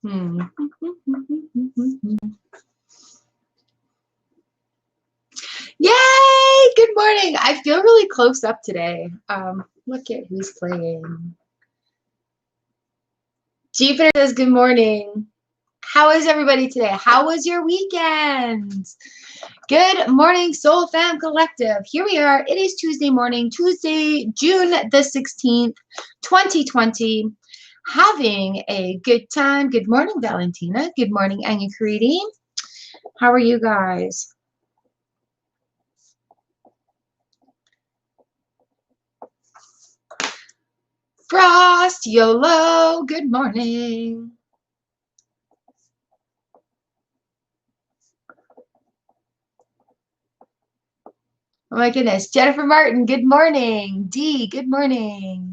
Yay! Good morning. I feel really close up today. Look at who's playing. Jupiter says good morning. How is everybody today? How was your weekend? Good morning, Soul Fam Collective. Here we are. It is Tuesday morning, Tuesday, June the 16th, 2020. Having a good time. Good morning, Valentina. Good morning, Anya Karidi. How are you guys? Frost, YOLO, good morning. Oh my goodness. Jennifer Martin, good morning. Dee, good morning.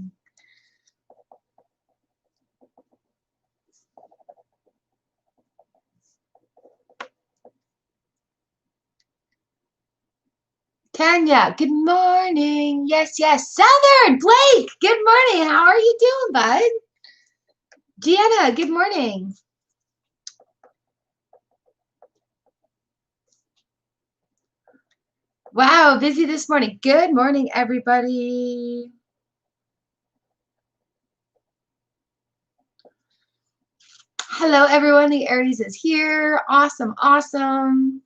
Tanya, good morning. Yes, yes. Southern, Blake, good morning. How are you doing, bud? Gianna, good morning. Wow, busy this morning. Good morning, everybody. Hello, everyone. The Aries is here. Awesome, awesome.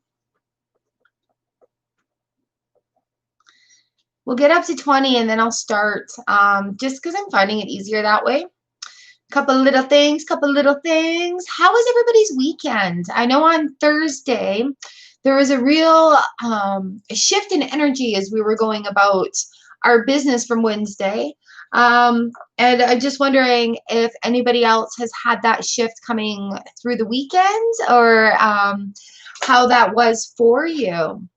We'll get up to 20 and then I'll start just because I'm finding it easier that way. Couple little things. How was everybody's weekend? I know on Thursday there was a real shift in energy as we were going about our business from Wednesday. And I'm just wondering if anybody else has had that shift coming through the weekend or how that was for you.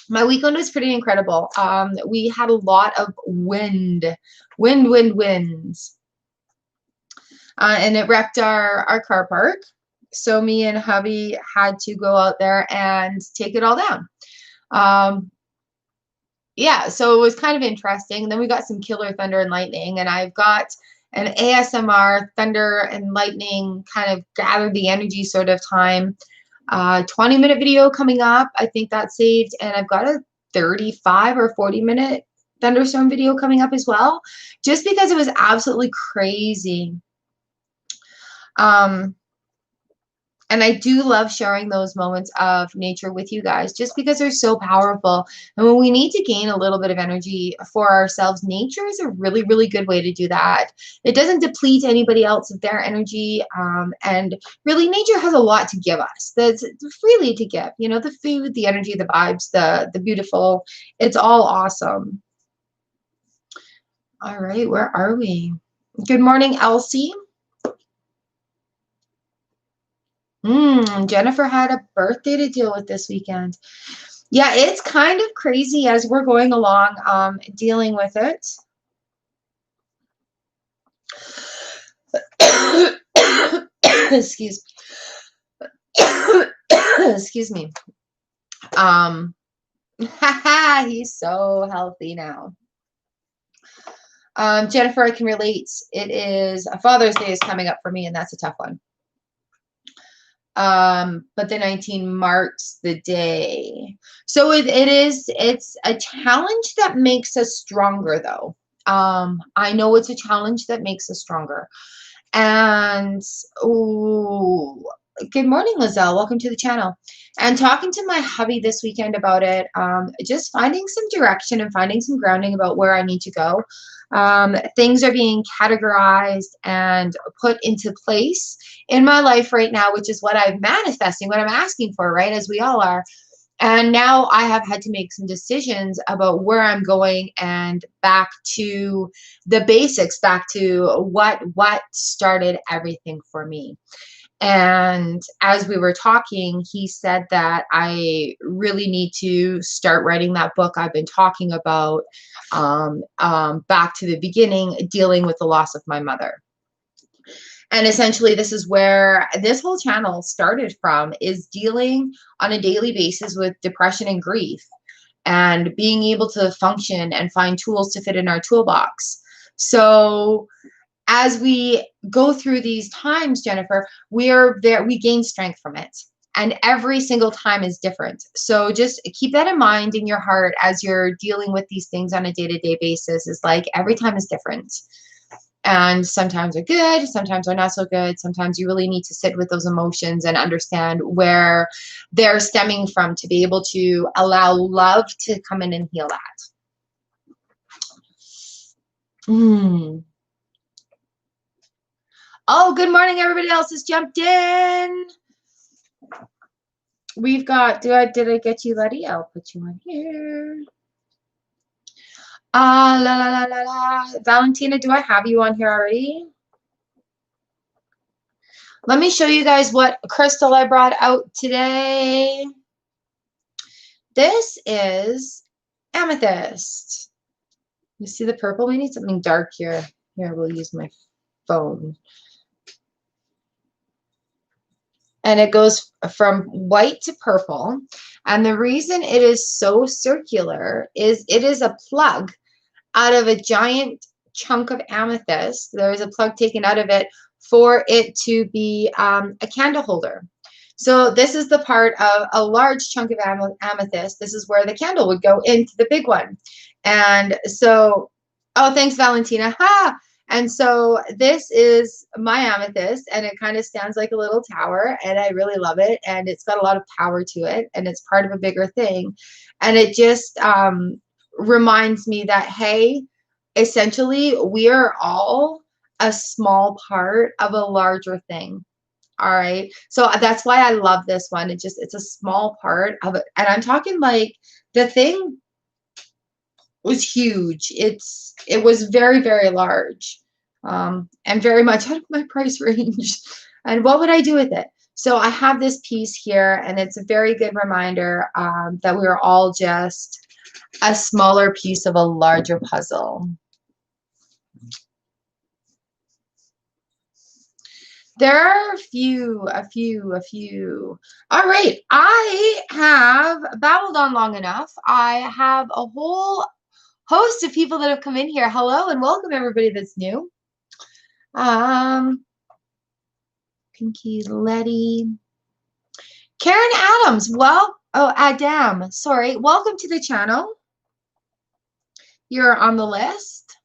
My weekend was pretty incredible. We had a lot of winds. And it wrecked our car park. So me and hubby had to go out there and take it all down. Yeah, so it was kind of interesting. And then we got some killer thunder and lightning, and I've got an ASMR thunder and lightning kind of gather the energy sort of time. 20-minute video coming up. I think that's saved. And I've got a 35 or 40-minute thunderstorm video coming up as well, just because it was absolutely crazy. And I do love sharing those moments of nature with you guys just because they're so powerful. And when we need to gain a little bit of energy for ourselves, nature is a really, really good way to do that. It doesn't deplete anybody else of their energy. And really, nature has a lot to give us. That's freely to give. You know, the food, the energy, the vibes, the beautiful. It's all awesome. All right, where are we? Good morning, Elsie. Jennifer had a birthday to deal with this weekend. Yeah, it's kind of crazy as we're going along, dealing with it. Excuse excuse me. He's so healthy now. Jennifer, I can relate. It is Father's Day is coming up for me, and that's a tough one. But the 19 marks the day. So it's a challenge that makes us stronger though. I know it's a challenge that makes us stronger. And good morning, Lizelle. Welcome to the channel. And talking to my hubby this weekend about it, just finding some direction and finding some grounding about where I need to go. Things are being categorized and put into place in my life right now, which is what I'm manifesting, what I'm asking for, right? As we all are. And now I have had to make some decisions about where I'm going and back to the basics, back to what started everything for me. And as we were talking, he said that I really need to start writing that book I've been talking about, back to the beginning, dealing with the loss of my mother. And essentially, this is where this whole channel started from, is dealing on a daily basis with depression and grief and being able to function and find tools to fit in our toolbox. So as we go through these times, Jennifer, we gain strength from it. And every single time is different. So just keep that in mind in your heart as you're dealing with these things on a day-to-day basis. Is like every time is different. And sometimes are good, sometimes are not so good. Sometimes you really need to sit with those emotions and understand where they're stemming from to be able to allow love to come in and heal that. Oh, good morning, everybody else has jumped in. We've got, did I get you, Letty? I'll put you on here. La la la la la. Valentina, do I have you on here already? Let me show you guys what crystal I brought out today. This is amethyst. You see the purple? We need something dark here. Here, we'll use my phone. And it goes from white to purple. And the reason it is so circular is it is a plug out of a giant chunk of amethyst. There is a plug taken out of it for it to be a candle holder. So this is the part of a large chunk of amethyst. This is where the candle would go into the big one. And so, oh, thanks, Valentina. Ha! And so this is my amethyst, and it kind of stands like a little tower, and I really love it. And it's got a lot of power to it, and it's part of a bigger thing. And it just reminds me that, hey, essentially, we are all a small part of a larger thing. All right. So that's why I love this one. It's a small part of it. And I'm talking like the thing was huge. It was very, very large. And very much out of my price range. And what would I do with it? So I have this piece here, and it's a very good reminder that we are all just a smaller piece of a larger puzzle. There are a few. All right. I have babbled on long enough. I have a whole host of people that have come in here. Hello and welcome everybody that's new. Pinky, Letty. Karen Adams. Well, oh, Adam. Sorry. Welcome to the channel. You're on the list.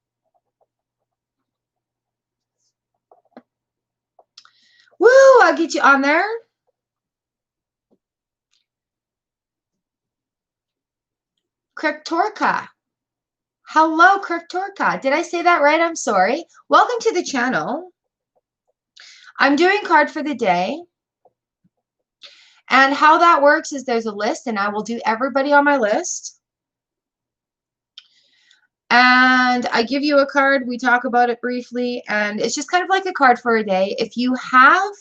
Woo, I'll get you on there. Kriktorka. Hello, Kriktorka. Did I say that right? I'm sorry. Welcome to the channel. I'm doing card for the day. And how that works is there's a list, and I will do everybody on my list. And I give you a card. We talk about it briefly, and it's just kind of like a card for a day. If you have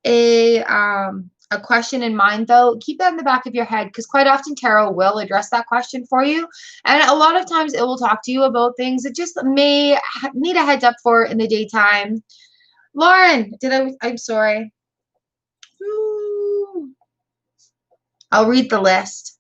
a question in mind, though, keep that in the back of your head, because quite often tarot will address that question for you. And a lot of times it will talk to you about things that just may need a heads up for in the daytime. Lauren, I'm sorry. Ooh. I'll read the list.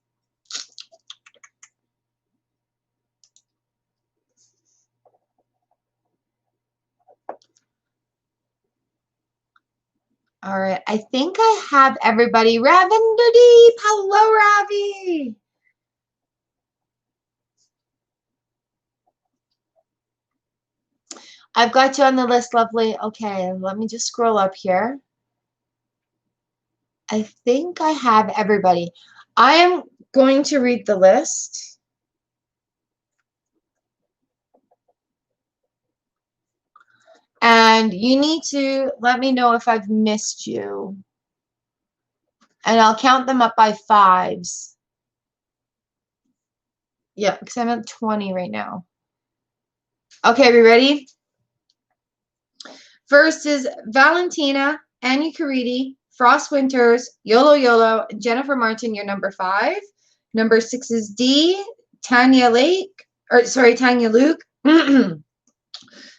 All right, I think I have everybody. Ravinder Deep, hello, Ravi. I've got you on the list, lovely. Okay, let me just scroll up here. I think I have everybody. I am going to read the list. And you need to let me know if I've missed you. And I'll count them up by 5s. Yeah, because I'm at 20 right now. Okay, we ready? First is Valentina, Annie Caridi, Frost Winters, Yolo Yolo, Jennifer Martin, you're number 5. Number 6 is D, Tanya Luke.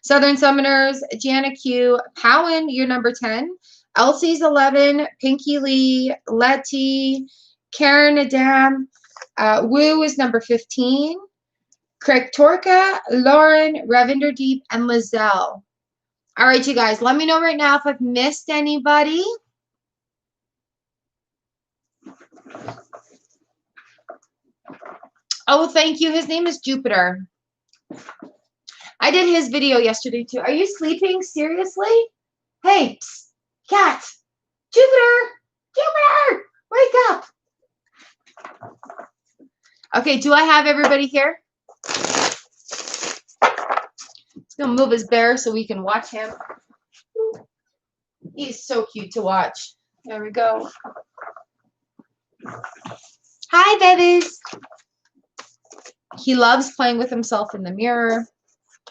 Southern Summoners, Jana Q, Powen, you're number 10. Elsie's 11, Pinky Lee, Letty, Karen Adam, Woo is number 15. Kriktorka, Lauren, Ravinder Deep, and Lizelle. All right, you guys, let me know right now if I've missed anybody. Oh, thank you. His name is Jupiter. I did his video yesterday too. Are you sleeping? Seriously? Hey, psst, cat. Jupiter! Jupiter! Wake up! Okay, do I have everybody here? He's going to move his bear so we can watch him. He's so cute to watch. There we go. Hi, babies. He loves playing with himself in the mirror.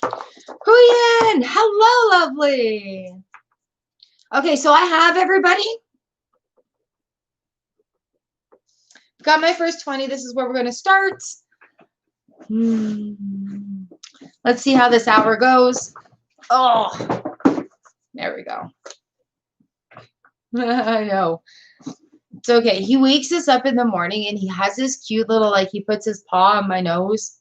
Huyen! Hello, lovely. Okay, so I have everybody. Got my first 20. This is where we're going to start. Let's see how this hour goes. Oh, there we go. I know. It's okay. He wakes us up in the morning and he has this cute little, like, he puts his paw on my nose.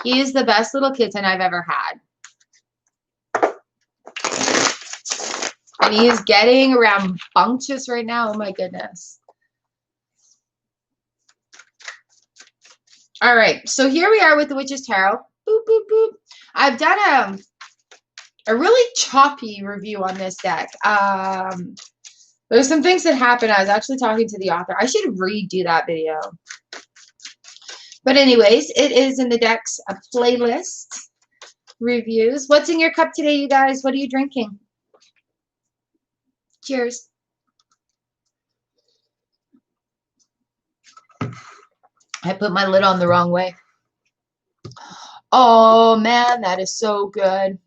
He is the best little kitten I've ever had. And he is getting rambunctious right now. Oh my goodness. All right. So here we are with the Witch's Tarot. Boop, boop, boop. I've done a really choppy review on this deck. There's some things that happened. I was actually talking to the author. I should redo that video. But anyways, it is in the deck's playlist reviews. What's in your cup today, you guys? What are you drinking? Cheers. I put my lid on the wrong way. Oh, man, that is so good.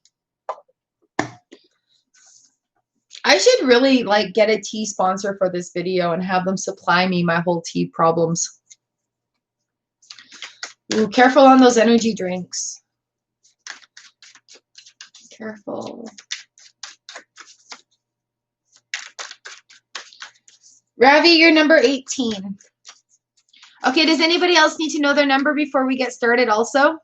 I should really, like, get a tea sponsor for this video and have them supply me my whole tea problems. Ooh, careful on those energy drinks. Careful. Ravi, you're number 18. Okay, does anybody else need to know their number before we get started also?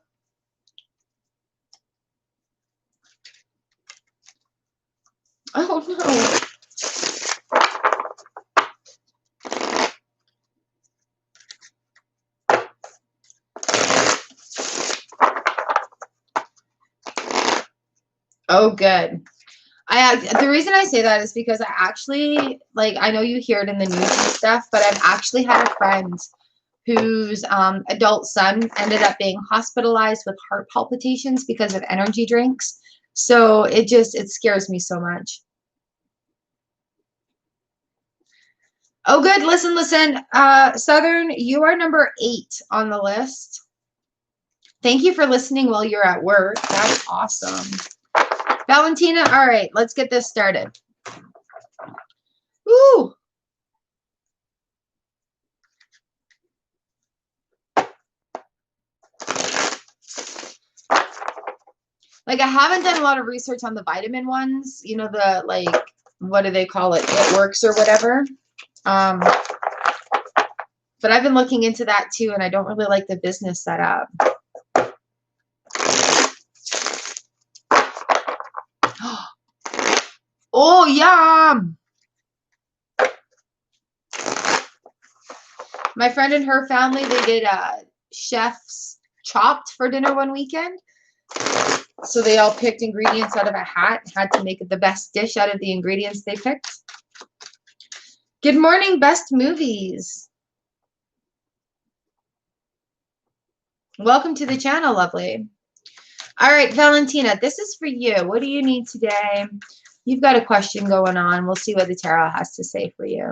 Oh, no. Oh, good. The reason I say that is because I actually, like, I know you hear it in the news and stuff, but I've actually had a friend whose adult son ended up being hospitalized with heart palpitations because of energy drinks. So it scares me so much. Oh, good. Listen. Southern, you are number 8 on the list. Thank you for listening while you're at work. That's awesome. Valentina, all right, let's get this started. Woo! Like, I haven't done a lot of research on the vitamin ones. You know, the, like, what do they call it? It Works or whatever. But I've been looking into that too, and I don't really like the business setup. Oh, yum! My friend and her family, they did chef's chopped for dinner one weekend. So they all picked ingredients out of a hat, had to make the best dish out of the ingredients they picked. Good morning, best movies. Welcome to the channel, lovely. All right, Valentina, this is for you. What do you need today? You've got a question going on. We'll see what the tarot has to say for you.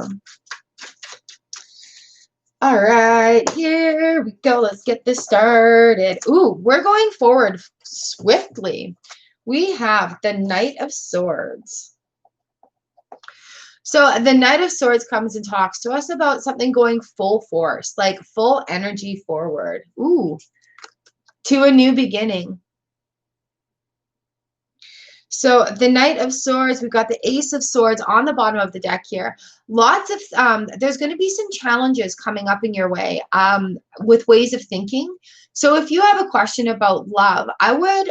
All right, here we go. Let's get this started. Ooh, we're going forward swiftly. We have the Knight of Swords. So the Knight of Swords comes and talks to us about something going full force, like full energy forward. Ooh, to a new beginning. So the Knight of Swords, we've got the Ace of Swords on the bottom of the deck here. Lots of, there's going to be some challenges coming up in your way with ways of thinking. So if you have a question about love, I would,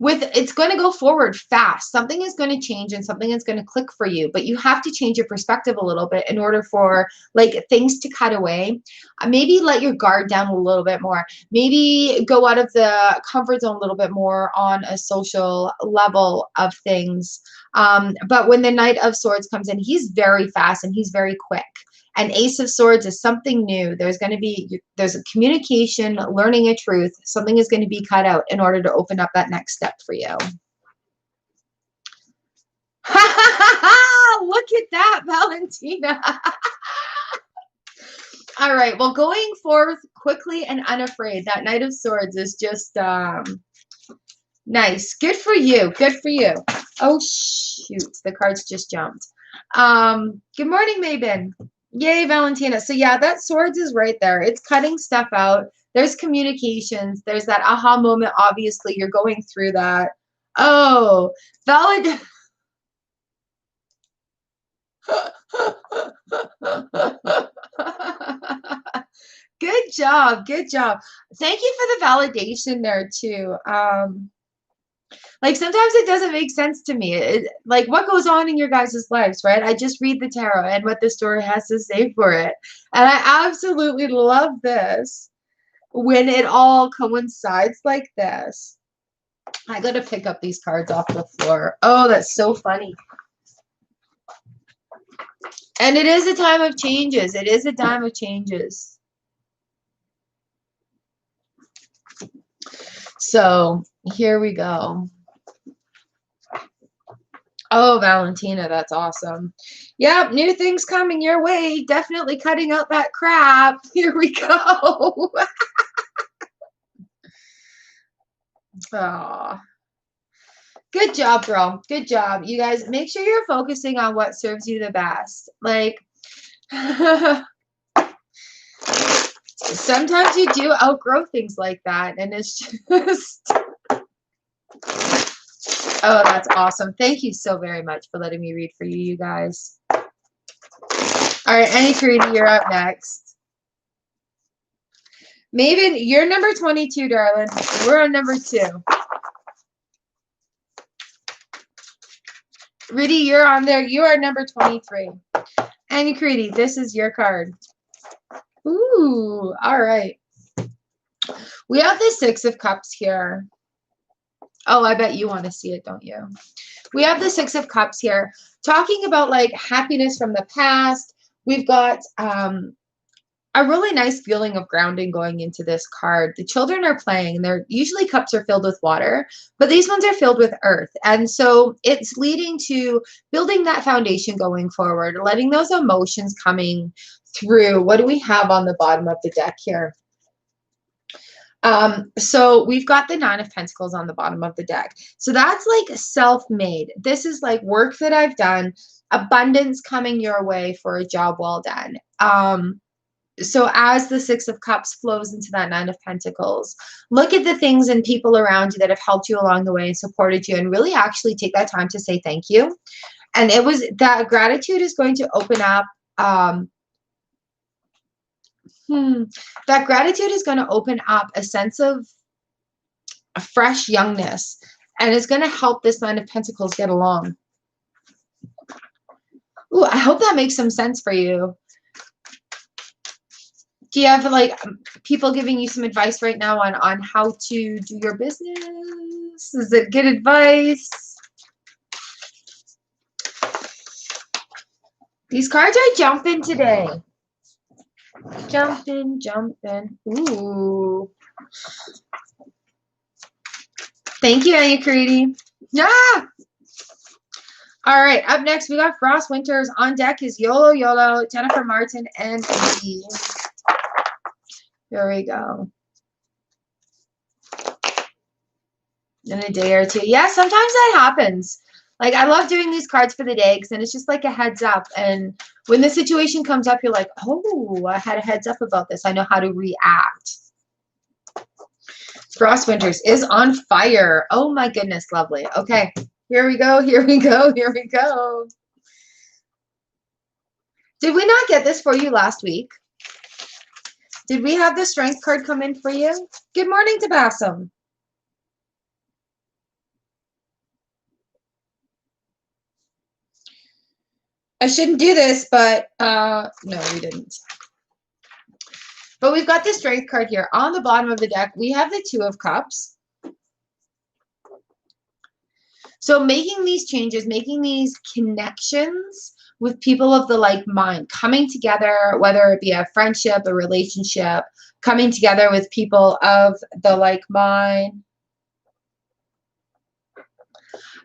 it's going to go forward fast. Something is going to change and something is going to click for you, but you have to change your perspective a little bit in order for like things to cut away. Maybe let your guard down a little bit more. Maybe go out of the comfort zone a little bit more on a social level of things. But when the Knight of Swords comes in, he's very fast and he's very quick. And Ace of Swords is something new. There's a communication, learning a truth. Something is going to be cut out in order to open up that next step for you. Look at that, Valentina. All right. Well, going forth quickly and unafraid. That Knight of Swords is just nice. Good for you. Good for you. Oh, shoot. The cards just jumped. Good morning, Mabin. Yay, Valentina. So yeah, that Swords is right there. It's cutting stuff out. There's communications. There's that aha moment. Obviously, you're going through that. Oh, valid. Good job. Good job. Thank you for the validation there too. Like sometimes it doesn't make sense to me. Like what goes on in your guys' lives, right? I just read the tarot and what the story has to say for it. And I absolutely love this when it all coincides like this. I got to pick up these cards off the floor. Oh, that's so funny. And it is a time of changes. It is a time of changes. So here we go. Oh, Valentina, that's awesome. Yep, new things coming your way. Definitely cutting out that crap. Here we go. Oh, good job, bro. Good job. You guys, make sure you're focusing on what serves you the best. Like, sometimes you do outgrow things like that, and it's just... Oh, that's awesome. Thank you so very much for letting me read for you, you guys. All right, Annie Creedy, you're up next. Maven, you're number 22, darling. We're on number 2. Riddy, you're on there. You are number 23. Annie Creedy, this is your card. Ooh, all right. We have the 6 of Cups here. Oh, I bet you want to see it, don't you? We have the 6 of Cups here, talking about like happiness from the past. We've got a really nice feeling of grounding going into this card. The children are playing. They're usually cups are filled with water, but these ones are filled with earth. And so it's leading to building that foundation going forward, letting those emotions coming through. What do we have on the bottom of the deck here? So we've got the 9 of Pentacles on the bottom of the deck. So that's like self-made. This is like work that I've done, abundance coming your way for a job well done. So as the 6 of Cups flows into that 9 of Pentacles, look at the things and people around you that have helped you along the way and supported you, and really actually take that time to say thank you. And it was that gratitude is going to open up, that gratitude is going to open up a sense of a fresh youngness, and it's going to help this 9 of Pentacles get along. Ooh, I hope that makes some sense for you. Do you have like people giving you some advice right now on how to do your business? Is it good advice? These cards are jumping today. Jumping, jumping. Ooh. Thank you, Annie Creedy. Yeah. All right. Up next, we got Frost Winters. On deck is Yolo Yolo, Jennifer Martin, and me. Here we go. In a day or two. Yeah, sometimes that happens. Like, I love doing these cards for the day because then it's just like a heads up. And when the situation comes up, you're like, oh, I had a heads up about this. I know how to react. Frost Winters is on fire. Oh my goodness, lovely. Okay, here we go, here we go, here we go. Did we not get this for you last week? Did we have the Strength card come in for you? Good morning to Bassam. I shouldn't do this, but no, we didn't. But we've got the Strength card here. On the bottom of the deck, we have the Two of Cups. So making these changes, making these connections with people of the like mind, coming together, whether it be a friendship, a relationship, coming together with people of the like mind.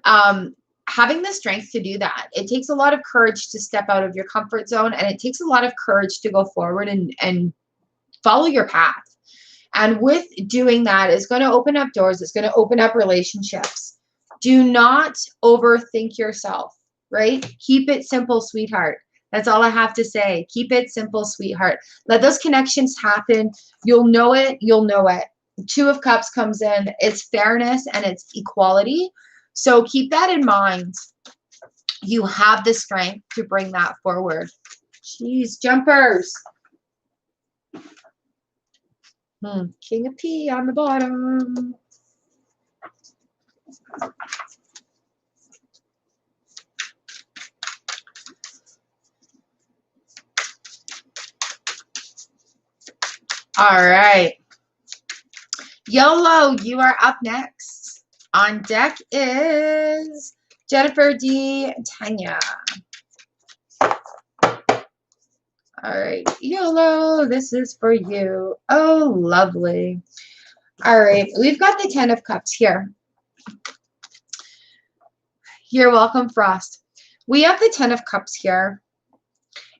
Having the strength to do that. It takes a lot of courage to step out of your comfort zone, and it takes a lot of courage to go forward and follow your path. And with doing that, it's going to open up doors. It's going to open up relationships. Do not overthink yourself, right? Keep it simple, sweetheart. That's all I have to say. Keep it simple, sweetheart. Let those connections happen. You'll know it. You'll know it. Two of Cups comes in. It's fairness and it's equality. So keep that in mind. You have the strength to bring that forward. Jeez, jumpers. King of P on the bottom. All right. YOLO, you are up next. On deck is Jennifer D. Tanya. All right. YOLO, this is for you. Oh, lovely. All right. We've got the 10 of Cups here. You're welcome, Frost. We have the 10 of Cups here.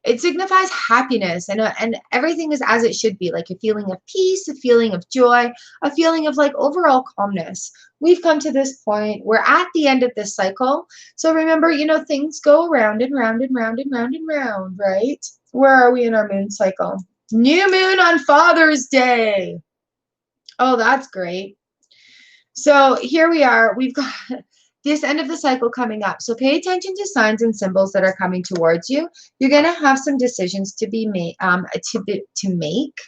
It signifies happiness and everything is as it should be, like a feeling of peace, a feeling of joy, a feeling of like overall calmness. We've come to this point. We're at the end of this cycle. So remember, you know, things go round and round and round and round and round, right? Where are we in our moon cycle? New moon on Father's Day. Oh, that's great. So here we are. We've got this end of the cycle coming up. So pay attention to signs and symbols that are coming towards you. You're going to have some decisions to be made, to make.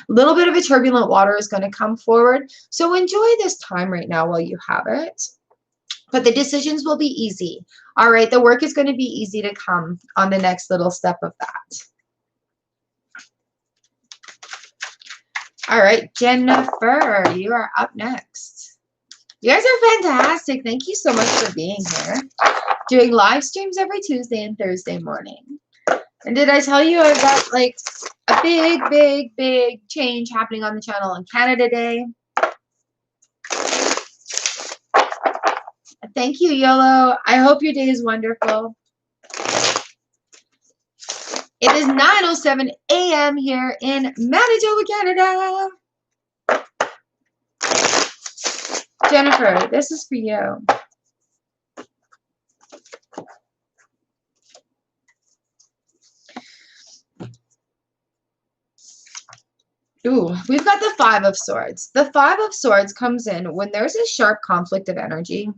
A little bit of a turbulent water is going to come forward. So enjoy this time right now while you have it. But the decisions will be easy. All right, the work is going to be easy to come on the next little step of that. All right, Jennifer, you are up next. You guys are fantastic. Thank you so much for being here. Doing live streams every Tuesday and Thursday morning. And did I tell you I've got like a big, big, big change happening on the channel on Canada Day? Thank you, YOLO. I hope your day is wonderful. It is 9:07 a.m. here in Manitoba, Canada. Jennifer, this is for you. Ooh, we've got the 5 of Swords. The 5 of Swords comes in when there's a sharp conflict of energy.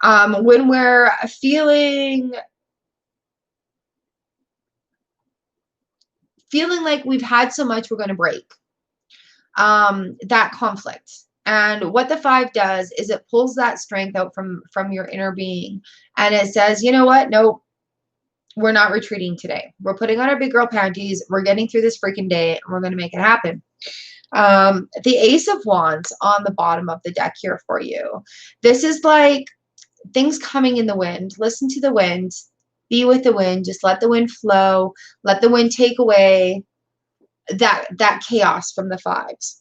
When we're feeling like we've had so much, we're going to break that conflict. And what the 5 does is it pulls that strength out from your inner being. And it says, you know what? Nope, we're not retreating today. We're putting on our big girl panties. We're getting through this freaking day. And we're going to make it happen. The Ace of Wands on the bottom of the deck here for you. This is like things coming in the wind. Listen to the wind. Be with the wind. Just let the wind flow. Let the wind take away that chaos from the 5s.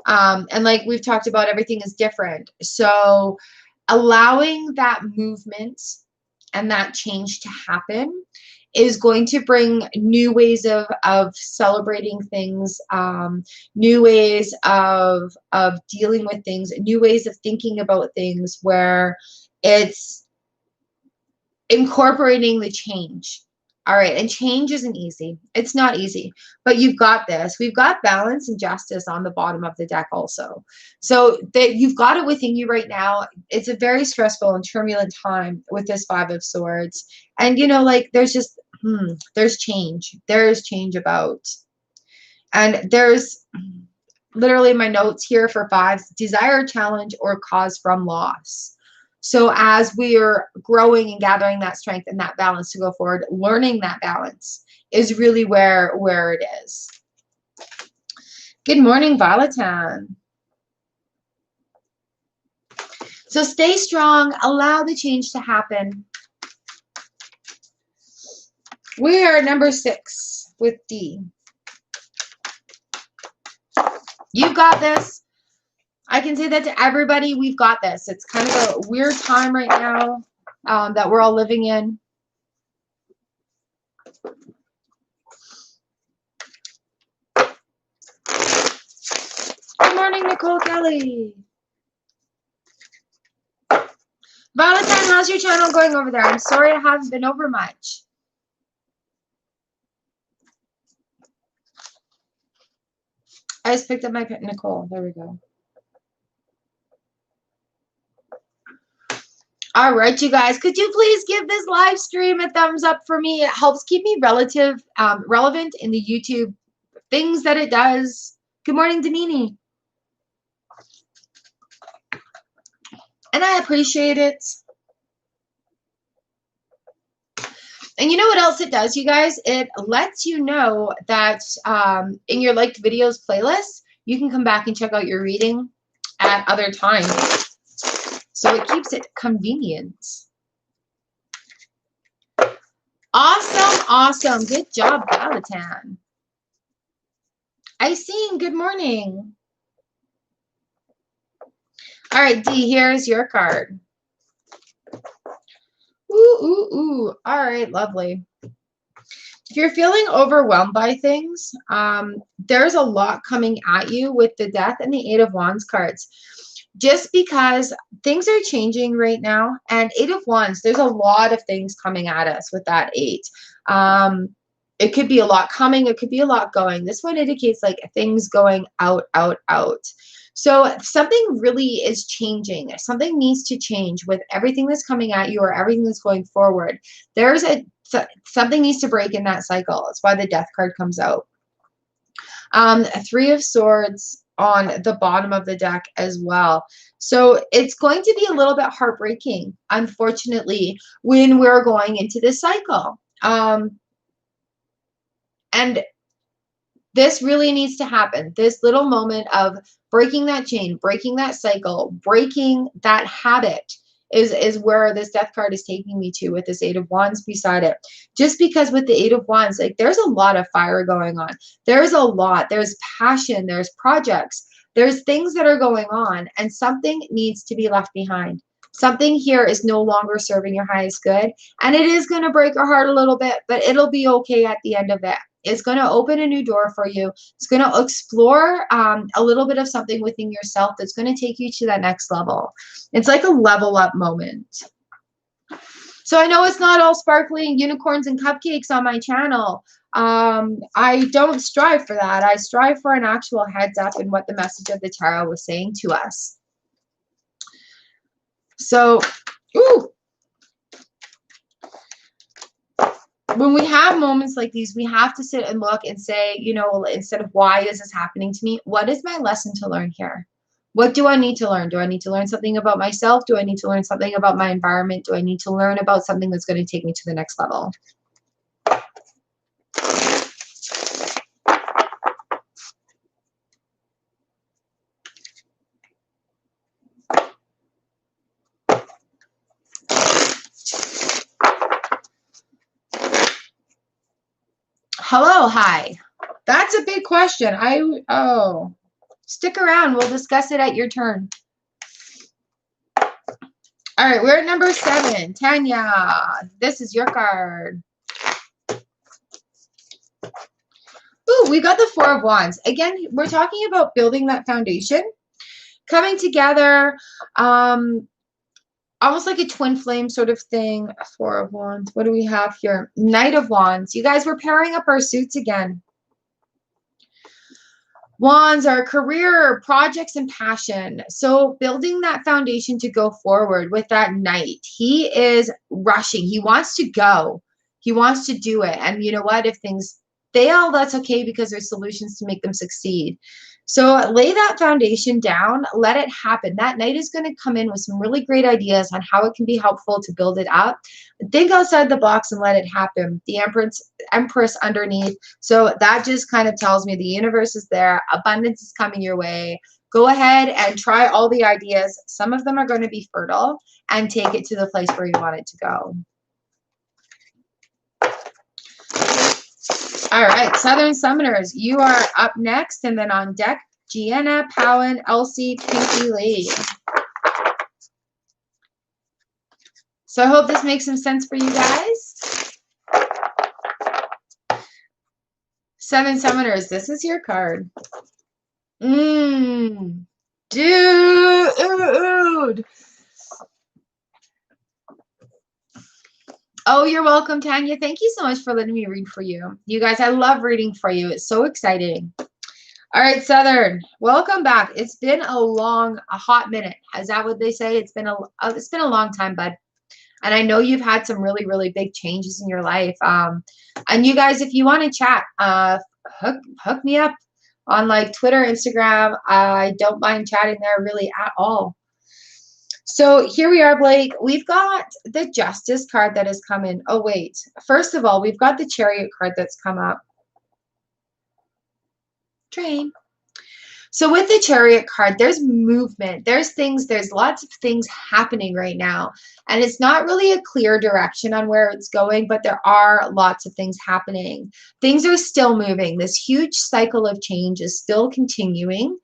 And like we've talked about, everything is different. So allowing that movement and that change to happen is going to bring new ways of celebrating things, new ways of dealing with things, new ways of thinking about things, where it's incorporating the change. All right, and change isn't easy. It's not easy, but you've got this. We've got balance and justice on the bottom of the deck also. So that you've got it within you right now. It's a very stressful and turbulent time with this Five of Swords. And, you know, like there's just, there's change. There's change about. And there's literally my notes here for fives, desire, challenge, or cause from loss. So as we are growing and gathering that strength and that balance to go forward, learning that balance is really where it is. Good morning, Violetan. So stay strong, allow the change to happen. We are at number 6 with D. You've got this. I can say that to everybody. We've got this. It's kind of a weird time right now that we're all living in. Good morning, Nicole Kelly. Valentine, how's your channel going over there? I'm sorry I haven't been over much. I just picked up my pen. Nicole. There we go. All right, you guys. Could you please give this live stream a thumbs up for me? It helps keep me relevant in the YouTube things that it does. Good morning, Damini. And I appreciate it. And you know what else it does, you guys? It lets you know that in your liked videos playlist, you can come back and check out your reading at other times. So it keeps it convenient. Awesome, awesome. Good job, Valatan. I seen. Good morning. All right, D, here's your card. Ooh, ooh, ooh. All right, lovely. If you're feeling overwhelmed by things, there's a lot coming at you with the Death and the Eight of Wands cards. Just because things are changing right now, and Eight of Wands, there's a lot of things coming at us with that 8. It could be a lot coming. It could be a lot going. This one indicates like things going out, out, out. So something really is changing. Something needs to change with everything that's coming at you or everything that's going forward. There's something needs to break in that cycle. That's why the Death card comes out. 3 of Swords on the bottom of the deck as well. So it's going to be a little bit heartbreaking, unfortunately, when we're going into this cycle. And this really needs to happen. This little moment of breaking that chain, breaking that cycle, breaking that habit is where this Death card is taking me to with this 8 of Wands beside it. Just because with the 8 of Wands, like there's a lot of fire going on. There's a lot. There's passion. There's projects. There's things that are going on, and something needs to be left behind. Something here is no longer serving your highest good, and it is going to break your heart a little bit, but it'll be okay at the end of it. It's going to open a new door for you. It's going to explore a little bit of something within yourself that's going to take you to that next level. It's like a level up moment. So I know it's not all sparkling unicorns and cupcakes on my channel. I don't strive for that. I strive for an actual heads up in what the message of the tarot was saying to us. So, ooh. When we have moments like these, we have to sit and look and say, you know, instead of why is this happening to me, what is my lesson to learn here? What do I need to learn? Do I need to learn something about myself? Do I need to learn something about my environment? Do I need to learn about something that's going to take me to the next level? Hello, hi. That's a big question. Stick around. We'll discuss it at your turn. All right, we're at number 7. Tanya, this is your card. Ooh, we got the 4 of Wands. Again, we're talking about building that foundation, coming together, almost like a twin flame sort of thing. Four of Wands. What do we have here? Knight of Wands. You guys, we're pairing up our suits again. Wands are career, projects, and passion. So building that foundation to go forward with that knight. He is rushing. He wants to go. He wants to do it. And you know what? If things fail, that's okay because there's solutions to make them succeed. So lay that foundation down. Let it happen. That knight is going to come in with some really great ideas on how it can be helpful to build it up. Think outside the box and let it happen. The Empress underneath. So that just kind of tells me the universe is there. Abundance is coming your way. Go ahead and try all the ideas. Some of them are going to be fertile, and take it to the place where you want it to go. All right, Southern Summoners, you are up next, and then on deck, Gianna, Powan, Elsie, Pinky Lee. So I hope this makes some sense for you guys. Seven Summoners, this is your card. Dude. Oh, you're welcome, Tanya. Thank you so much for letting me read for you. You guys, I love reading for you. It's so exciting. All right, Southern, welcome back. It's been a hot minute. Is that what they say? It's been a long time, bud. And I know you've had some really, really big changes in your life. And you guys, if you want to chat, hook me up on like Twitter, Instagram. I don't mind chatting there really at all. So here we are, Blake. We've got the Justice card that has come in. Oh, wait. First of all, we've got the Chariot card that's come up. Train. So with the Chariot card, there's movement. There's lots of things happening right now. And it's not really a clear direction on where it's going, but there are lots of things happening. Things are still moving. This huge cycle of change is still continuing,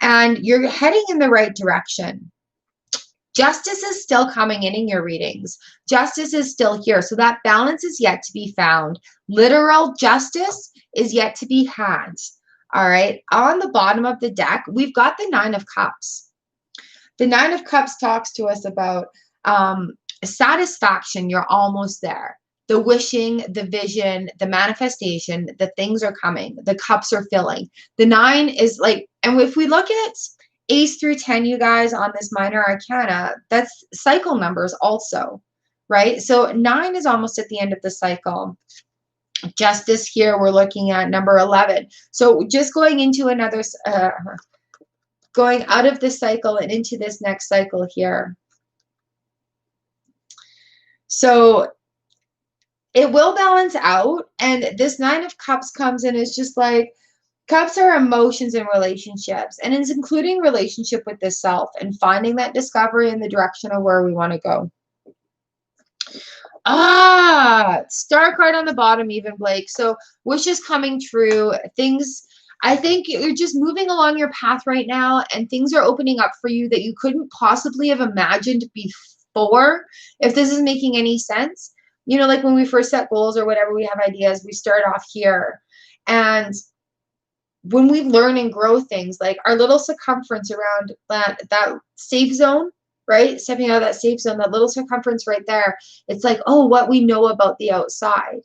and you're heading in the right direction. Justice is still coming in your readings. Justice is still here. So that balance is yet to be found. Literal justice is yet to be had. All right. On the bottom of the deck, we've got the Nine of Cups. The Nine of Cups talks to us about satisfaction. You're almost there. The wishing, the vision, the manifestation, the things are coming. The cups are filling. The nine is like, and if we look at Ace through 10, you guys, on this minor arcana, that's cycle numbers also, right? So 9 is almost at the end of the cycle. Justice here, we're looking at number 11. So just going into another, going out of this cycle and into this next cycle here. So it will balance out. And this Nine of Cups comes in, it's just like, Cups are emotions and relationships, and it's including relationship with the self and finding that discovery in the direction of where we want to go. Star card on the bottom even, Blake. So wishes coming true. Things, I think you're just moving along your path right now, and things are opening up for you that you couldn't possibly have imagined before, if this is making any sense. You know, like when we first set goals or whatever, we have ideas, we start off here. And when we learn and grow things, like our little circumference around that safe zone, right? Stepping out of that safe zone, that little circumference right there, it's like, oh, what we know about the outside.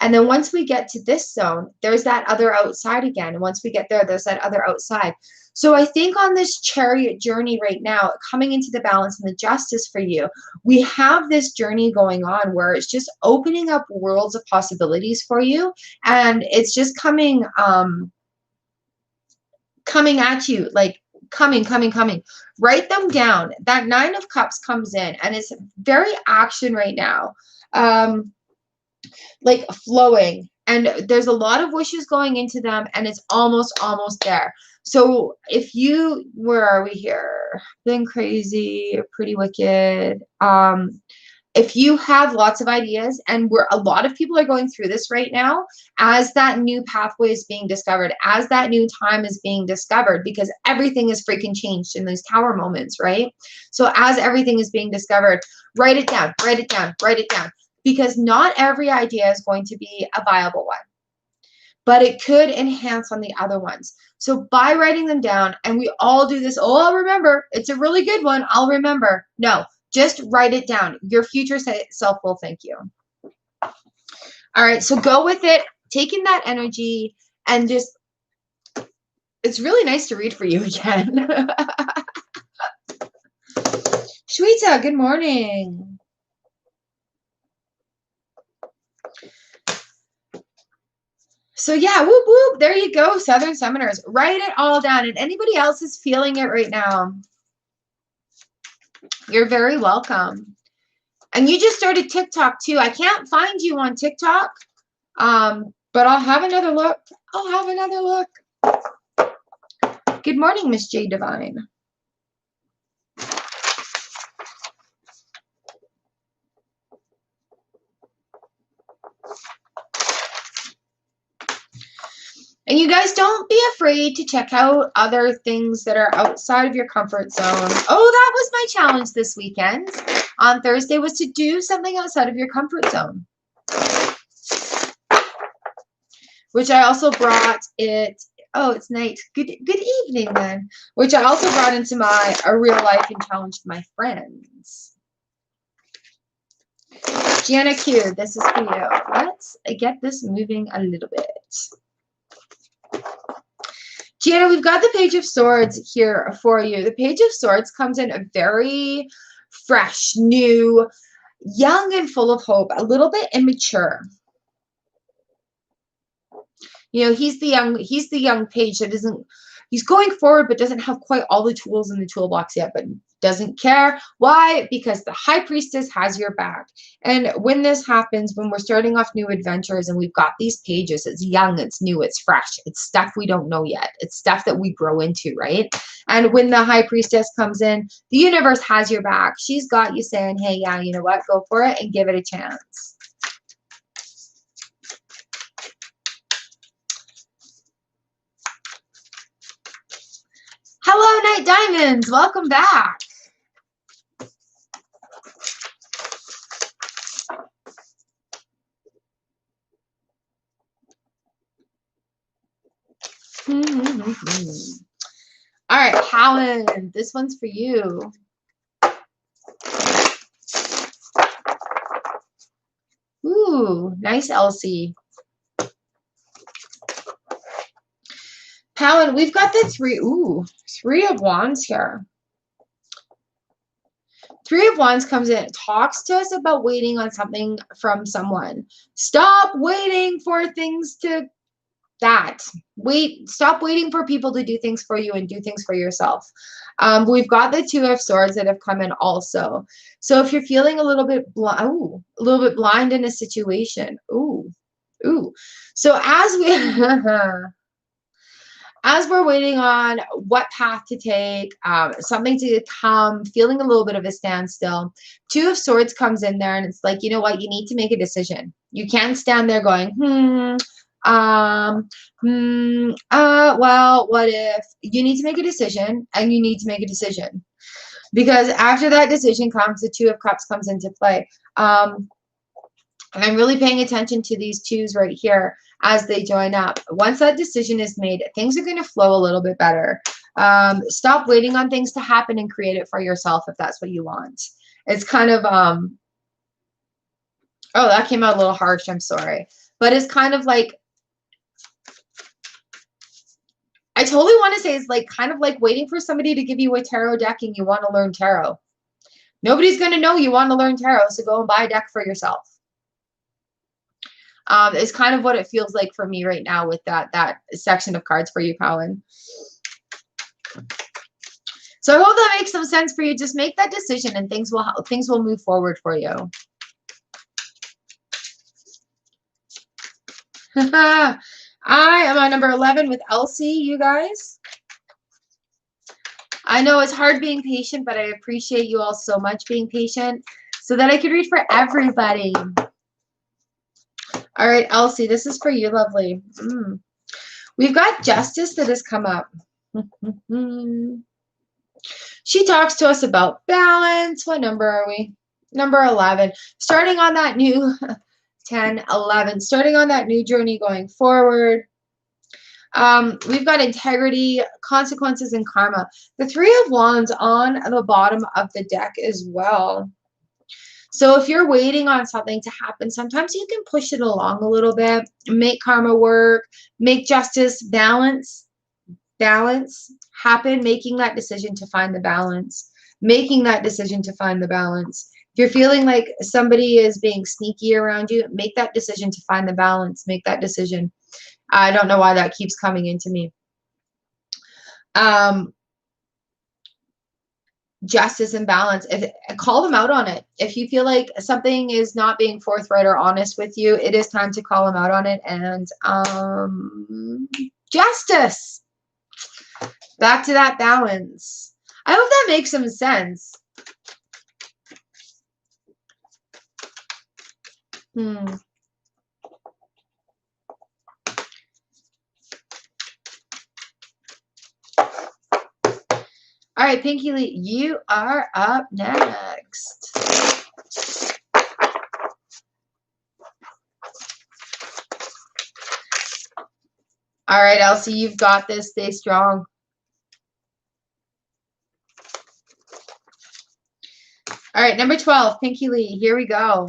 And then once we get to this zone, there's that other outside again. And once we get there, there's that other outside. So I think on this Chariot journey right now, coming into the balance and the justice for you, we have this journey going on where it's just opening up worlds of possibilities for you. And it's just coming at you, like coming. Write them down. That Nine of Cups comes in, and it's very action right now, like flowing. And there's a lot of wishes going into them, and it's almost there. So if you, where are we here? Been crazy, pretty wicked. If you have lots of ideas, and a lot of people are going through this right now, as that new pathway is being discovered, as that new time is being discovered, because everything is freaking changed in those tower moments, right? So as everything is being discovered, write it down, because not every idea is going to be a viable one, but it could enhance on the other ones. So by writing them down, and we all do this, oh, I'll remember, it's a really good one, I'll remember. No. Just write it down. Your future self will thank you. All right, so go with it. Take in that energy and just, it's really nice to read for you again. Shweta, good morning. So yeah, whoop, whoop. There you go, Southern Summoners. Write it all down. And anybody else is feeling it right now, you're very welcome. And you just started TikTok too. I can't find you on TikTok, but I'll have another look. I'll have another look. Good morning, Miss J Divine. And you guys, don't be afraid to check out other things that are outside of your comfort zone. Oh, that was my challenge this weekend. On Thursday was to do something outside of your comfort zone. Which I also brought it, oh, it's night. Good evening then. Which I also brought into my real life and challenged my friends. Gianna Q, this is for you. Let's get this moving a little bit. Gianna, we've got the Page of Swords here for you. The Page of Swords comes in a very fresh, new, young and full of hope, a little bit immature. You know, he's the young page that isn't, he's going forward but doesn't have quite all the tools in the toolbox yet, but doesn't care. Why? Because the High Priestess has your back. And when this happens, when we're starting off new adventures and we've got these pages, it's young, it's new, it's fresh, it's stuff we don't know yet. It's stuff that we grow into, right? And when the High Priestess comes in, the universe has your back. She's got you saying, hey, yeah, you know what? Go for it and give it a chance. Hello, Night Diamonds. Welcome back. All right, Howland, this one's for you. Ooh, nice, Elsie. Howland, we've got the Three of Wands here. Three of Wands comes in, talks to us about waiting on something from someone. Stop waiting for things to stop waiting for people to do things for you and do things for yourself. We've got the Two of Swords that have come in also. So if you're feeling a little bit blind in a situation, so as we're waiting on what path to take, something to come, feeling a little bit of a standstill, Two of Swords comes in there and it's like, you know what, you need to make a decision. You can't stand there going, well, what if? You need to make a decision, and you need to make a decision. Because after that decision comes, the Two of Cups comes into play. And I'm really paying attention to these twos right here as they join up. Once that decision is made, things are going to flow a little bit better. Stop waiting on things to happen and create it for yourself if that's what you want. It's kind of, oh, that came out a little harsh. I'm sorry. But it's kind of like, I totally want to say it's like kind of like waiting for somebody to give you a tarot deck and you want to learn tarot. Nobody's going to know you want to learn tarot, so go and buy a deck for yourself. It's kind of what it feels like for me right now with that section of cards for you, Colin. So I hope that makes some sense for you. Just make that decision and things will move forward for you. I am on number 11 with Elsie, you guys. I know it's hard being patient, but I appreciate you all so much being patient so that I could read for everybody. All right, Elsie, this is for you, lovely. We've got Justice that has come up. She talks to us about balance. What number are we? Number 11. Starting on that new 10, 11. Starting on that new journey going forward. We've got integrity, consequences, and karma. The Three of Wands on the bottom of the deck as well. So if you're waiting on something to happen, sometimes you can push it along a little bit, make karma work, make justice, balance happen, making that decision to find the balance, making that decision to find the balance. If you're feeling like somebody is being sneaky around you, make that decision to find the balance, make that decision. I don't know why that keeps coming into me. Justice and balance. Call them out on it. If you feel like something is not being forthright or honest with you, it is time to call them out on it. And justice. Back to that balance. I hope that makes some sense. All right, Pinky Lee, you are up next. All right, Elsie, you've got this. Stay strong. All right, number 12, Pinky Lee, here we go.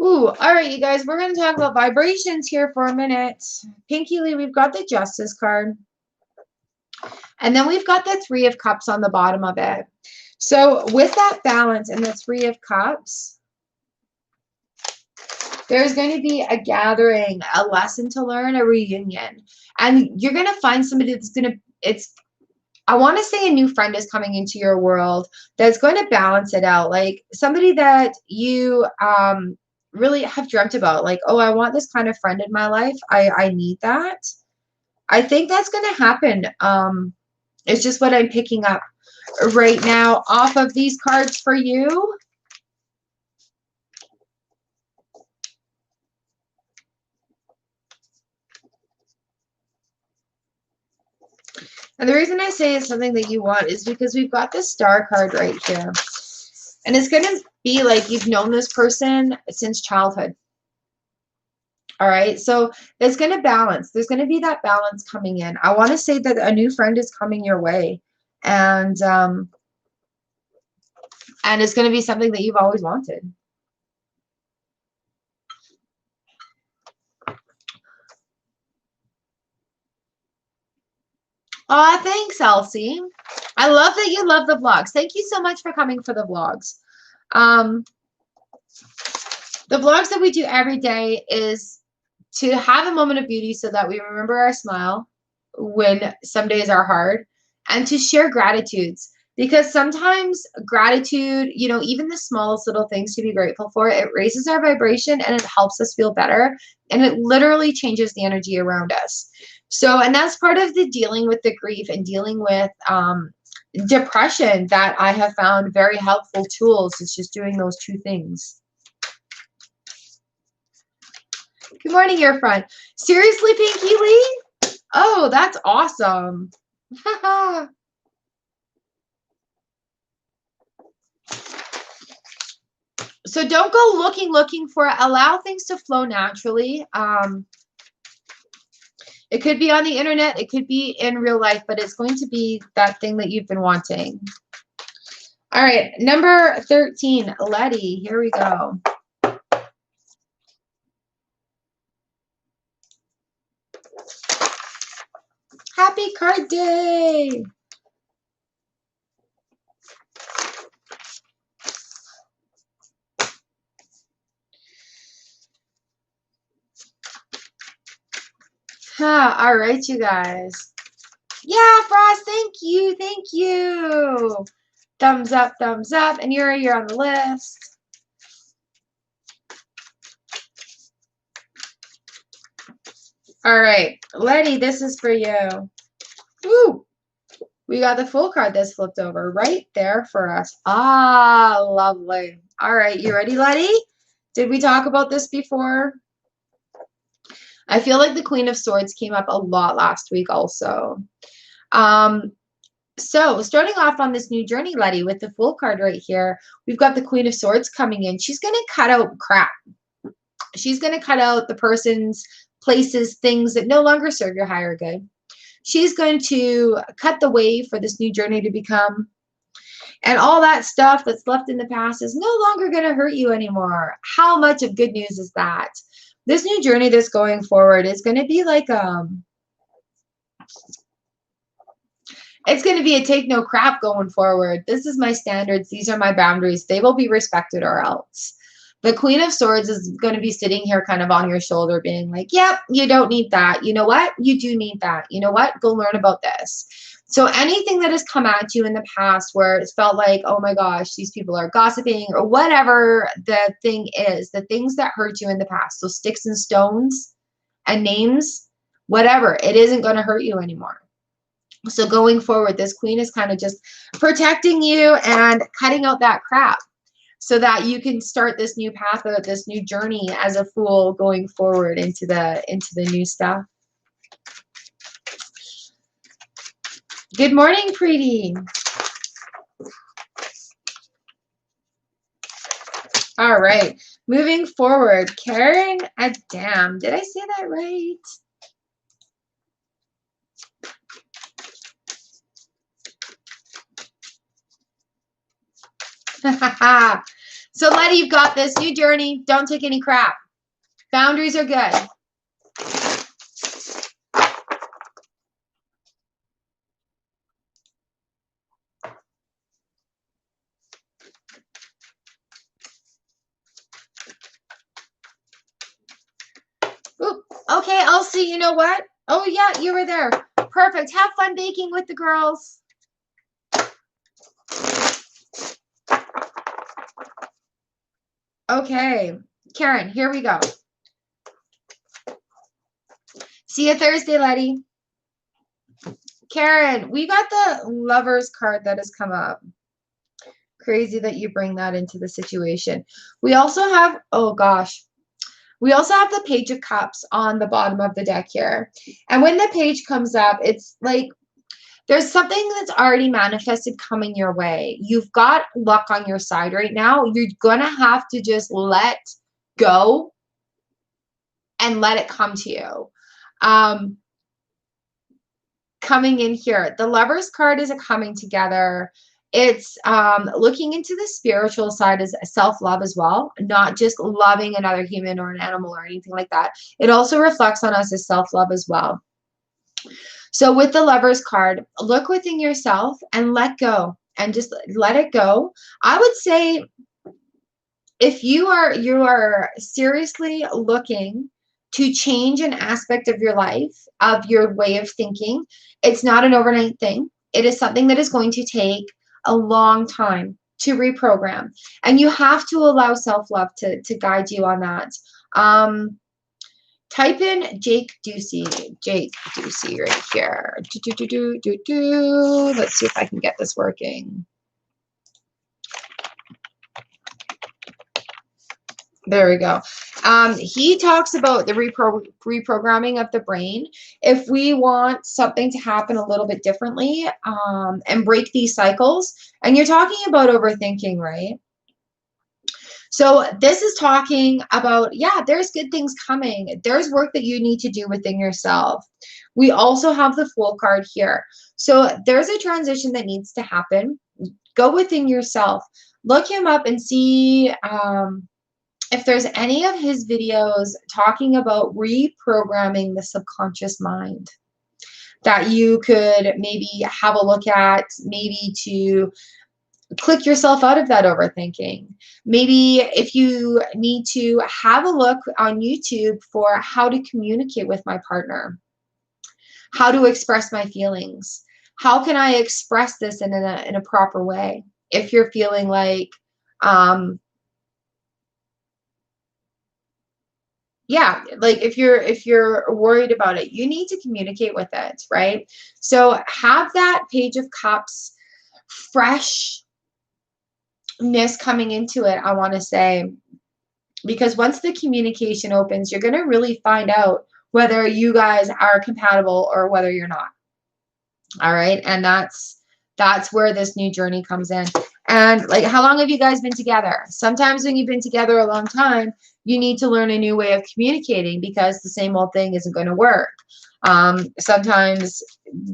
Ooh, all right, you guys, we're going to talk about vibrations here for a minute. Pinky Lee, we've got the Justice card. And then we've got the Three of Cups on the bottom of it. So with that balance and the Three of Cups, there's going to be a gathering, a lesson to learn, a reunion. And you're going to find somebody that's going to, I want to say a new friend is coming into your world that's going to balance it out. Like somebody that you really have dreamt about. Like, oh, I want this kind of friend in my life. I need that. I think that's going to happen. It's just what I'm picking up right now off of these cards for you. And the reason I say it's something that you want is because we've got this Star card right here. And it's going to be like you've known this person since childhood. All right. So it's going to balance. There's going to be that balance coming in. I want to say that a new friend is coming your way. And it's going to be something that you've always wanted. Aw, thanks, Elsie. I love that you love the vlogs. Thank you so much for coming for the vlogs. The vlogs that we do every day is to have a moment of beauty so that we remember our smile when some days are hard, and to share gratitudes. Because sometimes gratitude, you know, even the smallest little things to be grateful for, it raises our vibration and it helps us feel better. And it literally changes the energy around us. So, and that's part of the dealing with the grief and dealing with depression that I have found very helpful tools. It's just doing those two things. Good morning, your friend. Seriously, Pinky Lee? Oh, that's awesome. So don't go looking for it. Allow things to flow naturally. It could be on the internet. It could be in real life, but it's going to be that thing that you've been wanting. All right, number 13, Letty. Here we go. Happy card day. All right, you guys. Yeah, Frost, thank you. Thank you. Thumbs up, and you're on the list. All right, Letty, this is for you. Woo! We got the full card that's flipped over right there for us. Ah, lovely. All right, you ready, Letty? Did we talk about this before? I feel like the Queen of Swords came up a lot last week also. So starting off on this new journey, Letty, with the Fool card right here, we've got the Queen of Swords coming in. She's going to cut out crap. She's going to cut out the person's, places, things that no longer serve your higher good. She's going to cut the way for this new journey to become. And all that stuff that's left in the past is no longer going to hurt you anymore. How much of good news is that? This new journey that's going forward is going to be like, it's going to be a take no crap going forward. This is my standards. These are my boundaries. They will be respected or else. The Queen of Swords is going to be sitting here kind of on your shoulder being like, yep, you don't need that. You know what? You do need that. You know what? Go learn about this. So anything that has come at you in the past where it's felt like, oh my gosh, these people are gossiping or whatever the thing is, the things that hurt you in the past, so sticks and stones and names, whatever, it isn't going to hurt you anymore. So going forward, this queen is kind of just protecting you and cutting out that crap so that you can start this new path, this new journey as a Fool going forward into the new stuff. Good morning, Preeti. All right, moving forward, Karen Adam. Did I say that right? So Letty, you've got this new journey. Don't take any crap. Boundaries are good. Ooh, okay, I'll see. You know what? Oh yeah, you were there. Perfect. Have fun baking with the girls. Okay, Karen, here we go. See you Thursday, Letty. Karen, we got the Lovers card that has come up. Crazy that you bring that into the situation. We also have, oh gosh, we also have the Page of Cups on the bottom of the deck here. And when the page comes up, it's like there's something that's already manifested coming your way. You've got luck on your side right now. You're going to have to just let go and let it come to you. Coming in here, the Lovers card is a coming together. It's looking into the spiritual side as self-love as well, not just loving another human or an animal or anything like that. It also reflects on us as self-love as well. So with the Lovers card, look within yourself and let go and just let it go. I would say if you are seriously looking to change an aspect of your life, of your way of thinking, it's not an overnight thing. It is something that is going to take a long time to reprogram. And you have to allow self-love to guide you on that. Type in Jake Ducey right here. Let's see if I can get this working. There we go. He talks about the reprogramming of the brain. If we want something to happen a little bit differently and break these cycles, and you're talking about overthinking, right? So this is talking about, yeah, there's good things coming. There's work that you need to do within yourself. We also have the Fool card here. So there's a transition that needs to happen. Go within yourself. Look him up and see if there's any of his videos talking about reprogramming the subconscious mind that you could maybe have a look at, maybe to click yourself out of that overthinking. Maybe if you need to have a look on YouTube for how to communicate with my partner, how to express my feelings, how can I express this in a proper way? If you're feeling like, yeah, like if you're worried about it, you need to communicate with it, right? So have that Page of Cups fresh coming into it, I want to say, because once the communication opens, you're going to really find out whether you guys are compatible or whether you're not. All right. And that's That's where this new journey comes in. And like, how long have you guys been together? Sometimes when you've been together a long time, you need to learn a new way of communicating because the same old thing isn't going to work. Sometimes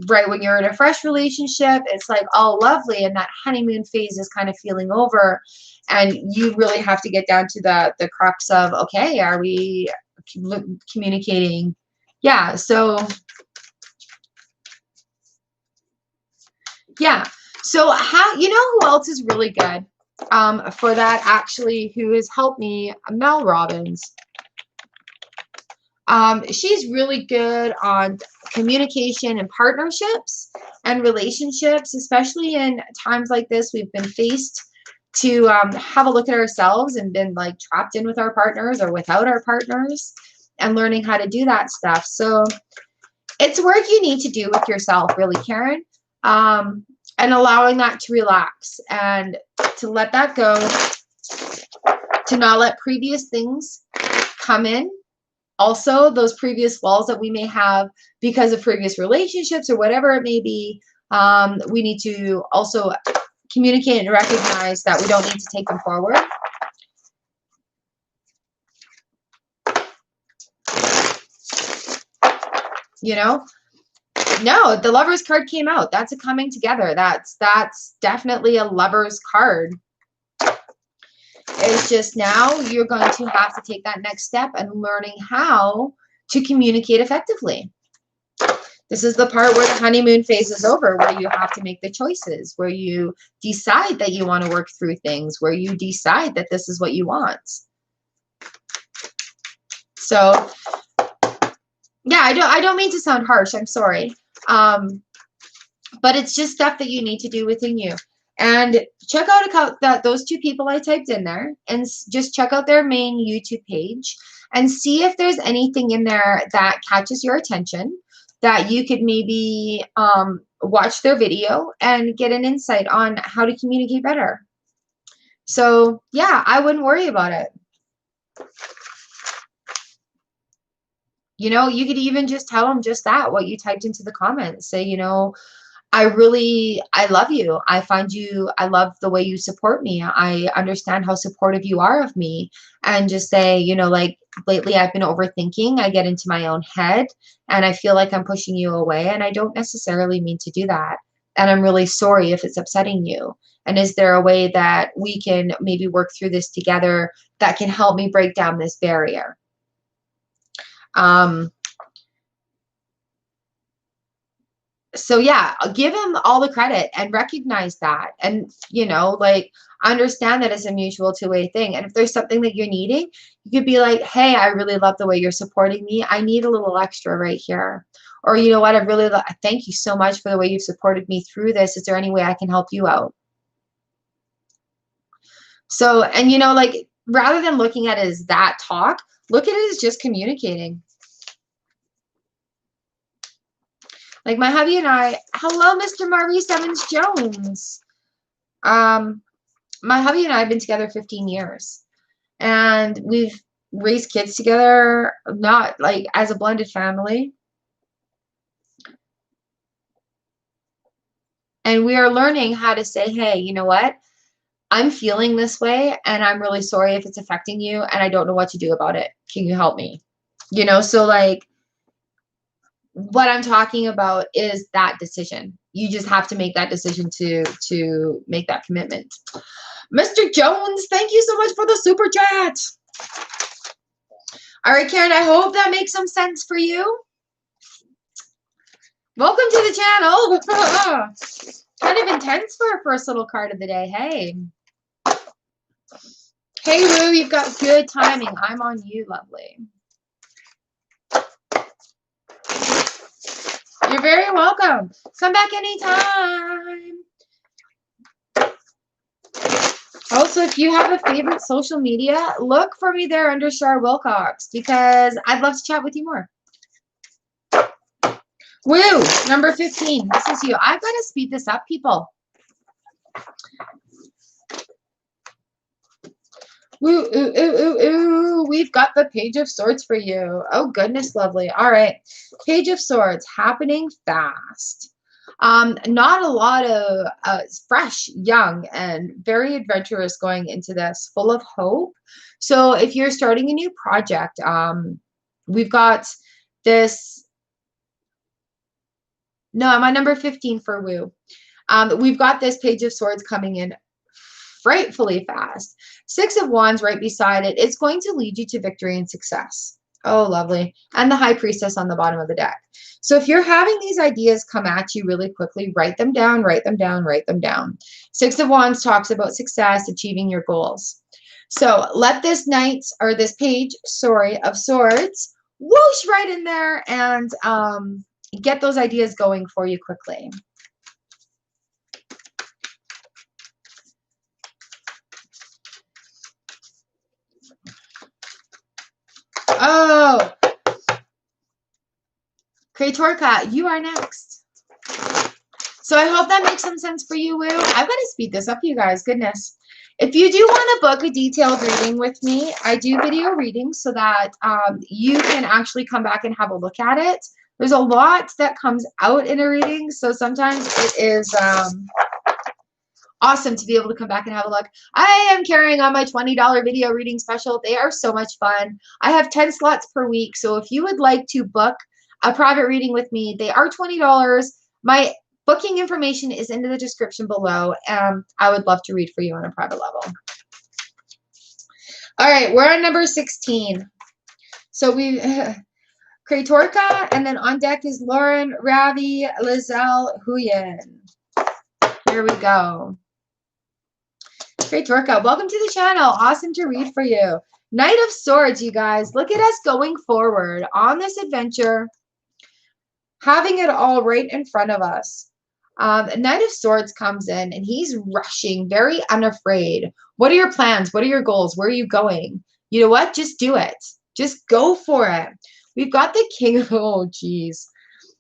right when you're in a fresh relationship, it's like all lovely and that honeymoon phase is kind of feeling over. And you really have to get down to the crux of, okay, are we communicating? Yeah. So yeah. So how, you know who else is really good for that actually, who has helped me? Mel Robbins. She's really good on communication and partnerships and relationships, especially in times like this. We've been faced to have a look at ourselves and been like trapped in with our partners or without our partners and learning how to do that stuff. So it's work you need to do with yourself, really, Karen, and allowing that to relax and to let that go, to not let previous things come in. Also, those previous walls that we may have because of previous relationships or whatever it may be, we need to also communicate and recognize that we don't need to take them forward. You know? No, the Lover's card came out. That's a coming together. That's definitely a Lover's card. It's just now you're going to have to take that next step and learning how to communicate effectively. This is the part where the honeymoon phase is over, where you have to make the choices, where you decide that you want to work through things, where you decide that this is what you want. So, yeah, I don't mean to sound harsh. I'm sorry. But it's just stuff that you need to do within you. And check out those two people I typed in there, and just check out their main YouTube page and see if there's anything in there that catches your attention that you could maybe watch their video and get an insight on how to communicate better. So yeah, I wouldn't worry about it. You know, you could even just tell them just that, what you typed into the comments. Say, you know, I love you. I love the way you support me. I understand how supportive you are of me. And just say, you know, like lately I've been overthinking. I get into my own head and I feel like I'm pushing you away. And I don't necessarily mean to do that. And I'm really sorry if it's upsetting you. And is there a way that we can maybe work through this together that can help me break down this barrier? So yeah, give him all the credit and recognize that. And, you know, like, understand that it's a mutual two-way thing. And if there's something that you're needing, you could be like, hey, I really love the way you're supporting me. I need a little extra right here. Or, you know what, thank you so much for the way you've supported me through this. Is there any way I can help you out? So, and you know, like, rather than looking at it as that talk, look at it as just communicating. Like my hubby and I, hello, Mr. Maurice Evans Jones. My hubby and I have been together 15 years. And we've raised kids together, not like as a blended family. And we are learning how to say, hey, you know what? I'm feeling this way and I'm really sorry if it's affecting you and I don't know what to do about it. Can you help me? You know, so like, what I'm talking about is that decision. You just have to make that decision to make that commitment. Mr. Jones, thank you so much for the super chat. All right, Karen, I hope that makes some sense for you. Welcome to the channel. Kind of intense for our first little card of the day. Hey. Hey, Rue, you've got good timing. I'm on you, lovely. You're very welcome. Come back anytime. Also, if you have a favorite social media, look for me there under Char Wilcox because I'd love to chat with you more. Woo! Number 15. This is you. I've got to speed this up, people. Woo, ooh, ooh, ooh, ooh. We've got the Page of Swords for you. Oh, goodness, lovely. All right. Page of Swords happening fast. Not a lot of fresh, young, and very adventurous going into this, full of hope. So if you're starting a new project, we've got this. No, I'm on number 15 for Woo. We've got this Page of Swords coming in frightfully fast. Six of Wands right beside it. It's going to lead you to victory and success. Oh, lovely. And the High Priestess on the bottom of the deck. So if you're having these ideas come at you really quickly, write them down, write them down, write them down. Six of Wands talks about success, achieving your goals. So let this knight, or this page, sorry, of swords, whoosh right in there and get those ideas going for you quickly. Oh, Kratorka, you are next. So I hope that makes some sense for you, Woo. I've got to speed this up, you guys. Goodness. If you do want to book a detailed reading with me, I do video readings so that you can actually come back and have a look at it. There's a lot that comes out in a reading, so sometimes it is awesome to be able to come back and have a look. I am carrying on my $20 video reading special. They are so much fun. I have 10 slots per week, so if you would like to book a private reading with me, they are $20. My booking information is in the description below. I would love to read for you on a private level. All right, we're on number 16. So we, Kratorka, and then on deck is Lauren, Ravi, Lizelle, Huyen. Here we go. Kratorka, welcome to the channel. Awesome to read for you. Knight of Swords, you guys. Look at us going forward on this adventure, having it all right in front of us. Knight of Swords comes in and he's rushing, very unafraid. What are your plans? What are your goals? Where are you going? You know what? Just do it. Just go for it. We've got the King of, oh geez.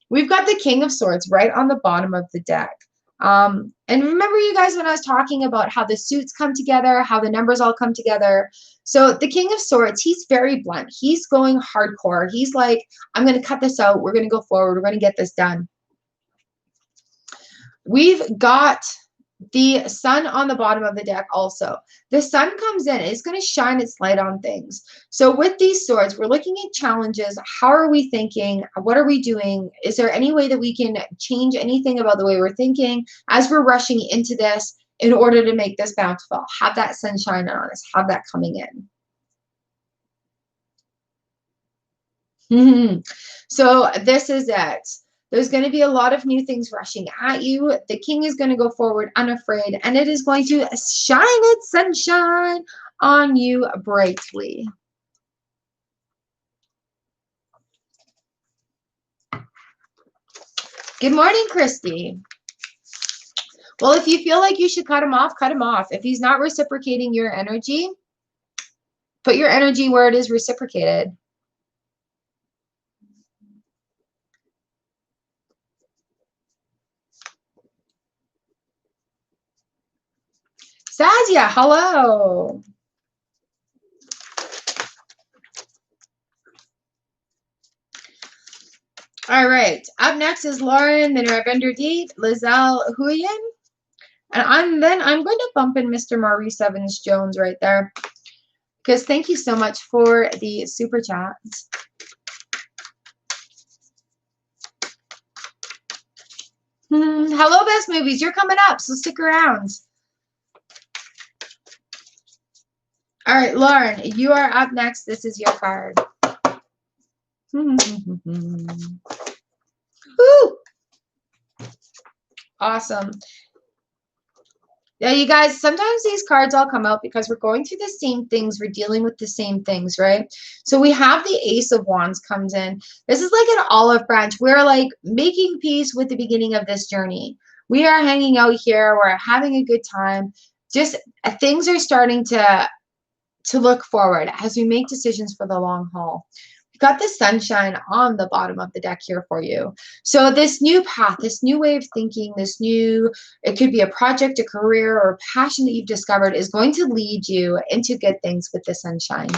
We've got the King of Swords right on the bottom of the deck. And remember you guys when I was talking about how the suits come together, how the numbers all come together. So the King of Swords, he's very blunt. He's going hardcore. He's like, I'm going to cut this out. We're going to go forward. We're going to get this done. We've got the Sun on the bottom of the deck also. The Sun comes in. It's going to shine its light on things. So with these swords, we're looking at challenges. How are we thinking? What are we doing? Is there any way that we can change anything about the way we're thinking as we're rushing into this in order to make this bountiful? Have that sunshine on us. Have that coming in. So this is it. There's going to be a lot of new things rushing at you. The king is going to go forward unafraid, and it is going to shine its sunshine on you brightly. Good morning, Christy. Well, if you feel like you should cut him off, cut him off. If he's not reciprocating your energy, put your energy where it is reciprocated. Sazia, hello. All right. Up next is Lauren, then Ravender Deet, Lizelle Huyen. And I'm going to bump in Mr. Maurice Evans Jones right there. Because thank you so much for the super chats. Hello, Best Movies. You're coming up, so stick around. All right, Lauren, you are up next. This is your card. Woo! Awesome. Yeah, you guys, sometimes these cards all come out because we're going through the same things. We're dealing with the same things, right? So we have the Ace of Wands comes in. This is like an olive branch. We're like making peace with the beginning of this journey. We are hanging out here. We're having a good time. Just things are starting to look forward as we make decisions for the long haul. We've got the sunshine on the bottom of the deck here for you. So this new path, this new way of thinking, it could be a project, a career, or a passion that you've discovered is going to lead you into good things with the sunshine.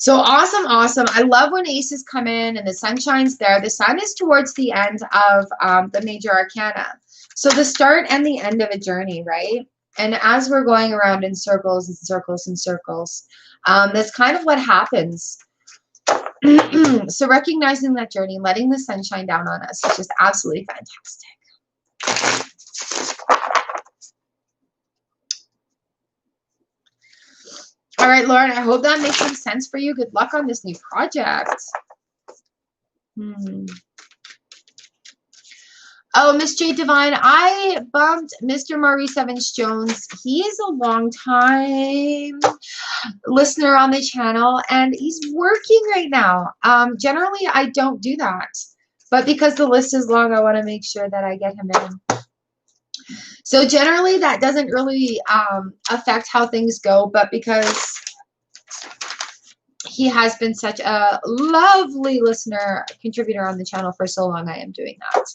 So awesome, awesome. I love when aces come in and the sun shines there. The sun is towards the end of the major arcana. So the start and the end of a journey, right? And as we're going around in circles and circles and circles, that's kind of what happens. So recognizing that journey, letting the sun shine down on us is just absolutely fantastic. All right, Lauren, I hope that makes some sense for you. Good luck on this new project. Oh, Miss J Divine, I bumped Mr. Maurice Evans Jones. He is a long time listener on the channel, and he's working right now. Generally, I don't do that, but because the list is long, I want to make sure that I get him in. So generally, that doesn't really affect how things go, but because he has been such a lovely listener, contributor on the channel for so long, I am doing that.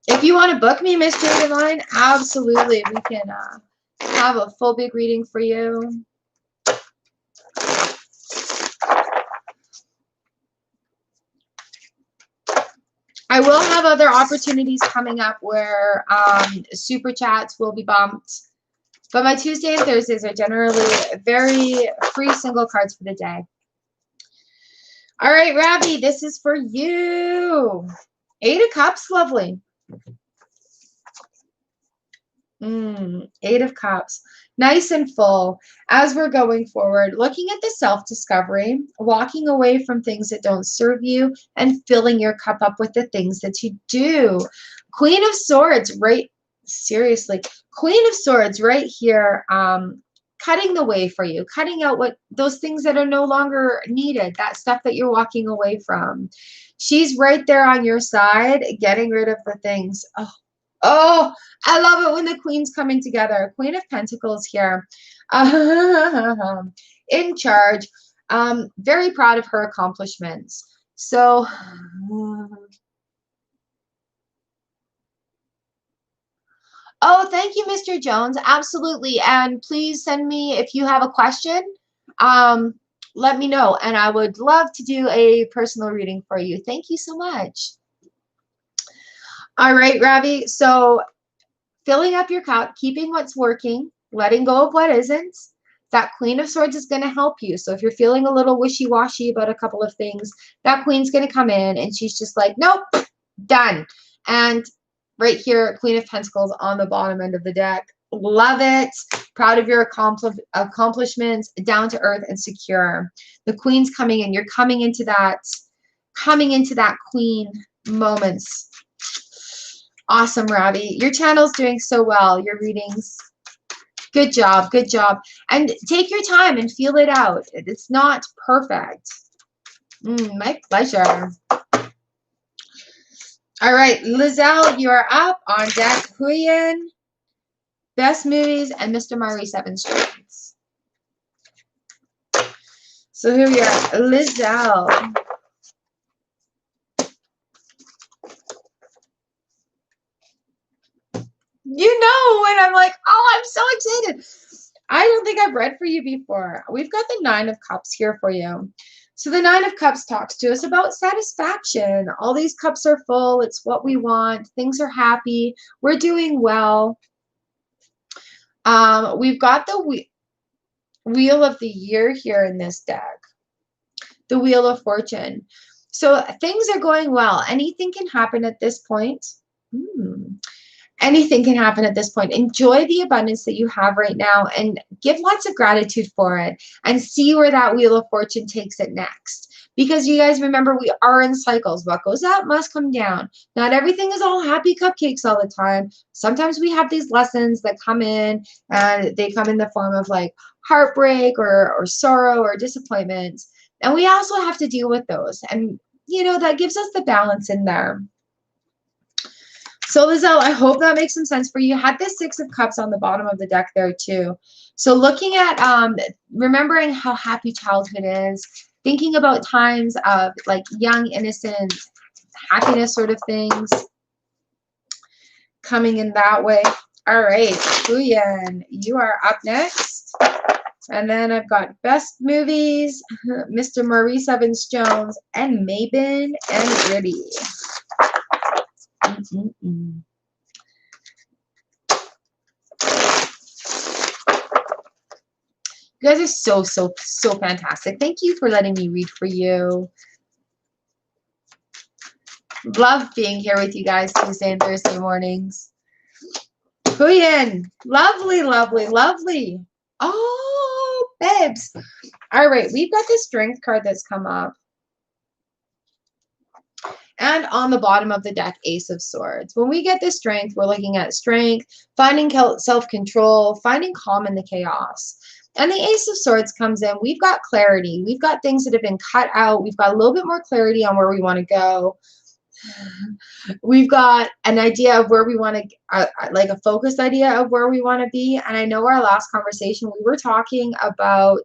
If you want to book me, Miss J Divine, absolutely. We can have a full big reading for you. I will have other opportunities coming up where super chats will be bumped. But my Tuesday and Thursdays are generally very free single cards for the day. All right, Ravi, this is for you. 8 of Cups, lovely. 8 of Cups. Nice and full. As we're going forward, looking at the self-discovery, walking away from things that don't serve you, and filling your cup up with the things that you do. Queen of Swords, right? Seriously. Queen of Swords right here, cutting the way for you, cutting out those things that are no longer needed, that stuff that you're walking away from. She's right there on your side, getting rid of the things. Oh, I love it when the queens come in together. Queen of Pentacles here. In charge. Very proud of her accomplishments. So, oh, thank you, Mr. Jones. Absolutely. And please send me, if you have a question, let me know. And I would love to do a personal reading for you. Thank you so much. All right, Ravi. So, filling up your cup, keeping what's working, letting go of what isn't. That Queen of Swords is going to help you. So if you're feeling a little wishy-washy about a couple of things, that Queen's going to come in and she's just like, nope, done. And right here, Queen of Pentacles on the bottom end of the deck. Love it. Proud of your accomplishments, down to earth and secure. The Queen's coming in. You're coming into that Queen moments. Awesome, Ravi. Your channel's doing so well. Your readings. Good job. Good job. And take your time and feel it out. It's not perfect. My pleasure. All right, Lizelle, you are up on deck. Huyen, Best Movies, and Mr. Maurice Evans Jones. So here we are. Lizelle. You know when I'm like, oh, I'm so excited. I don't think I've read for you before. We've got the 9 of Cups here for you. So the 9 of Cups talks to us about satisfaction. All these cups are full. It's what we want. Things are happy. We're doing well. We've got the Wheel of the Year here in this deck. The Wheel of Fortune. So things are going well. Anything can happen at this point. Anything can happen at this point. Enjoy the abundance that you have right now and give lots of gratitude for it and see where that Wheel of Fortune takes it next. Because you guys remember, we are in cycles. What goes up must come down. Not everything is all happy cupcakes all the time. Sometimes we have these lessons that come in and they come in the form of like heartbreak or sorrow or disappointment. And we also have to deal with those. And, you know, that gives us the balance in there. So Lizelle, I hope that makes some sense for you. You had the 6 of Cups on the bottom of the deck there too. So looking at, remembering how happy childhood is, thinking about times of like young, innocent happiness sort of things coming in that way. All right, Huyen, you are up next. And then I've got Best Movies, Mr. Maurice Evans-Jones, and Mabin and Ruby. You guys are so fantastic. Thank you for letting me read for you. Love being here with you guys Tuesday and Thursday mornings. Huyen, lovely, lovely, lovely. Oh, babes. All right, we've got the Strength card that's come up. And on the bottom of the deck, Ace of Swords. When we get the Strength, we're looking at strength, finding self-control, finding calm in the chaos. And the Ace of Swords comes in. We've got clarity. We've got things that have been cut out. We've got a little bit more clarity on where we want to go. We've got an idea of where we want to, like a focused idea of where we want to be. And I know our last conversation, we were talking about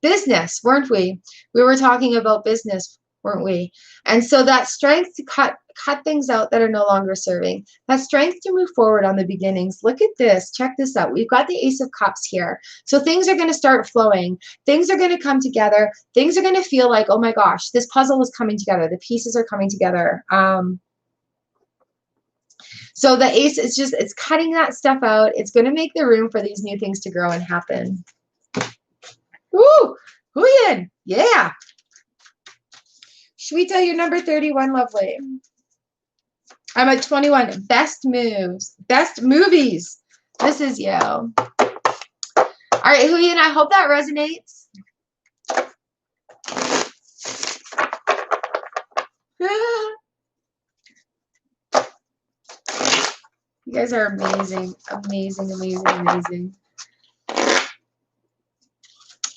business, weren't we? We were talking about business, weren't we? And so that strength to cut things out that are no longer serving, that strength to move forward on the beginnings. Look at this. Check this out. We've got the Ace of Cups here. So things are going to start flowing. Things are going to come together. Things are going to feel like, oh my gosh, this puzzle is coming together. The pieces are coming together. So the Ace is just, it's cutting that stuff out. It's going to make the room for these new things to grow and happen. Woo! Huyen! Yeah! Shweta, you're number 31, lovely. I'm at 21. Best moves. Best movies. This is you. All right, Huyen, I hope that resonates. You guys are amazing. Amazing, amazing, amazing.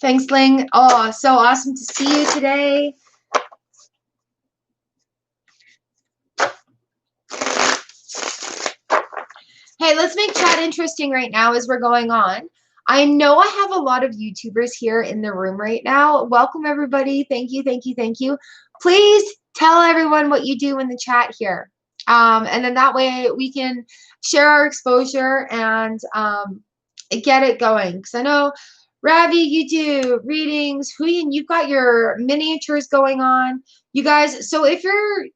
Thanks, Ling. Oh, so awesome to see you today. Hey, let's make chat interesting right now as we're going on. I know I have a lot of YouTubers here in the room right now. Welcome, everybody. Thank you, thank you, thank you. Please tell everyone what you do in the chat here. And then that way we can share our exposure and get it going. Because I know, Ravi, you do readings. Huyen, you've got your miniatures going on. You guys, so if you're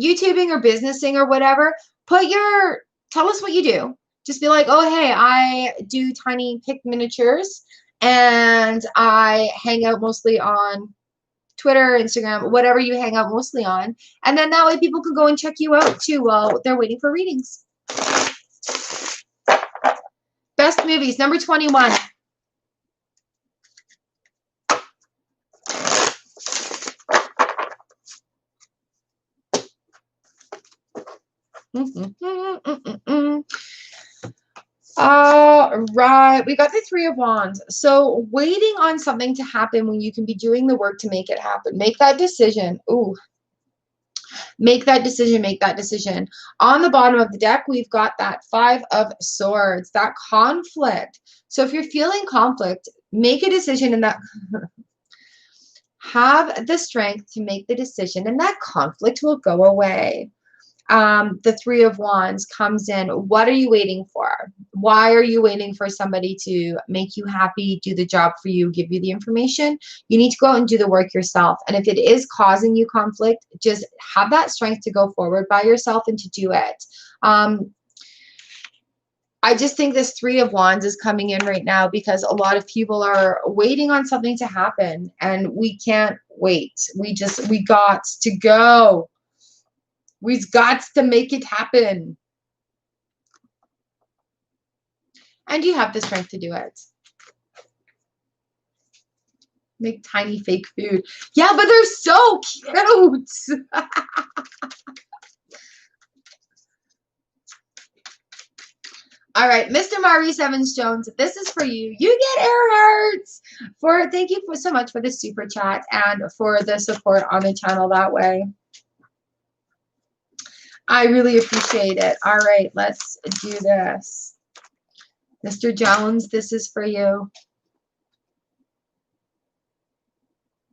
YouTubing or businessing or whatever, tell us what you do. Just be like, oh, hey, I do tiny pick miniatures and I hang out mostly on Twitter, Instagram, whatever you hang out mostly on. And then that way people can go and check you out too while they're waiting for readings. Best movies, number 21. All right, we got the Three of Wands. So waiting on something to happen when you can be doing the work to make it happen. Make that decision. Ooh. Make that decision, make that decision. On the bottom of the deck, we've got that Five of Swords, that conflict. So if you're feeling conflict, make a decision and that have the strength to make the decision and that conflict will go away. The Three of Wands comes in. What are you waiting for? Why are you waiting for somebody to make you happy, do the job for you, give you the information? You need to go out and do the work yourself. And if it is causing you conflict, just have that strength to go forward by yourself and to do it. I just think this Three of Wands is coming in right now because a lot of people are waiting on something to happen and we can't wait. We got to go. We've got to make it happen. And you have the strength to do it. Make tiny fake food. Yeah, but they're so cute. All right, Mr. Maurice Evans-Jones, this is for you. You get air hearts. Thank you so much for the super chat and for the support on the channel that way. I really appreciate it. All right, let's do this. Mr. Jones, this is for you.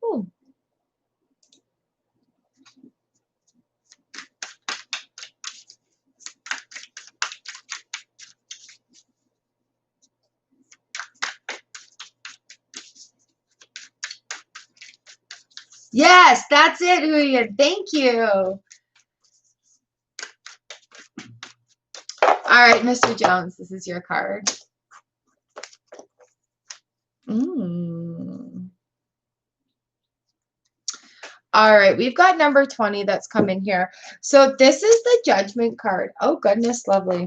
Ooh. Yes, that's it, Huyen. Thank you. All right, Mr. Jones, this is your card. All right, we've got number 20 that's come in here. So this is the Judgment card. Oh, goodness, lovely.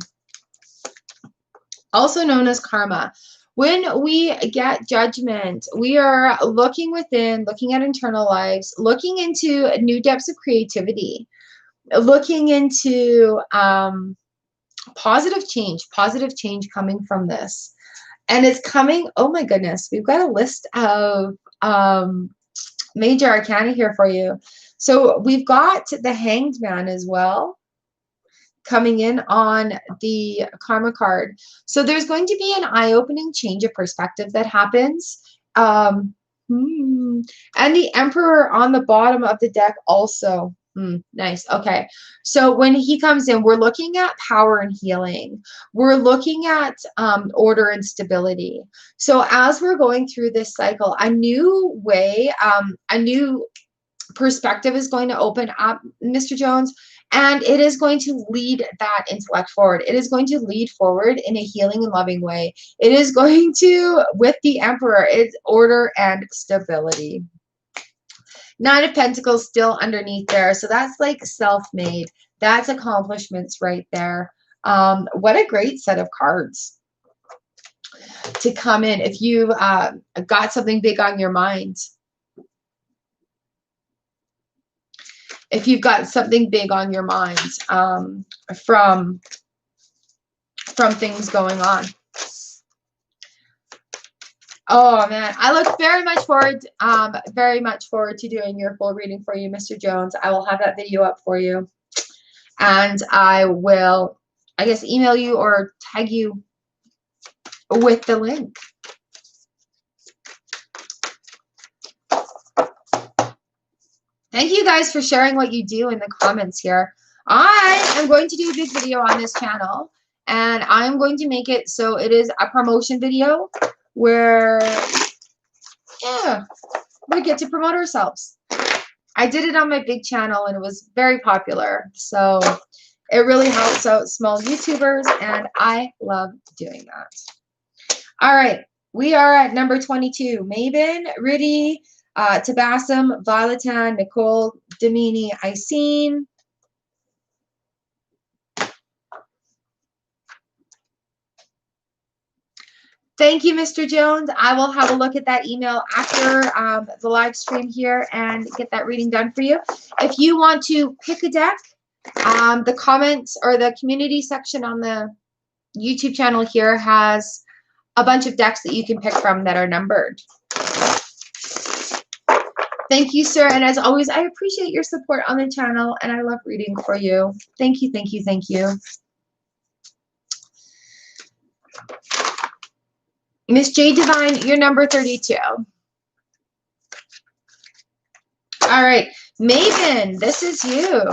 Also known as karma. When we get judgment, we are looking within, looking at internal lives, looking into new depths of creativity, looking into positive change coming from this. And it's coming, oh my goodness, we've got a list of major arcana here for you. So we've got the Hanged Man as well coming in on the karma card. So there's going to be an eye-opening change of perspective that happens. And the Emperor on the bottom of the deck also. Nice. Okay. So when he comes in, we're looking at power and healing. We're looking at order and stability. So as we're going through this cycle, a new way, a new perspective is going to open up, Mr. Jones, and it is going to lead that intellect forward. It is going to lead forward in a healing and loving way. It is going to, with the Emperor, it's order and stability. Nine of Pentacles still underneath there. So that's like self-made. That's accomplishments right there. What a great set of cards to come in if you've got something big on your mind. If you've got something big on your mind from things going on. Oh man, I look very much forward to doing your full reading for you, Mr. Jones. I will have that video up for you. And I will, I guess, email you or tag you with the link. Thank you guys for sharing what you do in the comments here. I am going to do a big video on this channel, and I'm going to make it so it is a promotion video where, yeah, we get to promote ourselves. I did it on my big channel, and it was very popular. So it really helps out small YouTubers, and I love doing that. All right, we are at number 22. Maven, Riddy, Tabassum, Violetan, Nicole, Damini, Iseen. Thank you, Mr. Jones. I will have a look at that email after the live stream here and get that reading done for you. If you want to pick a deck, the comments or the community section on the YouTube channel here has a bunch of decks that you can pick from that are numbered. Thank you, sir. And as always, I appreciate your support on the channel, and I love reading for you. Thank you, thank you, thank you. Miss J Divine, you're number 32. All right, Maven, this is you.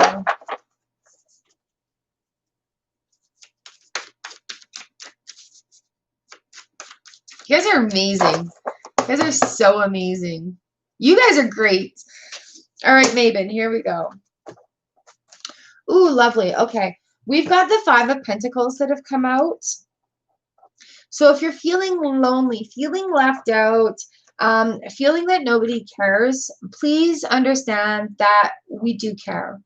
You guys are amazing. You guys are so amazing. You guys are great. All right, Maven, here we go. Ooh, lovely. Okay, we've got the Five of Pentacles that have come out. So if you're feeling lonely, feeling left out, feeling that nobody cares, please understand that we do care.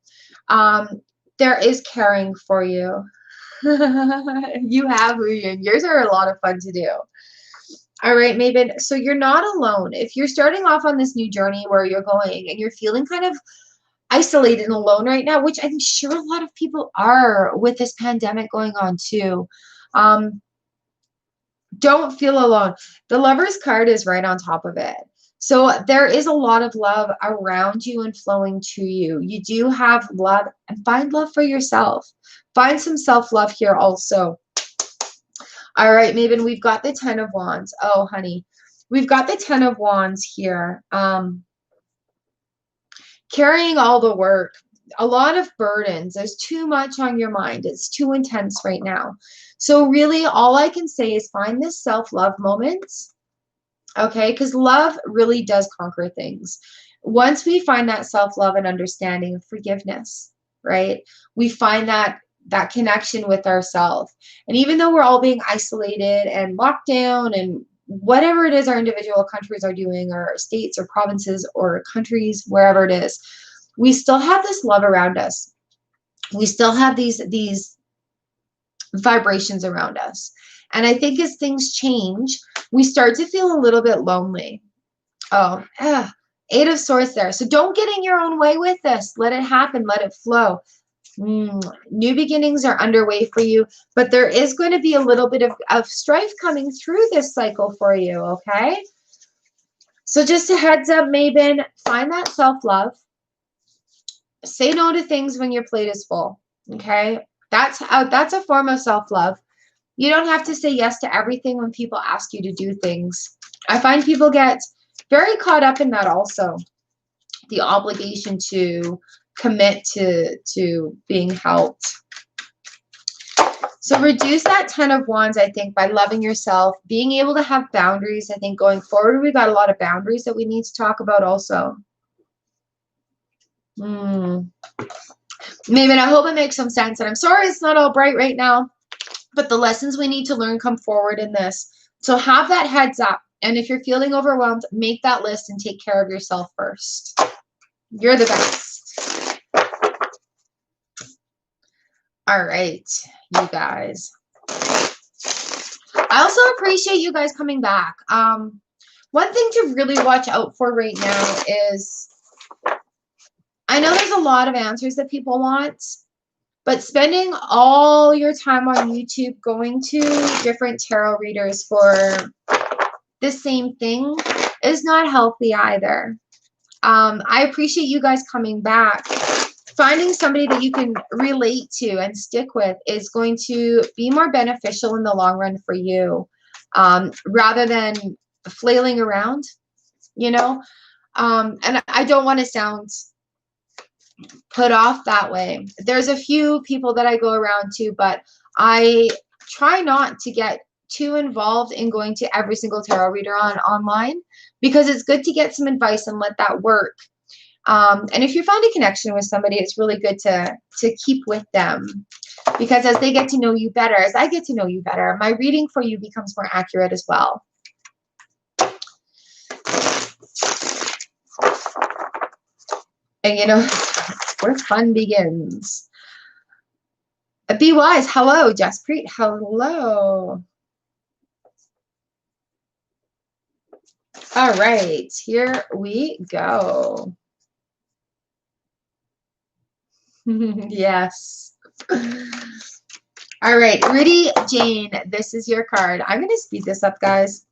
There is caring for you. You have yours are a lot of fun to do. All right, Maven. So you're not alone. If you're starting off on this new journey where you're going and you're feeling kind of isolated and alone right now, which I'm sure a lot of people are with this pandemic going on too. Don't feel alone. The Lover's card is right on top of it. So there is a lot of love around you and flowing to you. You do have love, and find love for yourself. Find some self-love here also. All right, Maven, we've got the Ten of Wands. Oh, honey. We've got the Ten of Wands here. Carrying all the work. A lot of burdens. There's too much on your mind. It's too intense right now. So really, all I can say is find this self-love moment, okay? Because love really does conquer things. once we find that self-love and understanding of forgiveness, right? We find that connection with ourselves. And even though we're all being isolated and locked down and whatever it is our individual countries are doing, or states or provinces or countries, wherever it is, we still have this love around us. We still have these vibrations around us. And I think as things change, we start to feel a little bit lonely. Oh, Eight of Swords there. So don't get in your own way with this. Let it happen. Let it flow. New beginnings are underway for you, but there is going to be a little bit of strife coming through this cycle for you, okay? So just a heads up, Maven, find that self-love. Say no to things when your plate is full, okay? That's a form of self-love. You don't have to say yes to everything when people ask you to do things. I find people get very caught up in that also. The obligation to commit to being helped. So reduce that 10 of Wands, I think, by loving yourself, being able to have boundaries. I think going forward, we've got a lot of boundaries that we need to talk about also. Maybe, I hope it makes some sense. And I'm sorry it's not all bright right now, but the lessons we need to learn come forward in this. So have that heads up. And if you're feeling overwhelmed, make that list and take care of yourself first. You're the best. All right, you guys. I also appreciate you guys coming back. One thing to really watch out for right now is, I know there's a lot of answers that people want, but spending all your time on YouTube going to different tarot readers for the same thing is not healthy either. I appreciate you guys coming back. Finding somebody that you can relate to and stick with is going to be more beneficial in the long run for you, rather than flailing around, you know? And I don't want to sound put off that way. There's a few people that I go around to, but I try not to get too involved in going to every single tarot reader online, because it's good to get some advice and let that work. And if you find a connection with somebody, it's really good to keep with them, because as they get to know you better, as I get to know you better, my reading for you becomes more accurate as well. And you know, where fun begins. Be wise. Hello, Jaspreet. Hello. All right, here we go. Yes. All right, Rudy Jane, this is your card. I'm going to speed this up, guys.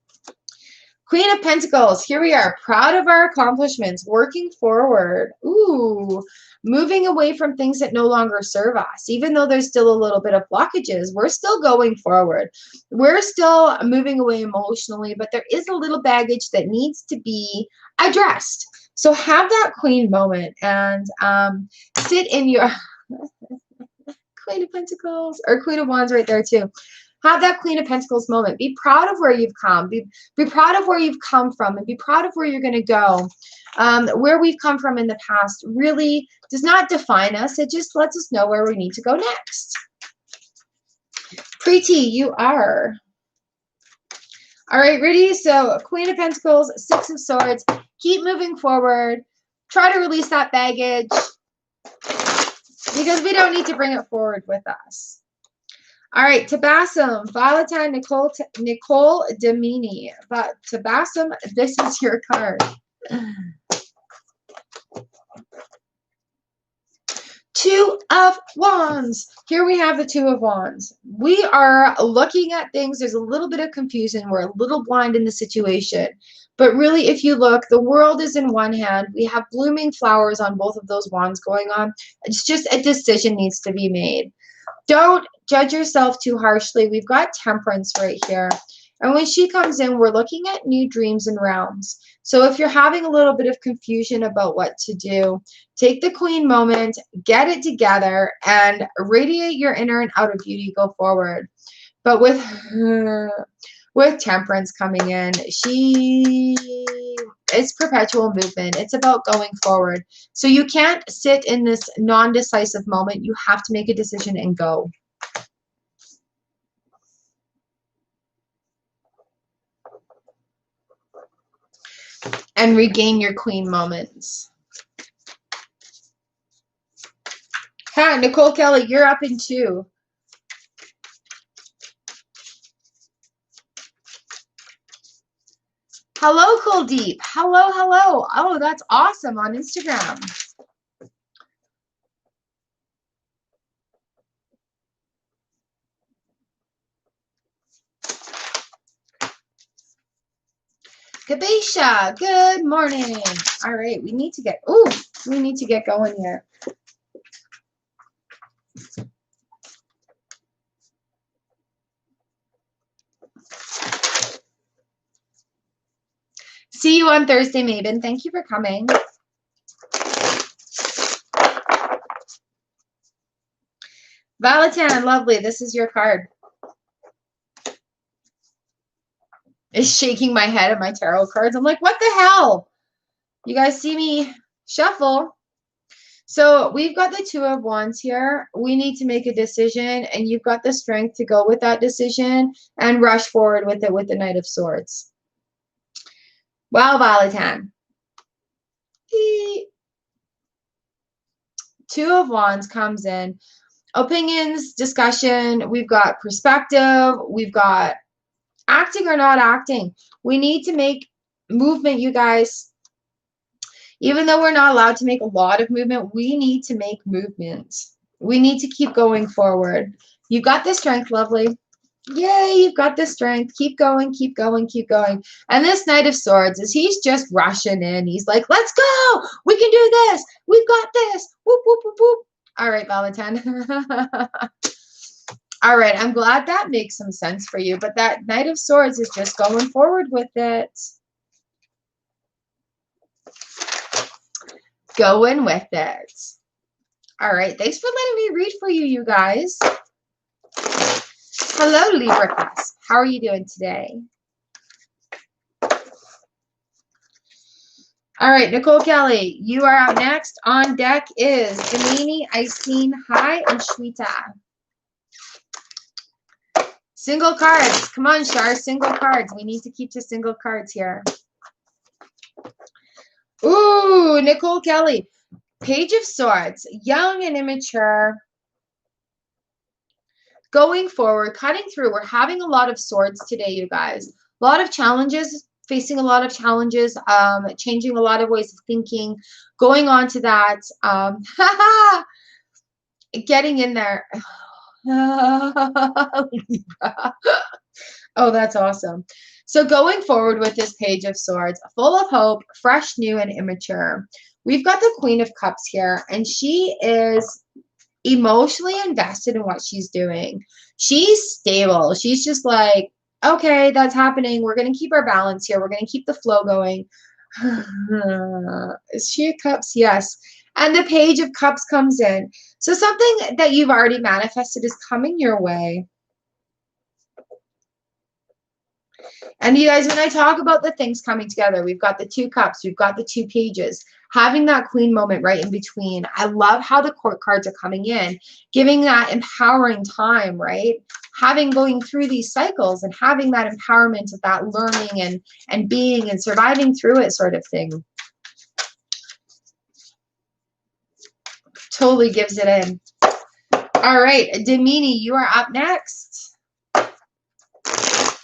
Queen of Pentacles, here we are, proud of our accomplishments, working forward. Ooh, moving away from things that no longer serve us. Even though there's still a little bit of blockages, we're still going forward. We're still moving away emotionally, but there is a little baggage that needs to be addressed. So have that queen moment and sit in your Queen of Pentacles, or Queen of Wands right there too. Have that Queen of Pentacles moment. Be proud of where you've come. Be proud of where you've come from, and be proud of where you're going to go. Where we've come from in the past really does not define us. It just lets us know where we need to go next. Preeti, you are. All right, ready? So Queen of Pentacles, Six of Swords. Keep moving forward. Try to release that baggage, because we don't need to bring it forward with us. All right, Tabassum, Valentine, Nicole Demini. But Tabassum, this is your card. Two of Wands. Here we have the Two of Wands. We are looking at things. There's a little bit of confusion. We're a little blind in the situation. But really, if you look, the world is in one hand. We have blooming flowers on both of those wands going on. It's just a decision needs to be made. Don't judge yourself too harshly. We've got Temperance right here. And when she comes in, we're looking at new dreams and realms. So if you're having a little bit of confusion about what to do, take the Queen moment, get it together, and radiate your inner and outer beauty. Go forward. But with with Temperance coming in. It's perpetual movement. It's about going forward. So you can't sit in this non-decisive moment. You have to make a decision and go. And regain your queen moments. Ha, Nicole Kelly, you're up in 2. Hello, Kuldeep. Hello, hello. Oh, that's awesome on Instagram. Kabisha, good morning. All right, we need to get going here. See you on Thursday, Maven. Thank you for coming. Valentine, lovely. This is your card. Is shaking my head at my tarot cards. I'm like, what the hell? You guys see me shuffle. So we've got the 2 of Wands here. We need to make a decision, and you've got the strength to go with that decision and rush forward with it with the Knight of Swords. Wow, Valentine. 2 of Wands comes in. Opinions, discussion. We've got perspective. We've got acting or not acting. We need to make movement, you guys. Even though we're not allowed to make a lot of movement, we need to make movement. We need to keep going forward. You've got the strength, lovely. Yay, you've got the strength. Keep going, keep going, keep going. And this Knight of Swords he's just rushing in. He's like, let's go. We can do this. We've got this. Whoop, whoop, whoop, whoop. All right, Valentine. All right, I'm glad that makes some sense for you. But that Knight of Swords is just going forward with it. Going with it. All right, thanks for letting me read for you, you guys. Hello, Libra class. How are you doing today? All right, Nicole Kelly, you are out next. On deck is Damini, Icene, Hi, and Shweta. Single cards. Come on, Shar. Single cards. We need to keep to single cards here. Ooh, Nicole Kelly. Page of Swords. Young and immature. Going forward, cutting through. We're having a lot of swords today, you guys. A lot of challenges, facing a lot of challenges, changing a lot of ways of thinking, going on to that. Getting in there. Oh, that's awesome. So going forward with this Page of Swords, full of hope, fresh, new, and immature. We've got the Queen of Cups here, and she is emotionally invested in what she's doing. She's stable. She's just like, okay, that's happening. We're going to keep our balance here. We're going to keep the flow going. Is she a Cups? Yes. And the Page of Cups comes in. So something that you've already manifested is coming your way. And you guys, when I talk about the things coming together, we've got the 2 cups, we've got the 2 pages, having that queen moment right in between. I love how the court cards are coming in, giving that empowering time, right? Going through these cycles and having that empowerment of that learning and being and surviving through it sort of thing. Totally gives it in. All right, Damini, you are up next.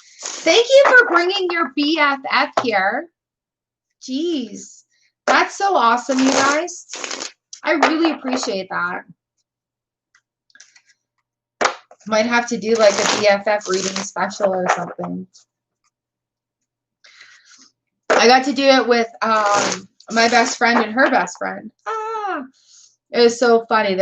Thank you for bringing your BFF here. Jeez, that's so awesome, you guys. I really appreciate that. Might have to do like a BFF reading special or something. I got to do it with my best friend and her best friend. It was so funny.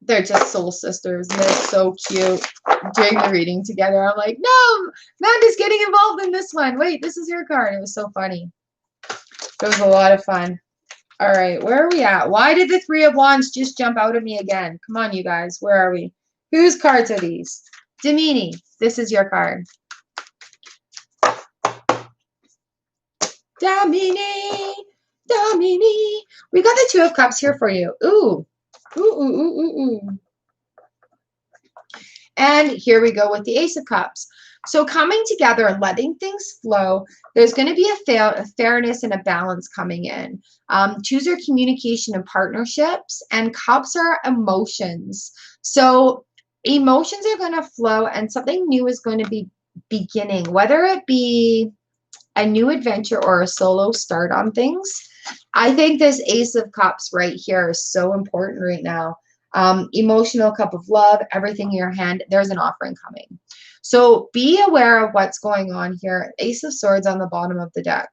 They're just soul sisters, and they're so cute doing the reading together. I'm like, no, Mandy's getting involved in this one. Wait, this is your card. It was so funny. It was a lot of fun. All right, where are we at? Why did the 3 of Wands just jump out at me again? Come on, you guys. Where are we? Whose cards are these? Damini, this is your card. Damini, Damini. We got the Two of Cups here for you. Ooh. Ooh, ooh, ooh, ooh, ooh. And here we go with the Ace of Cups. So coming together and letting things flow, there's going to be a fairness and a balance coming in. Twos are communication and partnerships, and cups are emotions. So emotions are going to flow, and something new is going to be beginning, whether it be a new adventure or a solo start on things. I think this Ace of Cups right here is so important right now. Emotional cup of love, everything in your hand, there's an offering coming. So be aware of what's going on here. Ace of Swords on the bottom of the deck.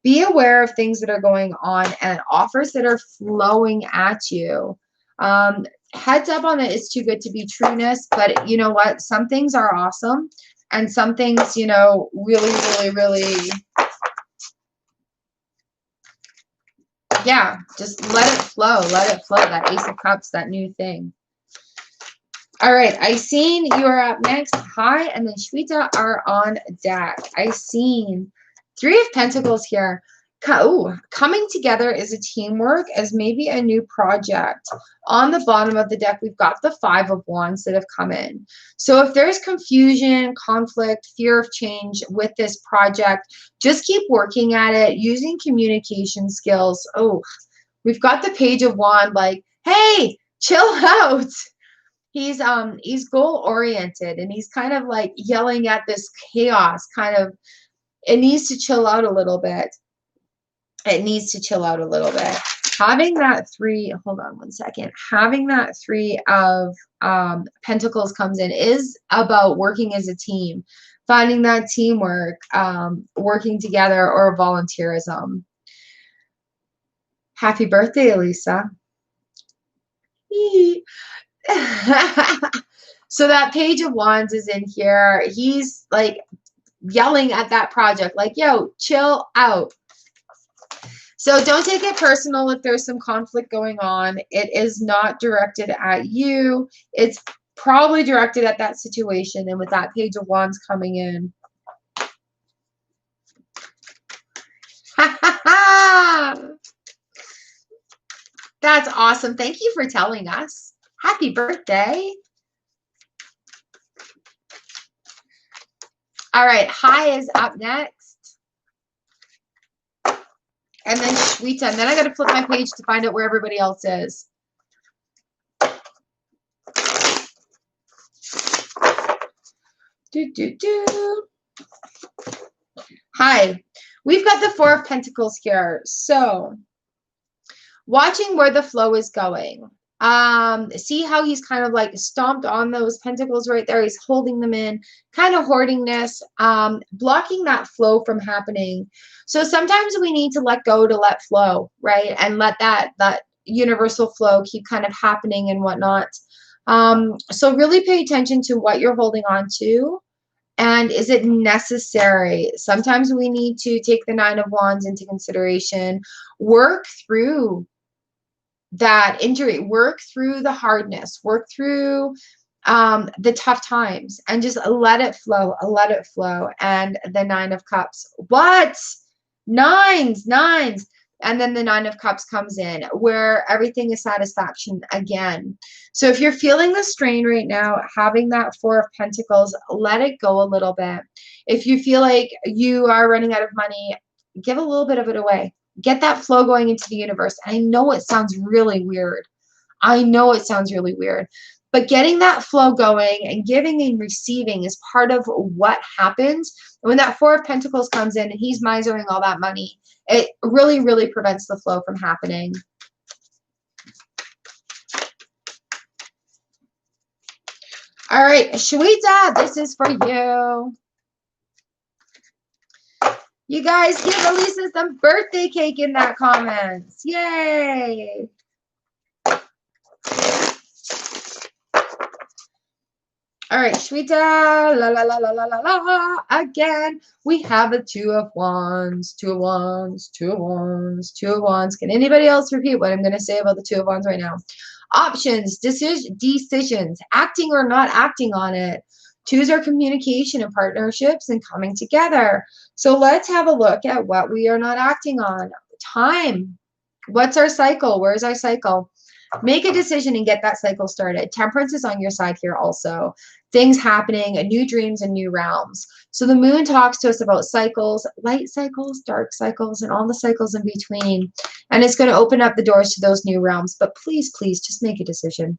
Be aware of things that are going on and offers that are flowing at you. Heads up on it, it's too good to be trueness, but you know what? Some things are awesome and some things, you know, really, really, really, yeah, just let it flow. Let it flow. That Ace of Cups, that new thing. All right, I seen you are up next. Hi, and then Shweta are on deck. I seen Three of Pentacles here. Ooh, coming together is a teamwork as maybe a new project. On the bottom of the deck, we've got the Five of Wands that have come in. So if there's confusion, conflict, fear of change with this project, just keep working at it, using communication skills. Oh, we've got the Page of Wands like, hey, chill out. He's goal oriented and he's kind of like yelling at this chaos, kind of, it needs to chill out a little bit. It needs to chill out a little bit. Having that three, hold on one second. Having that Three of Pentacles comes in is about working as a team, finding that teamwork, working together, or volunteerism. Happy birthday, Elisa. So that Page of Wands is in here. He's like yelling at that project, like, yo, chill out. So don't take it personal if there's some conflict going on. It is not directed at you. It's probably directed at that situation. And with that Page of Wands coming in. That's awesome. Thank you for telling us. Happy birthday. All right, Hi is up next. And then Shweta. And then I got to flip my page to find out where everybody else is. Hi. We've got the Four of Pentacles here. So watching where the flow is going. See how he's kind of like stomped on those pentacles right there. He's holding them in, kind of hoardingness, blocking that flow from happening. So sometimes we need to let go to let flow, right? And let that universal flow keep kind of happening and whatnot. So really pay attention to what you're holding on to. And is it necessary? Sometimes we need to take the Nine of Wands into consideration, work through that injury, work through the hardness, work through the tough times, and just let it flow, let it flow. And the Nine of Cups. What? Nines. And then the Nine of Cups comes in where everything is satisfaction again. So if you're feeling the strain right now, having that Four of Pentacles, let it go a little bit. If you feel like you are running out of money, give a little bit of it away. Get that flow going into the universe. And I know it sounds really weird. But getting that flow going and giving and receiving is part of what happens. And when that Four of Pentacles comes in and he's misering all that money, it really, really prevents the flow from happening. All right, Shweta, this is for you. You guys give Elisa some birthday cake in that comments. Yay! All right, Shweta, la la la la la la la. Again, we have a Two of Wands, Two of Wands, Two of Wands, Two of Wands. Can anybody else repeat what I'm going to say about the Two of Wands right now? Options, decisions, acting or not acting on it. Twos are communication and partnerships and coming together. So let's have a look at what we are not acting on. Time. What's our cycle? Where's our cycle? Make a decision and get that cycle started. Temperance is on your side here also. Things happening, new dreams and new realms. So the moon talks to us about cycles, light cycles, dark cycles, and all the cycles in between. And it's going to open up the doors to those new realms. But please, please, just make a decision.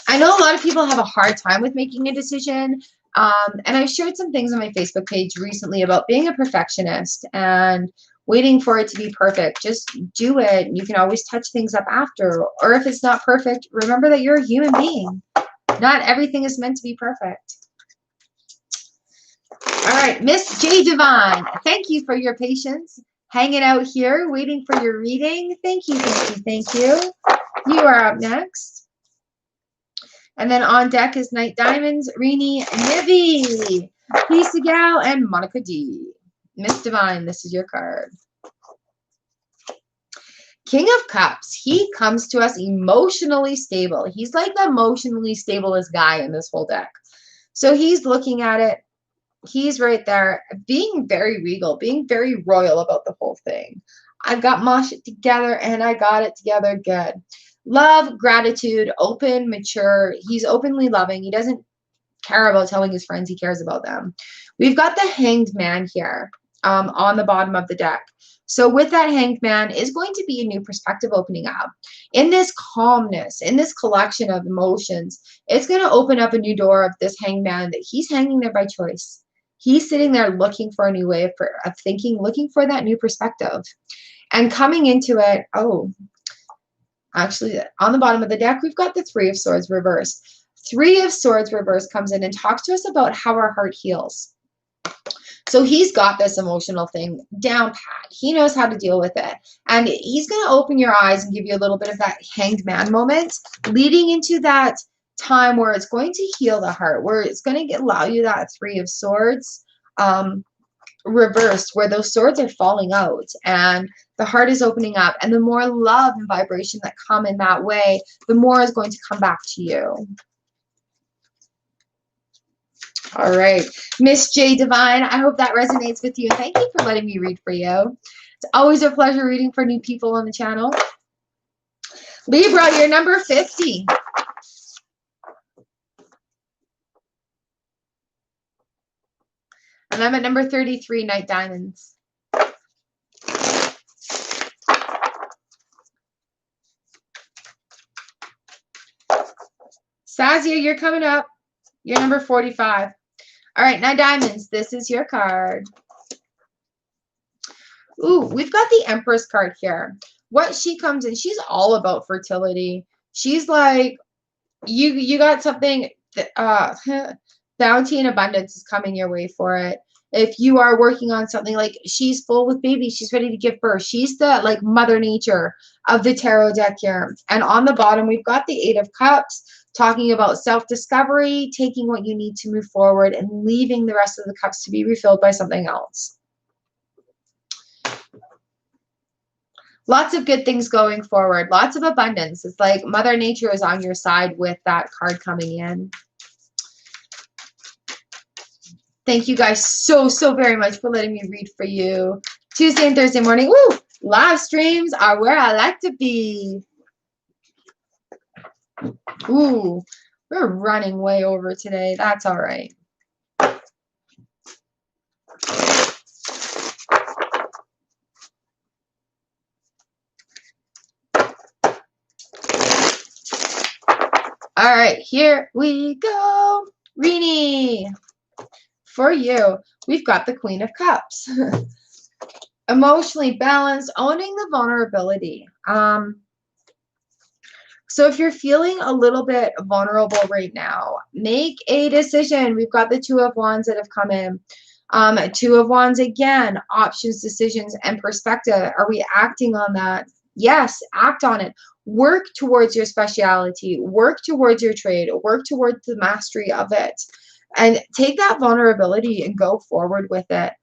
I know a lot of people have a hard time with making a decision. And I've shared some things on my Facebook page recently about being a perfectionist and waiting for it to be perfect. Just do it. You can always touch things up after. Or if it's not perfect, remember that you're a human being. Not everything is meant to be perfect. All right, Miss J Divine, thank you for your patience. Hanging out here, waiting for your reading. Thank you, thank you, thank you. You are up next. And then on deck is Night Diamonds, Rini, Nivi, Lisa Gal, and Monica D. Miss Divine, this is your card. King of Cups. He comes to us emotionally stable. He's like the emotionally stablest guy in this whole deck. So he's looking at it. He's right there, being very regal, being very royal about the whole thing. I got my shit together and I got it together good. Love, gratitude, open, mature. He's openly loving. He doesn't care about telling his friends he cares about them. We've got the Hanged Man here on the bottom of the deck. So with that Hanged Man is going to be a new perspective opening up. In this calmness, in this collection of emotions, it's going to open up a new door of this Hanged Man that he's hanging there by choice. He's sitting there looking for a new way of thinking, looking for that new perspective. And coming into it, actually, on the bottom of the deck, we've got the Three of Swords reversed. Three of Swords reversed comes in and talks to us about how our heart heals. So he's got this emotional thing down pat. He knows how to deal with it. And he's going to open your eyes and give you a little bit of that Hanged Man moment, leading into that time where it's going to heal the heart, where it's going to allow you that Three of Swords reversed, where those swords are falling out and the heart is opening up. And the more love and vibration that come in that way, the more is going to come back to you. All right, Miss J Divine, I hope that resonates with you. Thank you for letting me read for you. It's always a pleasure reading for new people on the channel. Libra, you're number 50. And I'm at number 33, Night Diamonds. Sazia, you're coming up. You're number 45. All right, Night Diamonds, this is your card. Ooh, we've got the Empress card here. What she comes in, she's all about fertility. She's like, you got something, bounty and abundance is coming your way for it. If you are working on something, like she's full with babies, she's ready to give birth. She's the like Mother Nature of the tarot deck here. And on the bottom, we've got the Eight of Cups, talking about self-discovery, taking what you need to move forward and leaving the rest of the cups to be refilled by something else. Lots of good things going forward. Lots of abundance. It's like Mother Nature is on your side with that card coming in. Thank you guys so very much for letting me read for you. Tuesday and Thursday morning. Woo! Live streams are where I like to be. Ooh, we're running way over today. That's all right. All right, here we go. Rini, for you, we've got the Queen of Cups. Emotionally balanced, owning the vulnerability. So if you're feeling a little bit vulnerable right now, make a decision. We've got the Two of Wands that have come in. Two of Wands again, options, decisions, and perspective. Are we acting on that? Yes, act on it. Work towards your speciality. Work towards your trade. Work towards the mastery of it. And take that vulnerability and go forward with it.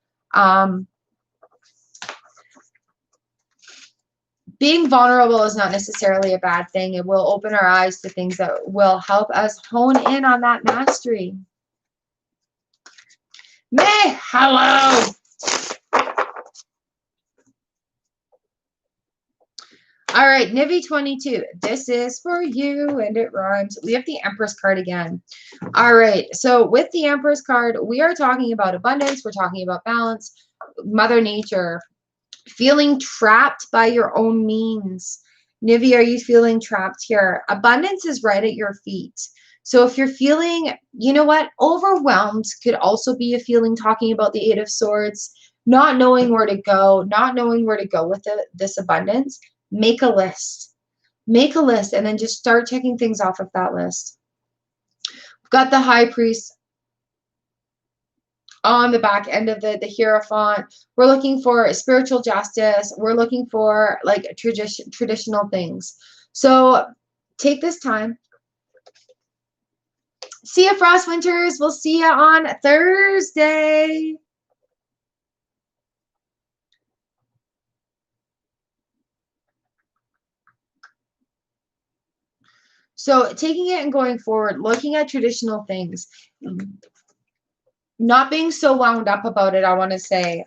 Being vulnerable is not necessarily a bad thing. It will open our eyes to things that will help us hone in on that mastery. May, hello. All right, Nivi 22. This is for you, and it rhymes. We have the Empress card again. All right, so with the Empress card, we are talking about abundance. We're talking about balance, Mother Nature, feeling trapped by your own means. Nivi, are you feeling trapped here? Abundance is right at your feet. So if you're feeling, you know what, overwhelmed could also be a feeling, talking about the Eight of Swords, not knowing where to go, with this abundance. Make a list. Make a list and then just start checking things off of that list. We've got the High Priest on the back end of the Hierophant. We're looking for spiritual justice. We're looking for like traditional things. So take this time. See you, Frost Winters. We'll see you on Thursday. So taking it and going forward, looking at traditional things, not being so wound up about it, I want to say,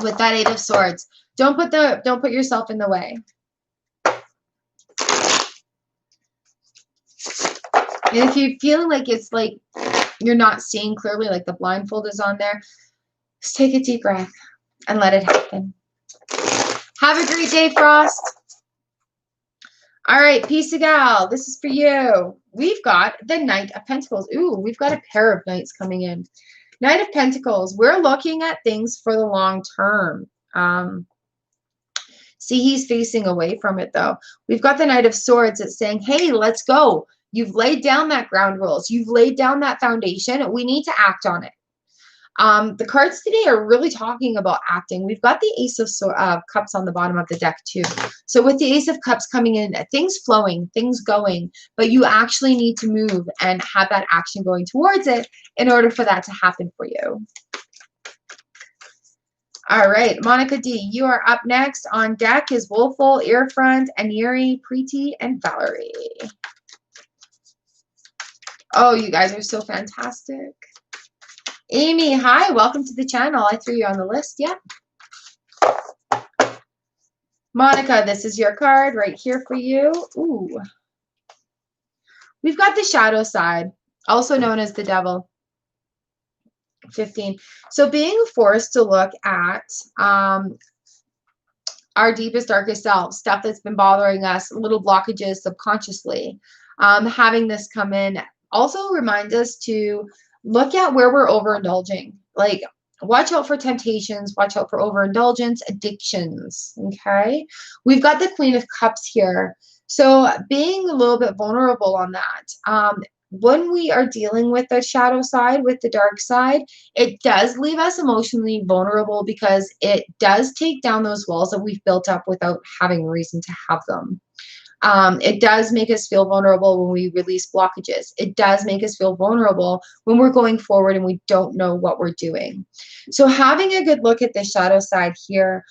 with that Eight of Swords. Don't put yourself in the way. And if you're feeling like it's like you're not seeing clearly, like the blindfold is on there, just take a deep breath and let it happen. Have a great day, Frost. All right, Peace Gal, this is for you. We've got the Knight of Pentacles. Ooh, we've got a pair of knights coming in. Knight of Pentacles, we're looking at things for the long term. See, he's facing away from it, though. We've got the Knight of Swords that's saying, hey, let's go. You've laid down that ground rules. You've laid down that foundation. We need to act on it. The cards today are really talking about acting. We've got the Ace of Cups on the bottom of the deck too. So with the Ace of Cups coming in, things flowing, things going, but you actually need to move and have that action going towards it in order for that to happen for you. All right, Monica D, you are up next. On deck is Wolful, Earfront, Aniri, Preeti, and Valerie. Oh, you guys are so fantastic. Amy, hi, welcome to the channel. I threw you on the list, yeah. Monica, this is your card right here for you. Ooh. We've got the shadow side, also known as the devil. 15. So being forced to look at our deepest, darkest selves, stuff that's been bothering us, little blockages subconsciously. Having this come in also reminds us to look at where we're overindulging. Like, watch out for temptations, watch out for overindulgence, addictions, okay? We've got the Queen of Cups here. So being a little bit vulnerable on that. When we are dealing with the shadow side, with the dark side, it does leave us emotionally vulnerable because it does take down those walls that we've built up without having reason to have them. It does make us feel vulnerable when we release blockages. It does make us feel vulnerable when we're going forward and we don't know what we're doing. So having a good look at the shadow side here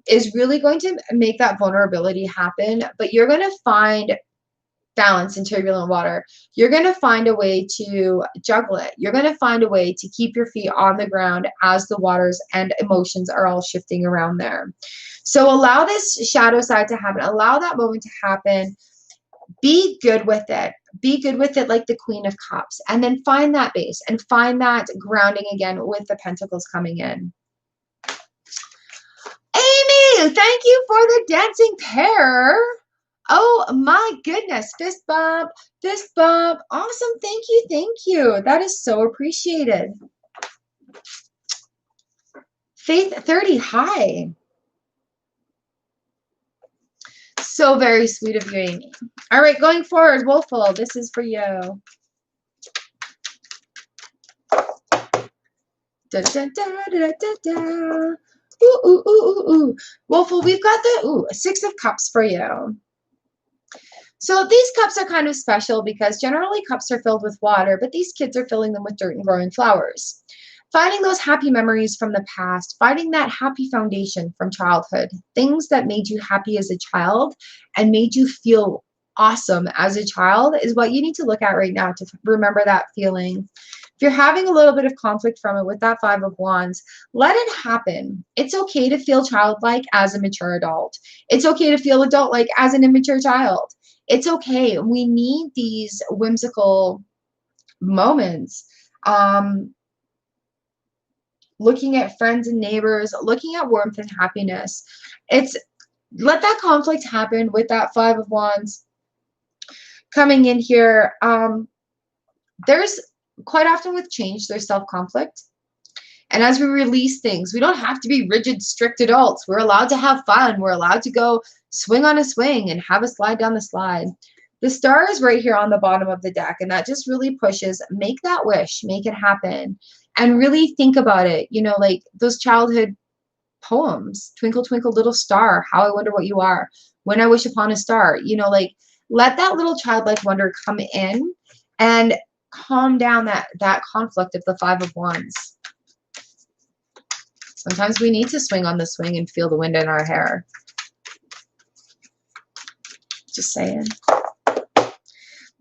is really going to make that vulnerability happen, but you're going to find balance in turbulent water. You're going to find a way to juggle it. You're going to find a way to keep your feet on the ground as the waters and emotions are all shifting around there. So allow this shadow side to happen. Allow that moment to happen. Be good with it. Be good with it like the Queen of Cups. And then find that base and find that grounding again with the Pentacles coming in. Amy, thank you for the dancing pair. Oh my goodness. Fist bump, fist bump. Awesome. Thank you. Thank you. That is so appreciated. Faith 30, hi. So very sweet of you, Amy. All right, going forward, Wolful, this is for you. Da, da, da, da, da, da. Ooh, ooh, ooh, ooh, ooh. Wolful, we've got the Six of Cups for you. So these cups are kind of special because generally cups are filled with water, but these kids are filling them with dirt and growing flowers. Finding those happy memories from the past, finding that happy foundation from childhood, things that made you happy as a child and made you feel awesome as a child is what you need to look at right now to remember that feeling. If you're having a little bit of conflict from it with that Five of Wands, let it happen. It's okay to feel childlike as a mature adult. It's okay to feel adult-like as an immature child. It's okay. We need these whimsical moments. Looking at friends and neighbors, looking at warmth and happiness. Let that conflict happen with that Five of Wands coming in here. There's quite often with change, there's self-conflict. And as we release things, we don't have to be rigid, strict adults. We're allowed to have fun. We're allowed to go swing on a swing and have a slide down the slide. The star is right here on the bottom of the deck, and that just really pushes, make that wish, make it happen. And really think about it, you know, like those childhood poems, Twinkle, Twinkle, Little Star, How I Wonder What You Are, When I Wish Upon a Star, you know, like let that little childlike wonder come in and calm down that conflict of the Five of Wands. Sometimes we need to swing on the swing and feel the wind in our hair. Just saying.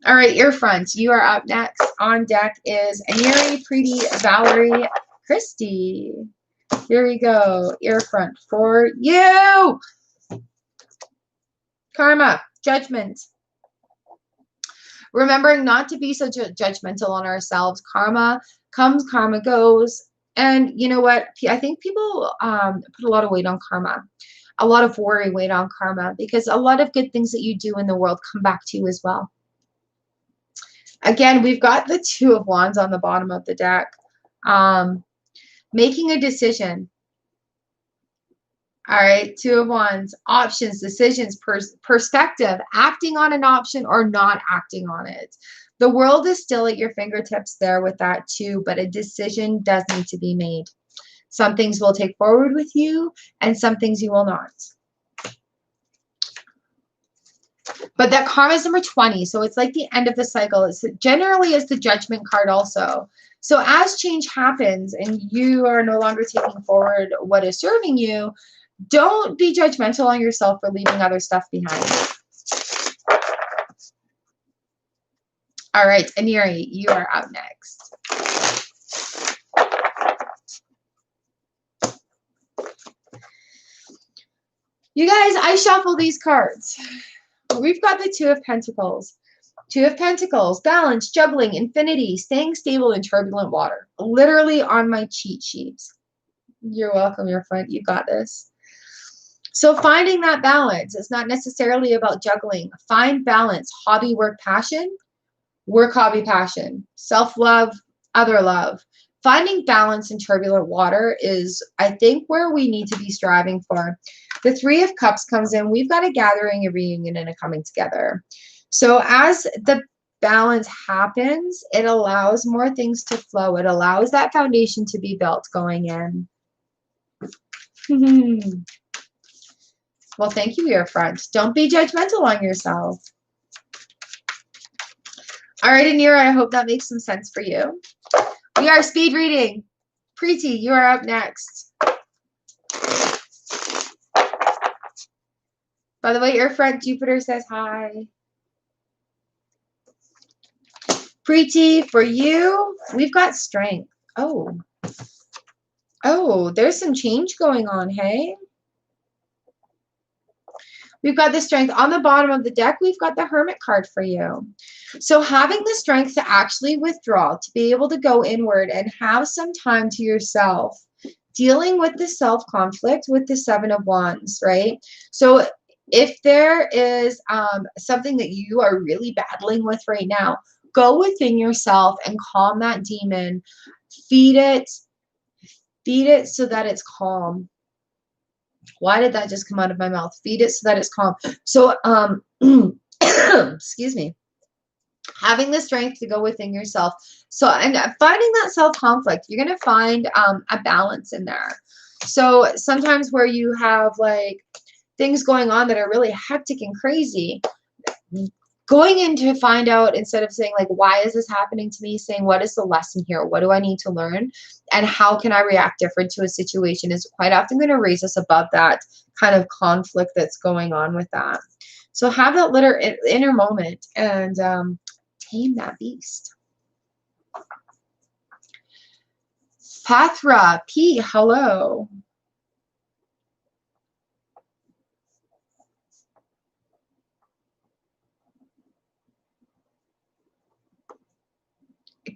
All right, ear fronts, you are up next. On deck is Aniri, Preeti, Valerie, Christy. Here we go. Ear front for you. Karma, judgment. Remembering not to be so judgmental on ourselves. Karma comes, karma goes. And you know what? I think people put a lot of weight on karma. A lot of worry weight on karma because a lot of good things that you do in the world come back to you as well. Again, we've got the Two of Wands on the bottom of the deck. Making a decision. All right, Two of Wands, options, decisions, perspective, acting on an option or not acting on it. The world is still at your fingertips there with that too, but a decision does need to be made. Some things will take forward with you and some things you will not. But that karma is number 20, so it's like the end of the cycle. It's generally is the judgment card also. So as change happens and you are no longer taking forward what is serving you, don't be judgmental on yourself for leaving other stuff behind. All right, Aniri, you are up next. You guys, I shuffle these cards. We've got the Two of Pentacles. Two of Pentacles, balance, juggling, infinity, staying stable in turbulent water. Literally on my cheat sheets. You're welcome, your friend. You got this. So finding that balance is not necessarily about juggling. Find balance. Hobby, work, passion. Work, hobby, passion. Self-love, other love. Finding balance in turbulent water is, I think, where we need to be striving for. The Three of Cups comes in. We've got a gathering, a reunion, and a coming together. So as the balance happens, it allows more things to flow. It allows that foundation to be built going in. Well, thank you, your friend. Don't be judgmental on yourself. All right, Anira, I hope that makes some sense for you. We are speed reading. Preeti, you are up next. By the way, your friend Jupiter says hi. Preeti, for you, we've got strength. Oh, there's some change going on, hey? We've got the strength. On the bottom of the deck, we've got the Hermit card for you. So having the strength to actually withdraw, to be able to go inward and have some time to yourself, dealing with the self-conflict with the Seven of Wands, right? So if there is something that you are really battling with right now, go within yourself and calm that demon. Feed it so that it's calm. Why did that just come out of my mouth? Feed it so that it's calm. So, excuse me. Having the strength to go within yourself. So, and finding that self-conflict, you're going to find a balance in there. So sometimes where you have like things going on that are really hectic and crazy, going in to find out, instead of saying like, why is this happening to me, saying, what is the lesson here? What do I need to learn? And how can I react different to a situation is quite often going to raise us above that kind of conflict that's going on with that. So have that little inner moment and tame that beast. Pathra, P, hello.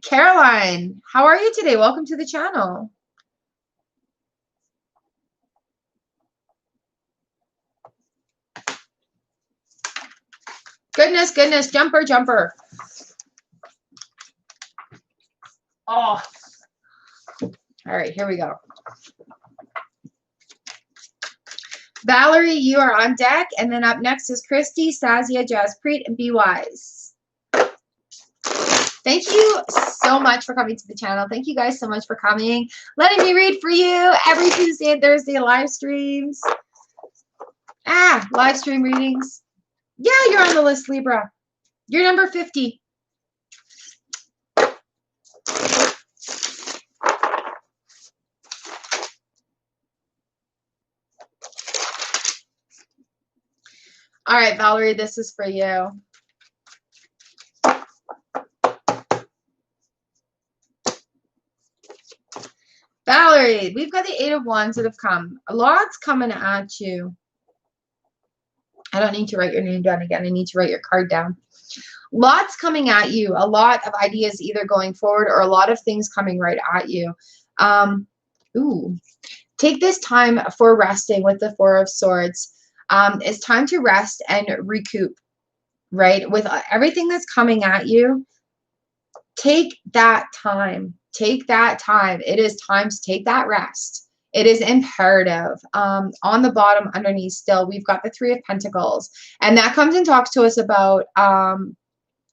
Caroline, how are you today? Welcome to the channel. Goodness, goodness, jumper, jumper. Oh. All right, here we go. Valerie, you are on deck. And then up next is Christy, Sazia, Jaspreet, and Be Wise. Thank you so much for coming to the channel. Thank you guys so much for coming. Letting me read for you every Tuesday and Thursday live streams. Live stream readings. Yeah, you're on the list, Libra. You're number 50. All right, Valerie, this is for you. Valerie, we've got the 8 of Wands that have come. A lot's coming at you. I don't need to write your name down again. I need to write your card down. Lots coming at you. A lot of ideas either going forward or a lot of things coming right at you. Take this time for resting with the 4 of Swords. It's time to rest and recoup, right? With everything that's coming at you, take that time. Take that time. It is time to take that rest. It is imperative. On the bottom underneath still, we've got the 3 of Pentacles. And that comes and talks to us about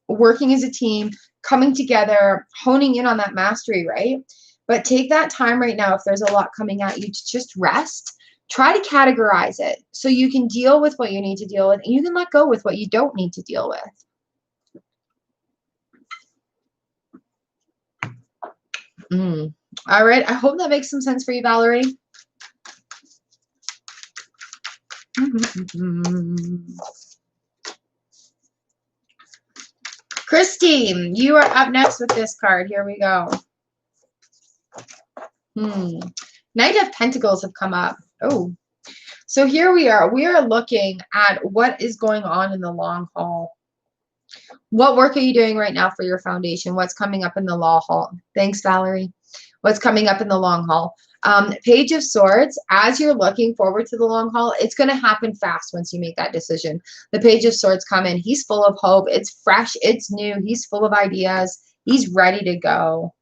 working as a team, coming together, honing in on that mastery, right? But take that time right now, if there's a lot coming at you, to just rest. Try to categorize it so you can deal with what you need to deal with, and you can let go with what you don't need to deal with. All right. I hope that makes some sense for you, Valerie. Christine, you are up next with this card. Here we go. Knight of Pentacles have come up. Oh, so here we are. We are looking at what is going on in the long haul. What work are you doing right now for your foundation? What's coming up in the long haul? Thanks, Valerie. What's coming up in the long haul? Page of Swords, as you're looking forward to the long haul, it's going to happen fast once you make that decision. The Page of Swords come in. He's full of hope. It's fresh. It's new. He's full of ideas. He's ready to go.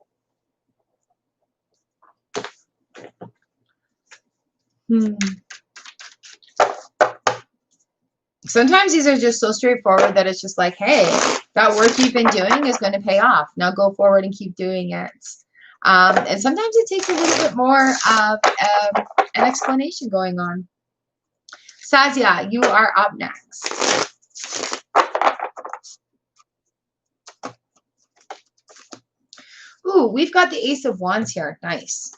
Sometimes these are just so straightforward that it's just like, hey, that work you've been doing is going to pay off. Now go forward and keep doing it. And sometimes it takes a little bit more of an explanation going on. Sazia, you are up next. Ooh, we've got the Ace of Wands here. Nice.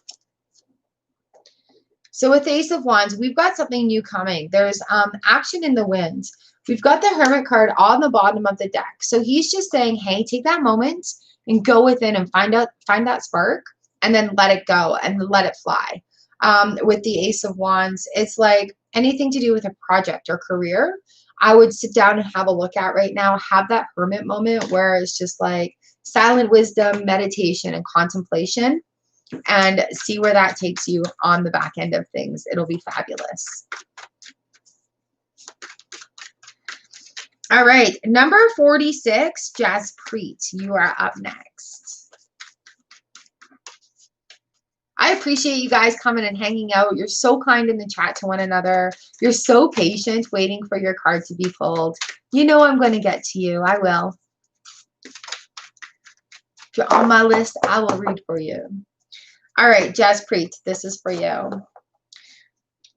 So with the Ace of Wands, we've got something new coming. There's action in the winds. We've got the Hermit card on the bottom of the deck. So he's just saying, hey, take that moment and go within and find that spark and then let it go and let it fly. With the Ace of Wands, it's like anything to do with a project or career, I would sit down and have a look at right now. Have that hermit moment where it's just like silent wisdom, meditation, and contemplation. And see where that takes you on the back end of things. It'll be fabulous. All right. Number 46, Jaspreet. You are up next. I appreciate you guys coming and hanging out. You're so kind in the chat to one another. You're so patient waiting for your card to be pulled. You know I'm going to get to you. I will. If you're on my list, I will read for you. All right, Jaspreet, this is for you.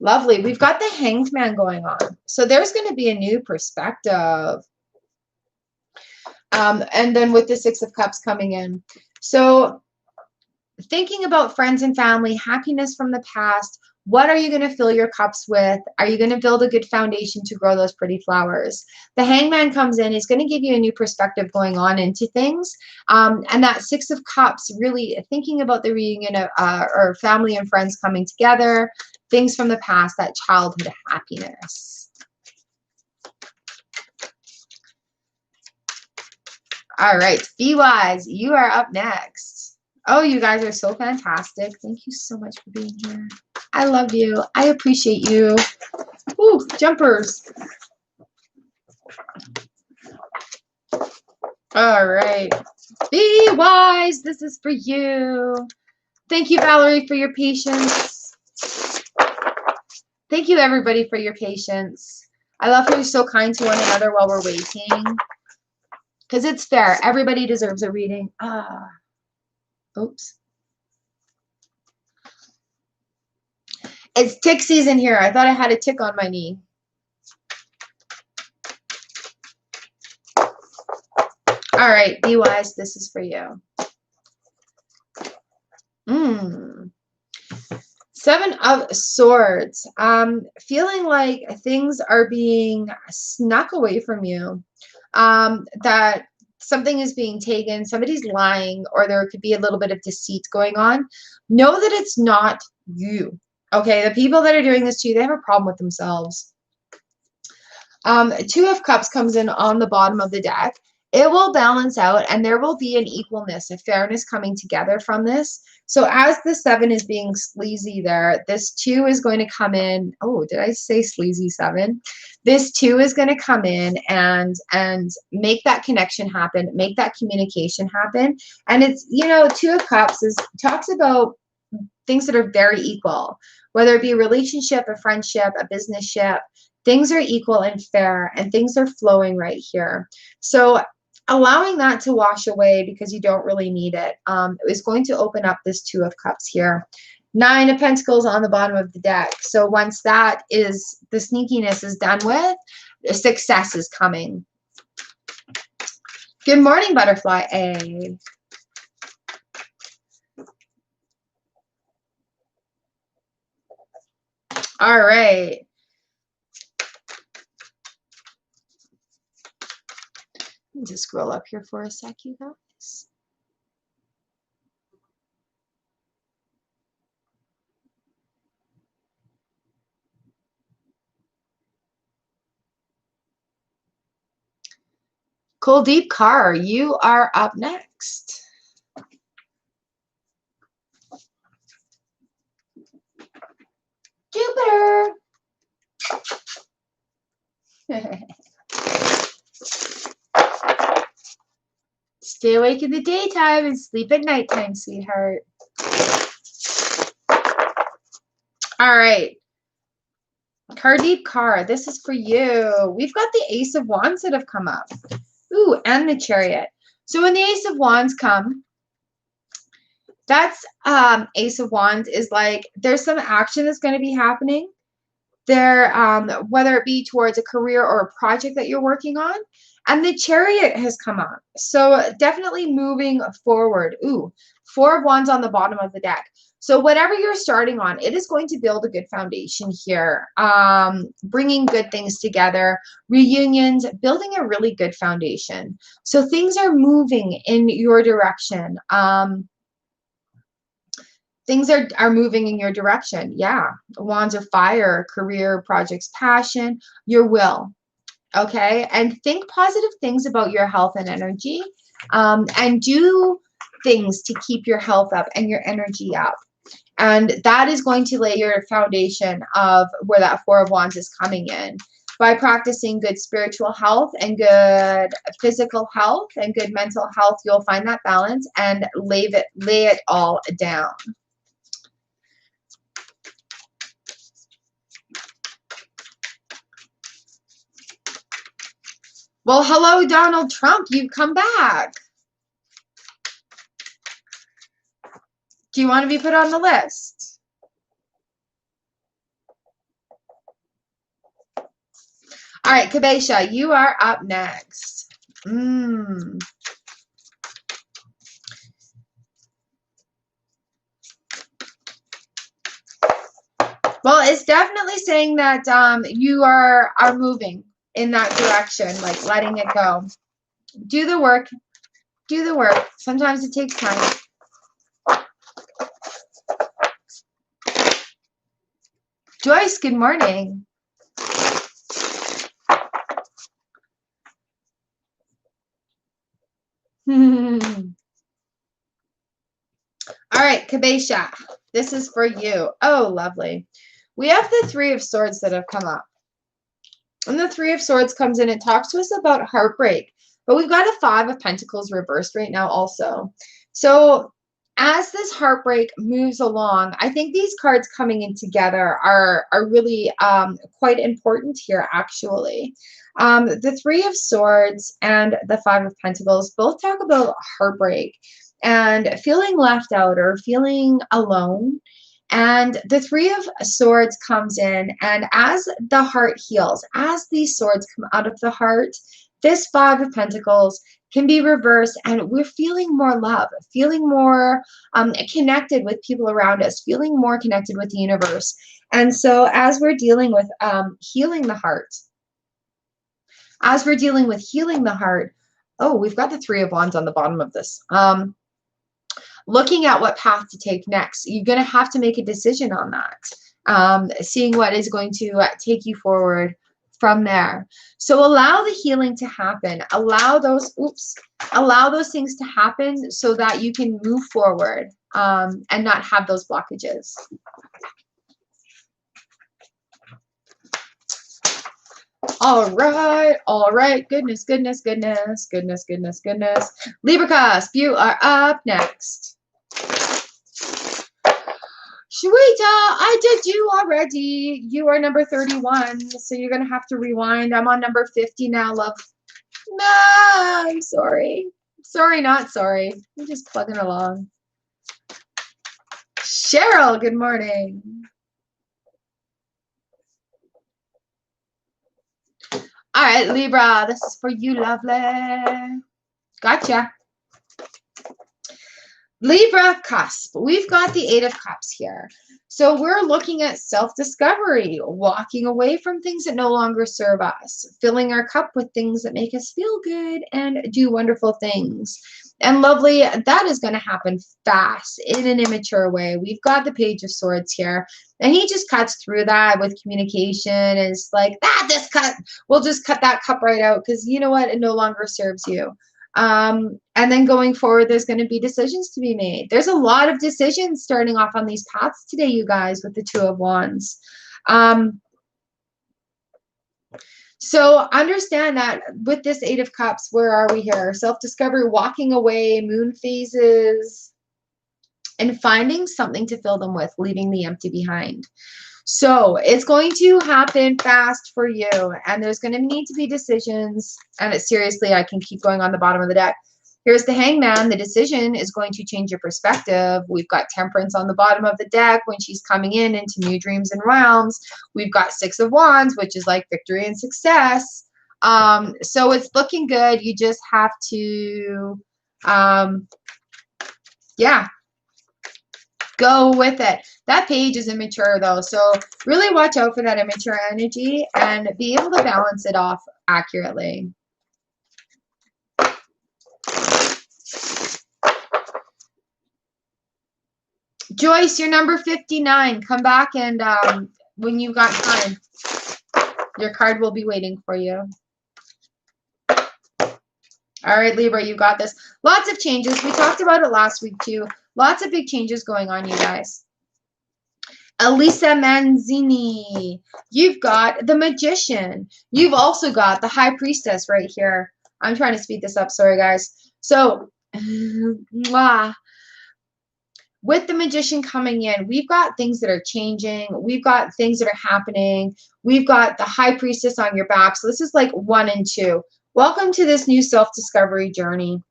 Lovely. We've got the Hanged Man going on. So there's going to be a new perspective. And then with the Six of Cups coming in. So thinking about friends and family, happiness from the past, what are you going to fill your cups with? Are you going to build a good foundation to grow those pretty flowers? The Hangman comes in, is going to give you a new perspective going on into things. And that Six of Cups, really thinking about the reunion of or family and friends coming together, things from the past, that childhood happiness. All right, Be Wise, you are up next. Oh, you guys are so fantastic. Thank you so much for being here. I love you. I appreciate you. Ooh, jumpers. All right. Be Wise, this is for you. Thank you, Valerie, for your patience. Thank you, everybody, for your patience. I love how you're so kind to one another while we're waiting. Because it's fair. Everybody deserves a reading. Oops. It's tick season here. I thought I had a tick on my knee. All right, Be Wise, this is for you. Seven of Swords. Feeling like things are being snuck away from you. That something is being taken, somebody's lying, or there could be a little bit of deceit going on. Know that it's not you. Okay, the people that are doing this to you, they have a problem with themselves. Two of Cups comes in on the bottom of the deck. It will balance out, and there will be an equalness, a fairness coming together from this. So as the 7 is being sleazy there, this 2 is going to come in. Oh, did I say sleazy 7? This 2 is going to come in and make that connection happen, make that communication happen. And it's, you know, 2 of Cups talks about things that are very equal, whether it be a relationship, a friendship, a business ship. Things are equal and fair, and things are flowing right here. So allowing that to wash away because you don't really need it is going to open up this 2 of Cups here. 9 of Pentacles on the bottom of the deck. So once that is, the sneakiness is done with, success is coming. Good morning, Butterfly A. All right. Let me just scroll up here for a sec, you guys. Kuldeep Kaur, you are up next. Jupiter. Stay awake in the daytime and sleep at nighttime, sweetheart. All right. Kuldeep Kaur, this is for you. We've got the Ace of Wands that have come up. Ooh, and the Chariot. So when the Ace of Wands come, that's Ace of Wands is like there's some action that's going to be happening there, whether it be towards a career or a project that you're working on. And the Chariot has come up. So definitely moving forward. Ooh, 4 of Wands on the bottom of the deck. So whatever you're starting on, it is going to build a good foundation here. Bringing good things together, reunions, building a really good foundation. So things are moving in your direction. Things are moving in your direction. Yeah. Wands of Fire, career, projects, passion, your will. Okay. And think positive things about your health and energy. And do things to keep your health up and your energy up. And that is going to lay your foundation of where that 4 of Wands is coming in. By practicing good spiritual health and good physical health and good mental health, you'll find that balance and lay it all down. Well, hello, Donald Trump. You've come back. Do you want to be put on the list? All right, Kabesha, you are up next. Mm. Well, it's definitely saying that you are moving in that direction, like letting it go. Do the work. Do the work. Sometimes it takes time. Joyce, good morning. All right, Kabesha, this is for you. Oh, lovely. We have the Three of Swords that have come up. And the Three of Swords comes in, it talks to us about heartbreak. But we've got a Five of Pentacles reversed right now also. So as this heartbreak moves along, I think these cards coming in together are really quite important here, actually. The Three of Swords and the Five of Pentacles both talk about heartbreak and feeling left out or feeling alone. And the Three of Swords comes in, and as the heart heals, as these swords come out of the heart, this Five of Pentacles can be reversed, and we're feeling more love, feeling more connected with people around us, feeling more connected with the universe. And so as we're dealing with healing the heart, oh, we've got the Three of Wands on the bottom of this. Looking at what path to take next. You're going to have to make a decision on that. Seeing what is going to take you forward from there. So allow the healing to happen. Allow those things to happen so that you can move forward and not have those blockages. All right. Goodness. Libra cusp, you are up next. Shweta, I did you already. You are number 31, so you're going to have to rewind. I'm on number 50 now, love. Nah, I'm sorry. Sorry, not sorry. I'm just plugging along. Cheryl, good morning. All right, Libra, this is for you, lovely. Gotcha. Libra cusp. We've got the Eight of Cups here. So we're looking at self-discovery, walking away from things that no longer serve us, filling our cup with things that make us feel good and do wonderful things. And lovely, that is going to happen fast in an immature way. We've got the Page of Swords here, and he just cuts through that with communication. It's like, we'll just cut that cup right out because you know what? It no longer serves you. And then going forward, there's going to be decisions to be made. There's a lot of decisions starting off on these paths today, you guys, with the Two of Wands. So understand that with this Eight of Cups, where are we here? Self-discovery, walking away, moon phases, and finding something to fill them with, leaving the empty behind. So it's going to happen fast for you, and there's going to need to be decisions. And seriously, I can keep going on the bottom of the deck. Here's the Hangman. The decision is going to change your perspective. We've got Temperance on the bottom of the deck when she's coming into new dreams and realms. We've got Six of Wands, which is like victory and success. So it's looking good. You just have to, yeah, go with it. That page is immature though, so really watch out for that immature energy and be able to balance it off accurately. Joyce, you're number 59. Come back and when you've got time, your card will be waiting for you. All right, Libra, you got this. Lots of changes. We talked about it last week too. Lots of big changes going on, you guys. Elisa Manzini. You've got the Magician. You've also got the High Priestess right here. I'm trying to speed this up. Sorry, guys. So, with the Magician coming in, we've got things that are changing. We've got things that are happening. We've got the High Priestess on your back. So this is like 1 and 2. Welcome to this new self-discovery journey.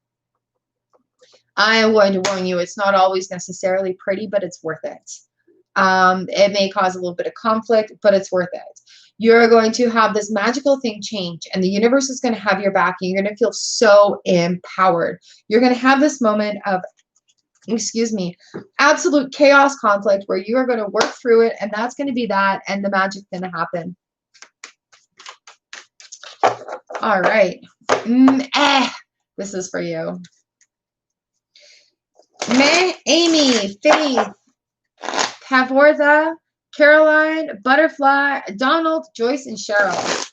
I am going to warn you, it's not always necessarily pretty, but it's worth it. It may cause a little bit of conflict, but it's worth it. You're going to have this magical thing change, and the universe is going to have your back, and you're going to feel so empowered. You're going to have this moment of, excuse me, absolute chaos conflict where you are going to work through it, and that's going to be that, and the magic's going to happen. All right. This is for you. Amy, Faith, Kavortha, Caroline, Butterfly, Donald, Joyce, and Cheryl.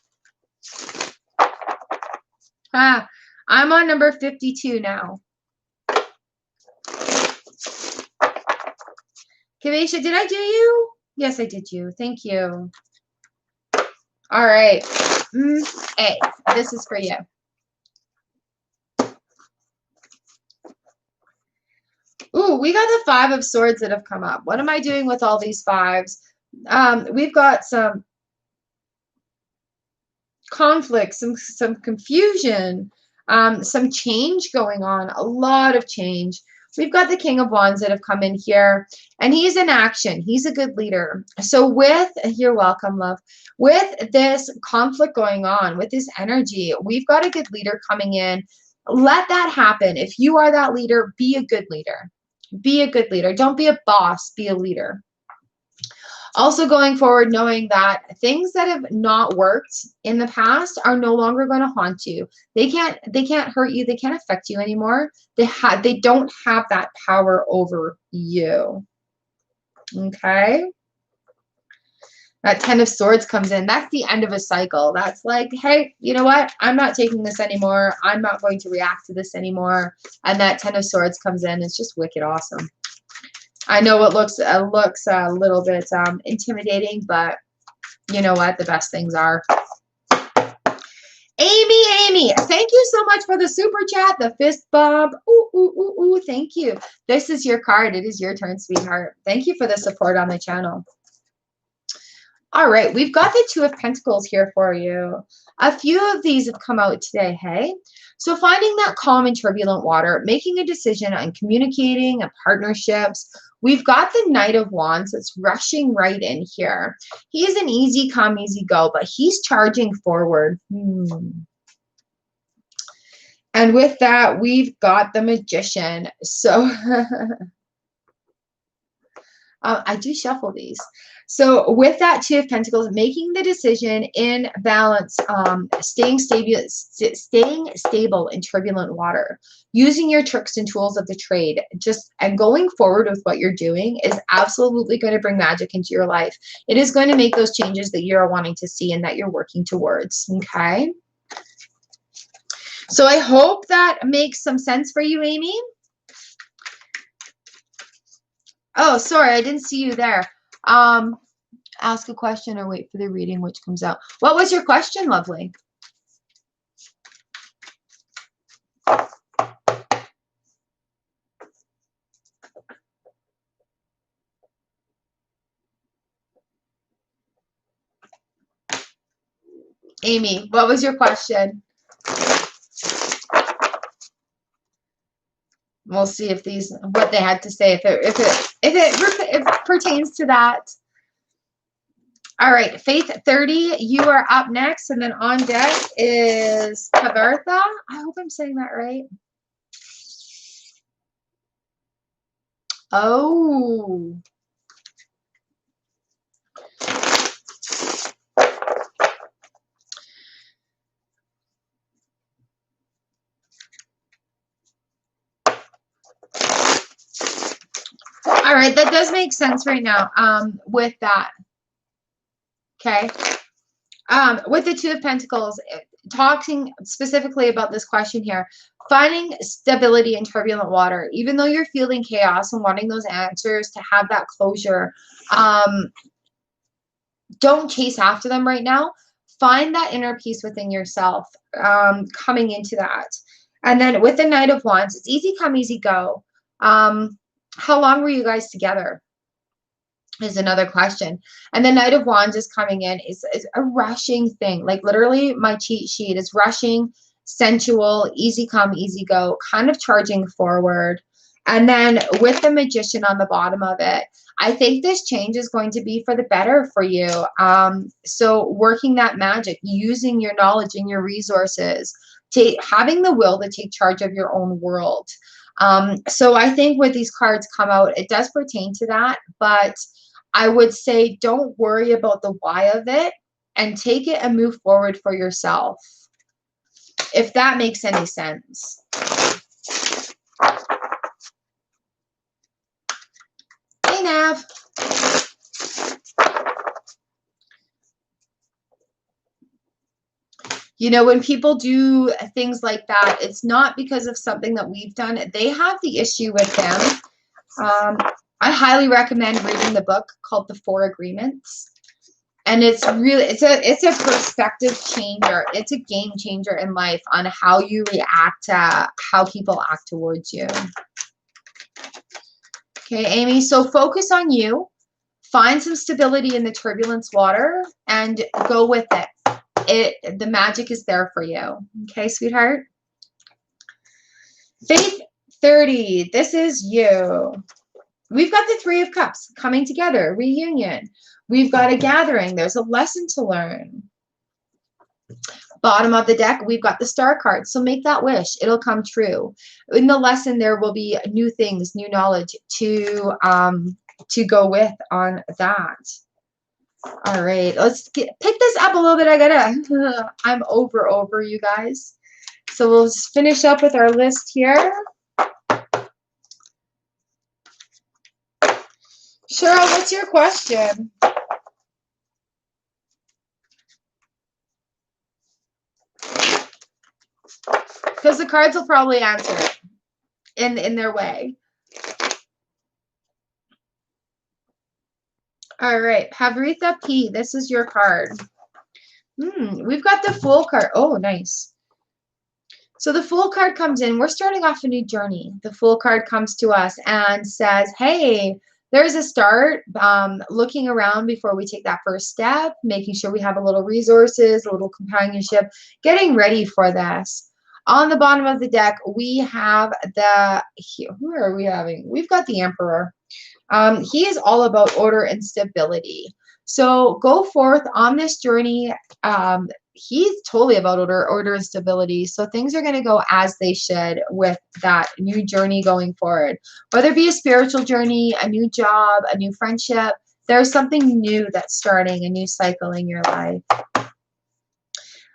I'm on number 52 now. Kavesha, did I do you? Yes, I did you. Thank you. All right. Hey, this is for you. Ooh, we got the 5 of Swords that have come up. What am I doing with all these 5s? We've got some conflict, some confusion, some change going on, a lot of change. We've got the King of Wands that have come in here, and he's in action. He's a good leader. So you're welcome, love. With this conflict going on, with this energy, we've got a good leader coming in. Let that happen. If you are that leader, be a good leader. Be a good leader. Don't be a boss, be a leader. Also going forward, knowing that things that have not worked in the past are no longer going to haunt you. They can't hurt you. They can't affect you anymore. They don't have that power over you. Okay. That 10 of Swords comes in. That's the end of a cycle. That's like, hey, you know what? I'm not taking this anymore. I'm not going to react to this anymore. And that 10 of Swords comes in. It's just wicked awesome. I know it looks a little bit intimidating, but you know what? The best things are. Amy, thank you so much for the super chat, the fist bump. Ooh, thank you. This is your card. It is your turn, sweetheart. Thank you for the support on the channel. All right, we've got the 2 of Pentacles here for you. A few of these have come out today, hey? So finding that calm in turbulent water, making a decision on communicating and partnerships. We've got the Knight of Wands that's rushing right in here. He is an easy come, easy go, but he's charging forward. And with that, we've got the Magician. So I do shuffle these. So with that 2 of Pentacles, making the decision in balance, staying stable in turbulent water, using your tricks and tools of the trade, and going forward with what you're doing is absolutely going to bring magic into your life. It is going to make those changes that you're wanting to see and that you're working towards. Okay. So I hope that makes some sense for you, Amy. Oh, sorry, I didn't see you there. Ask a question or wait for the reading, which comes out. What was your question, lovely? Amy, what was your question? We'll see if what they had to say, if it pertains to that. All right, Faith 30, you are up next, and then on deck is Kavortha. I hope I'm saying that right. Oh. All right, that does make sense right now with that. Okay. With the 2 of Pentacles, talking specifically about this question here, finding stability in turbulent water, even though you're feeling chaos and wanting those answers to have that closure, don't chase after them right now. Find that inner peace within yourself coming into that. And then with the Knight of Wands, it's easy come, easy go. How long were you guys together? Is another question. And the Knight of Wands is coming in. Is a rushing thing. Like literally my cheat sheet is rushing, sensual, easy come, easy go, kind of charging forward. And then with the Magician on the bottom of it, I think this change is going to be for the better for you. So working that magic, using your knowledge and your resources, having the will to take charge of your own world. So I think when these cards come out, it does pertain to that, but I would say don't worry about the why of it and take it and move forward for yourself, if that makes any sense. Hey, Nav. You know, when people do things like that, it's not because of something that we've done. They have the issue with them. I highly recommend reading the book called The Four Agreements. And it's really, it's a perspective changer. It's a game changer in life on how you react to how people act towards you. Okay, Amy, so focus on you. Find some stability in the turbulence water and go with it. The magic is there for you. Okay, sweetheart? Faith 30, this is you. We've got the Three of Cups coming together, reunion. We've got a gathering. There's a lesson to learn. Bottom of the deck, we've got the Star card. So make that wish. It'll come true. In the lesson, there will be new things, new knowledge to go with on that. All right, let's pick this up a little bit. I'm over, you guys. So we'll just finish up with our list here. Cheryl, what's your question? Because the cards will probably answer it in their way. All right, Pavritha P, this is your card. We've got the Fool card. Oh, nice. So the Fool card comes in. We're starting off a new journey. The Fool card comes to us and says, hey, there's a start. Looking around before we take that first step, making sure we have a little resources, a little companionship, getting ready for this. On the bottom of the deck, we have who are we having? We've got the Emperor. He is all about order and stability. So go forth on this journey. He's totally about order and stability. So things are going to go as they should with that new journey going forward. Whether it be a spiritual journey, a new job, a new friendship, there's something new that's starting, a new cycle in your life.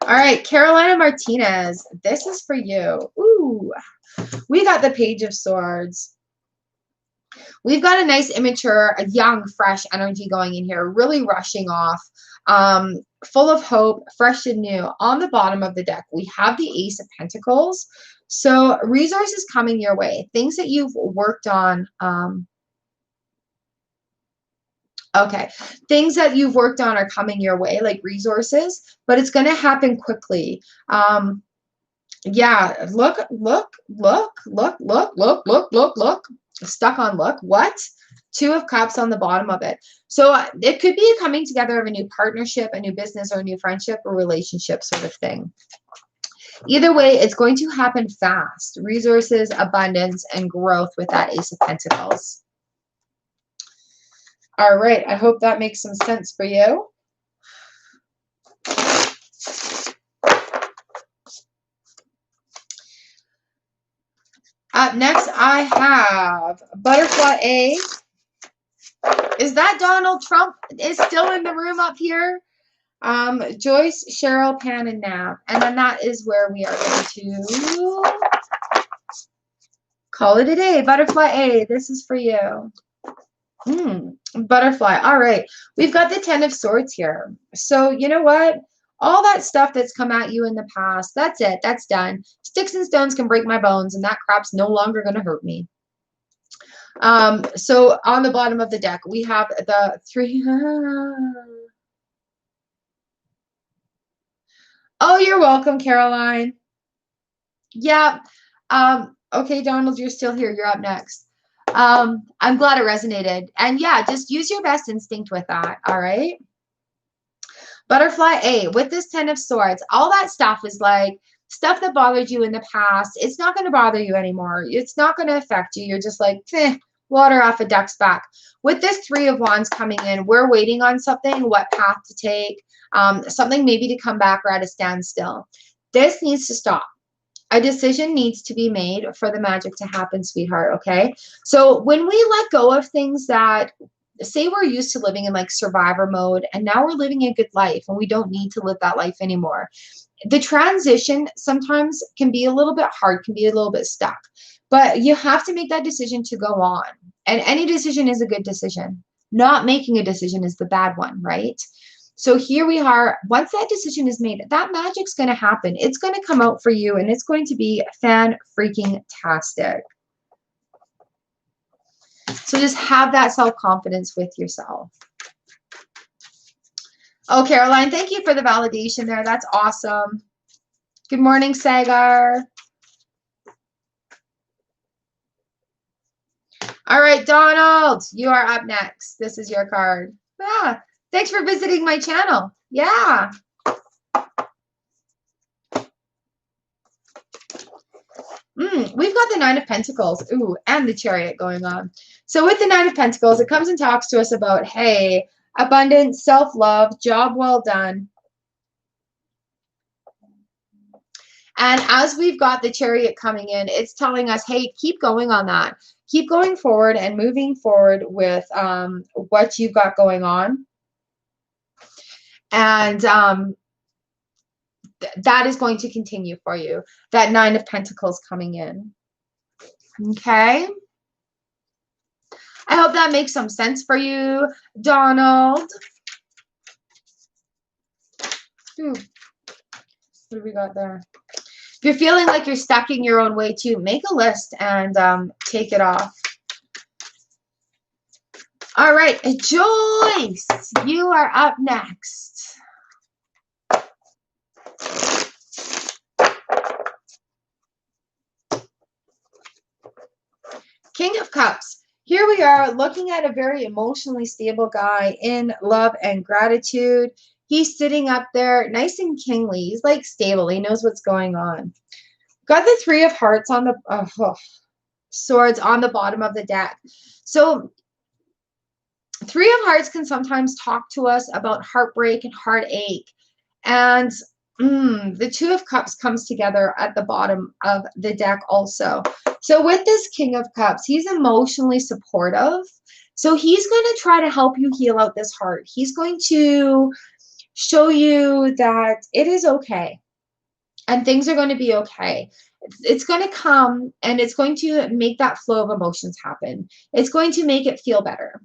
All right, Carolina Martinez, this is for you. Ooh, we got the Page of Swords. We've got a nice, immature, a young, fresh energy going in here, really rushing off, full of hope, fresh and new. On the bottom of the deck, we have the Ace of Pentacles. So resources coming your way, things that you've worked on. Okay, things that you've worked on are coming your way, like resources, but it's going to happen quickly. Yeah, look. Stuck on look. What? Two of Cups on the bottom of it. So it could be a coming together of a new partnership, a new business, or a new friendship or relationship sort of thing. Either way, it's going to happen fast. Resources, abundance, and growth with that Ace of Pentacles. All right, I hope that makes some sense for you. Up next, I have Butterfly A. Is that Donald Trump is still in the room up here? Joyce, Cheryl, Pan, and Nav. And then that is where we are going to call it a day. Butterfly A, this is for you. Butterfly. All right. We've got the Ten of Swords here. So you know what? All that stuff that's come at you in the past, that's it. That's done. Sticks and stones can break my bones, and that crap's no longer going to hurt me. So on the bottom of the deck, we have the three. Oh, you're welcome, Caroline. Yeah. Okay, Donald, you're still here. You're up next. I'm glad it resonated. And yeah, just use your best instinct with that. All right. Butterfly A, with this Ten of Swords, all that stuff is like stuff that bothered you in the past. It's not going to bother you anymore. It's not going to affect you. You're just like, Water off a duck's back. With this Three of Wands coming in, we're waiting on something, what path to take, something maybe to come back or at a standstill. This needs to stop. A decision needs to be made for the magic to happen, sweetheart, okay? So when we let go of things that, say we're used to living in like survivor mode, and now we're living a good life and we don't need to live that life anymore. The transition sometimes can be a little bit hard, can be a little bit stuck, but you have to make that decision to go on. And any decision is a good decision. Not making a decision is the bad one, right? So here we are. Once that decision is made, that magic's going to happen. It's going to come out for you, and it's going to be fan-freaking-tastic. So just have that self-confidence with yourself. Oh, Caroline, thank you for the validation there. That's awesome. Good morning, Sagar. All right, Donald, you are up next. This is your card. Ah, thanks for visiting my channel. Yeah. We've got the Nine of Pentacles. Ooh, and the Chariot going on. So with the Nine of Pentacles, it comes and talks to us about, hey, abundance, self-love, job well done. And as we've got the Chariot coming in, it's telling us, hey, keep going on that. Keep going forward and moving forward with what you've got going on. And that is going to continue for you. That Nine of Pentacles coming in. Okay. I hope that makes some sense for you, Donald. Ooh. What do we got there? If you're feeling like you're stuck in your own way too, make a list and take it off. All right, Joyce, you are up next. King of Cups. Here we are looking at a very emotionally stable guy in love and gratitude. He's sitting up there nice and kingly. He's like stable. He knows what's going on. Got the Three of Hearts on the swords on the bottom of the deck. So Three of Hearts can sometimes talk to us about heartbreak and heartache. And the Two of Cups comes together at the bottom of the deck also. So with this King of Cups, he's emotionally supportive. So he's going to try to help you heal out this heart. He's going to show you that it is okay. And things are going to be okay. It's going to come and it's going to make that flow of emotions happen. It's going to make it feel better.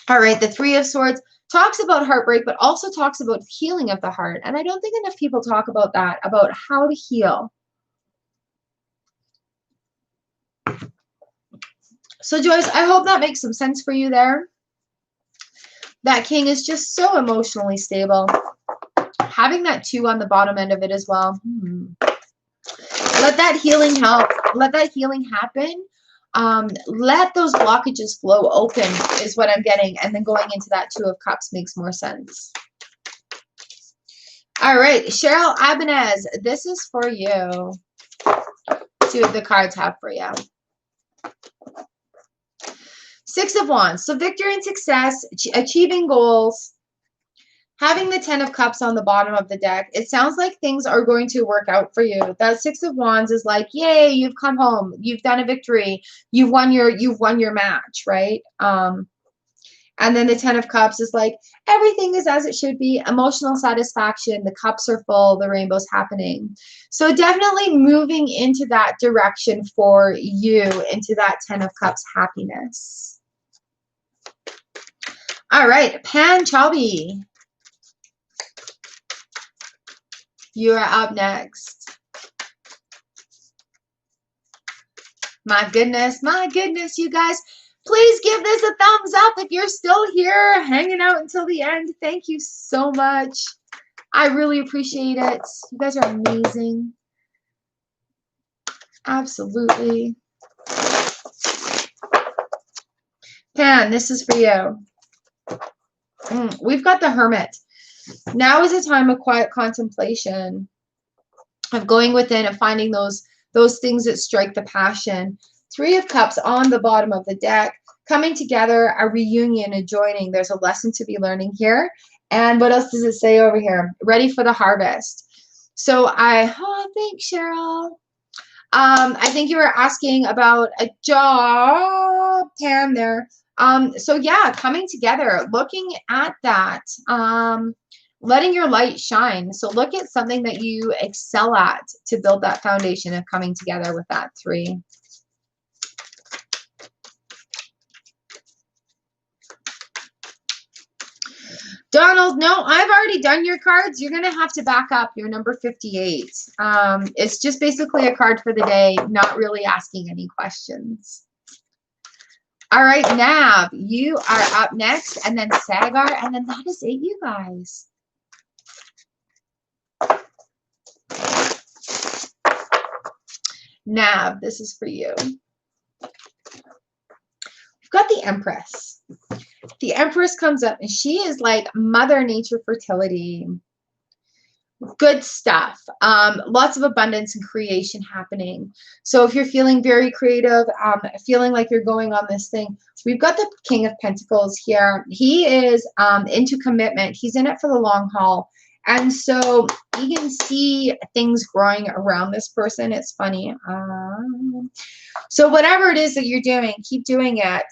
All right, the Three of Swords talks about heartbreak, but also talks about healing of the heart. And I don't think enough people talk about that, about how to heal. So Joyce, I hope that makes some sense for you there. That King is just so emotionally stable. Having that 2 on the bottom end of it as well. Let that healing help. Let that healing happen. Let those blockages flow open is what I'm getting. And then going into that 2 of Cups makes more sense. All right, Cheryl Ibanez, this is for you. Let's see what the cards have for you. 6 of Wands. So victory and success, achieving goals. Having the 10 of Cups on the bottom of the deck, it sounds like things are going to work out for you. That 6 of Wands is like, yay, you've come home. You've done a victory. You've won your match, right? And then the 10 of Cups is like, everything is as it should be. Emotional satisfaction. The cups are full. The rainbow's happening. So definitely moving into that direction for you, into that 10 of Cups happiness. All right, Pan Chubby. You are up next. My goodness, you guys. Please give this a thumbs up if you're still here, hanging out until the end. Thank you so much. I really appreciate it. You guys are amazing. Absolutely. Pan, this is for you. We've got the Hermit. Now is a time of quiet contemplation, of going within and finding those things that strike the passion. Three of Cups on the bottom of the deck. Coming together, a reunion, a joining. There's a lesson to be learning here. And what else does it say over here? Ready for the harvest. So thanks, Cheryl. I think you were asking about a job, Pam, there. So yeah, coming together, looking at that, letting your light shine. So look at something that you excel at to build that foundation of coming together with that 3. Donald, no, I've already done your cards. You're going to have to back up. You're number 58. It's just basically a card for the day, not really asking any questions. All right, Nav, you are up next, and then Sagar, and then that is it, you guys. Nav, this is for you. We've got the Empress. The Empress comes up, and she is like Mother Nature fertility. Good stuff. Lots of abundance and creation happening. So if you're feeling very creative, feeling like you're going on this thing, we've got the King of Pentacles here. He is into commitment. He's in it for the long haul. And so you can see things growing around this person. It's funny. So whatever it is that you're doing, keep doing it.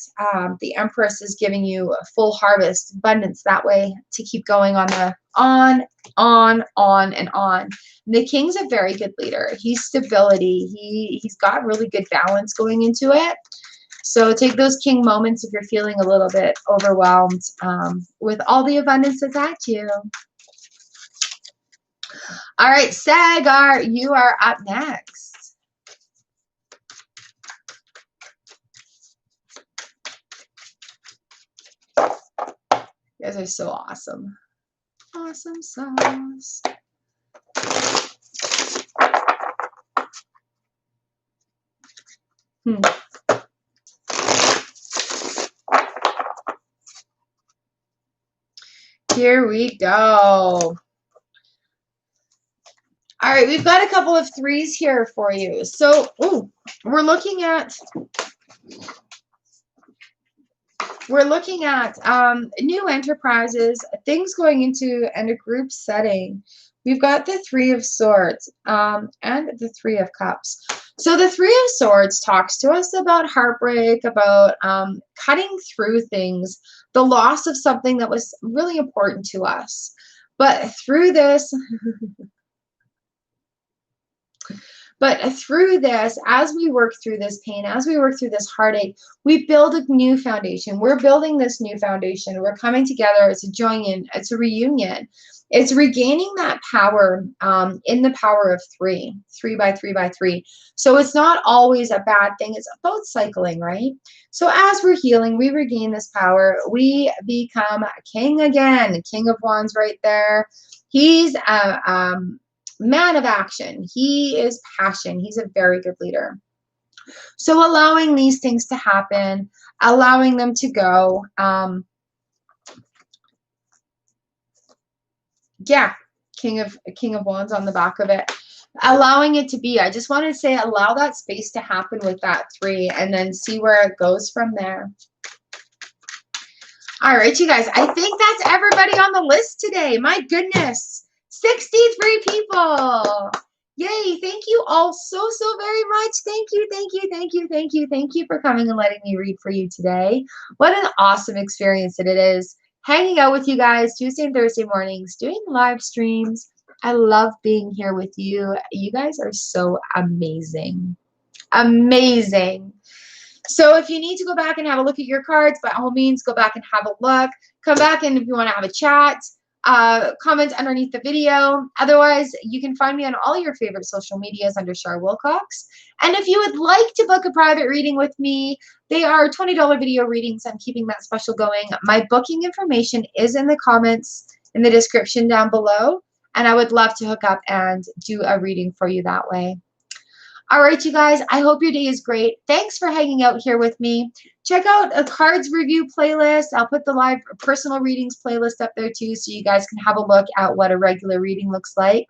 The Empress is giving you a full harvest, abundance that way to keep going on the on and on. And the King's a very good leader. He's stability. He's got really good balance going into it. So take those King moments if you're feeling a little bit overwhelmed with all the abundance that's at you. All right, Sagar, you are up next. You guys are so awesome. Awesome sauce. Here we go. All right, we've got a couple of 3s here for you. So, we're looking at new enterprises, things going into and a group setting. We've got the 3 of Swords and the 3 of Cups. So the 3 of Swords talks to us about heartbreak, about cutting through things, the loss of something that was really important to us. But through this, as we work through this pain, as we work through this heartache, we build a new foundation. We're building this new foundation. We're coming together. It's a joining. It's a reunion. It's regaining that power in the power of 3 by 3 by 3. So it's not always a bad thing. It's about cycling, right? So as we're healing, we regain this power. We become a king again. King of Wands right there. He's a man of action. He is passion. He's a very good leader. So allowing these things to happen, allowing them to go. Yeah, King of Wands on the back of it. Allowing it to be. I just want to say allow that space to happen with that 3 and then see where it goes from there. All right, you guys. I think that's everybody on the list today. My goodness. 63 people. Yay. Thank you all so very much. Thank you for coming and letting me read for you today. What an awesome experience that it is. Hanging out with you guys Tuesday and Thursday mornings, doing live streams. I love being here with you. You guys are so amazing. Amazing. So if you need to go back and have a look at your cards, by all means, go back and have a look. Come back and if you want to have a chat, comment underneath the video. Otherwise, you can find me on all your favorite social medias under Char Wilcox. And if you would like to book a private reading with me, they are $20 video readings. I'm keeping that special going. My booking information is in the comments in the description down below. And I would love to hook up and do a reading for you that way. All right, you guys, I hope your day is great. Thanks for hanging out here with me. Check out a cards review playlist. I'll put the live personal readings playlist up there too so you guys can have a look at what a regular reading looks like.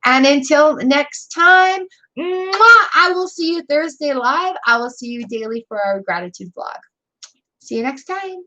And until next time, I will see you Thursday live. I will see you daily for our gratitude vlog. See you next time.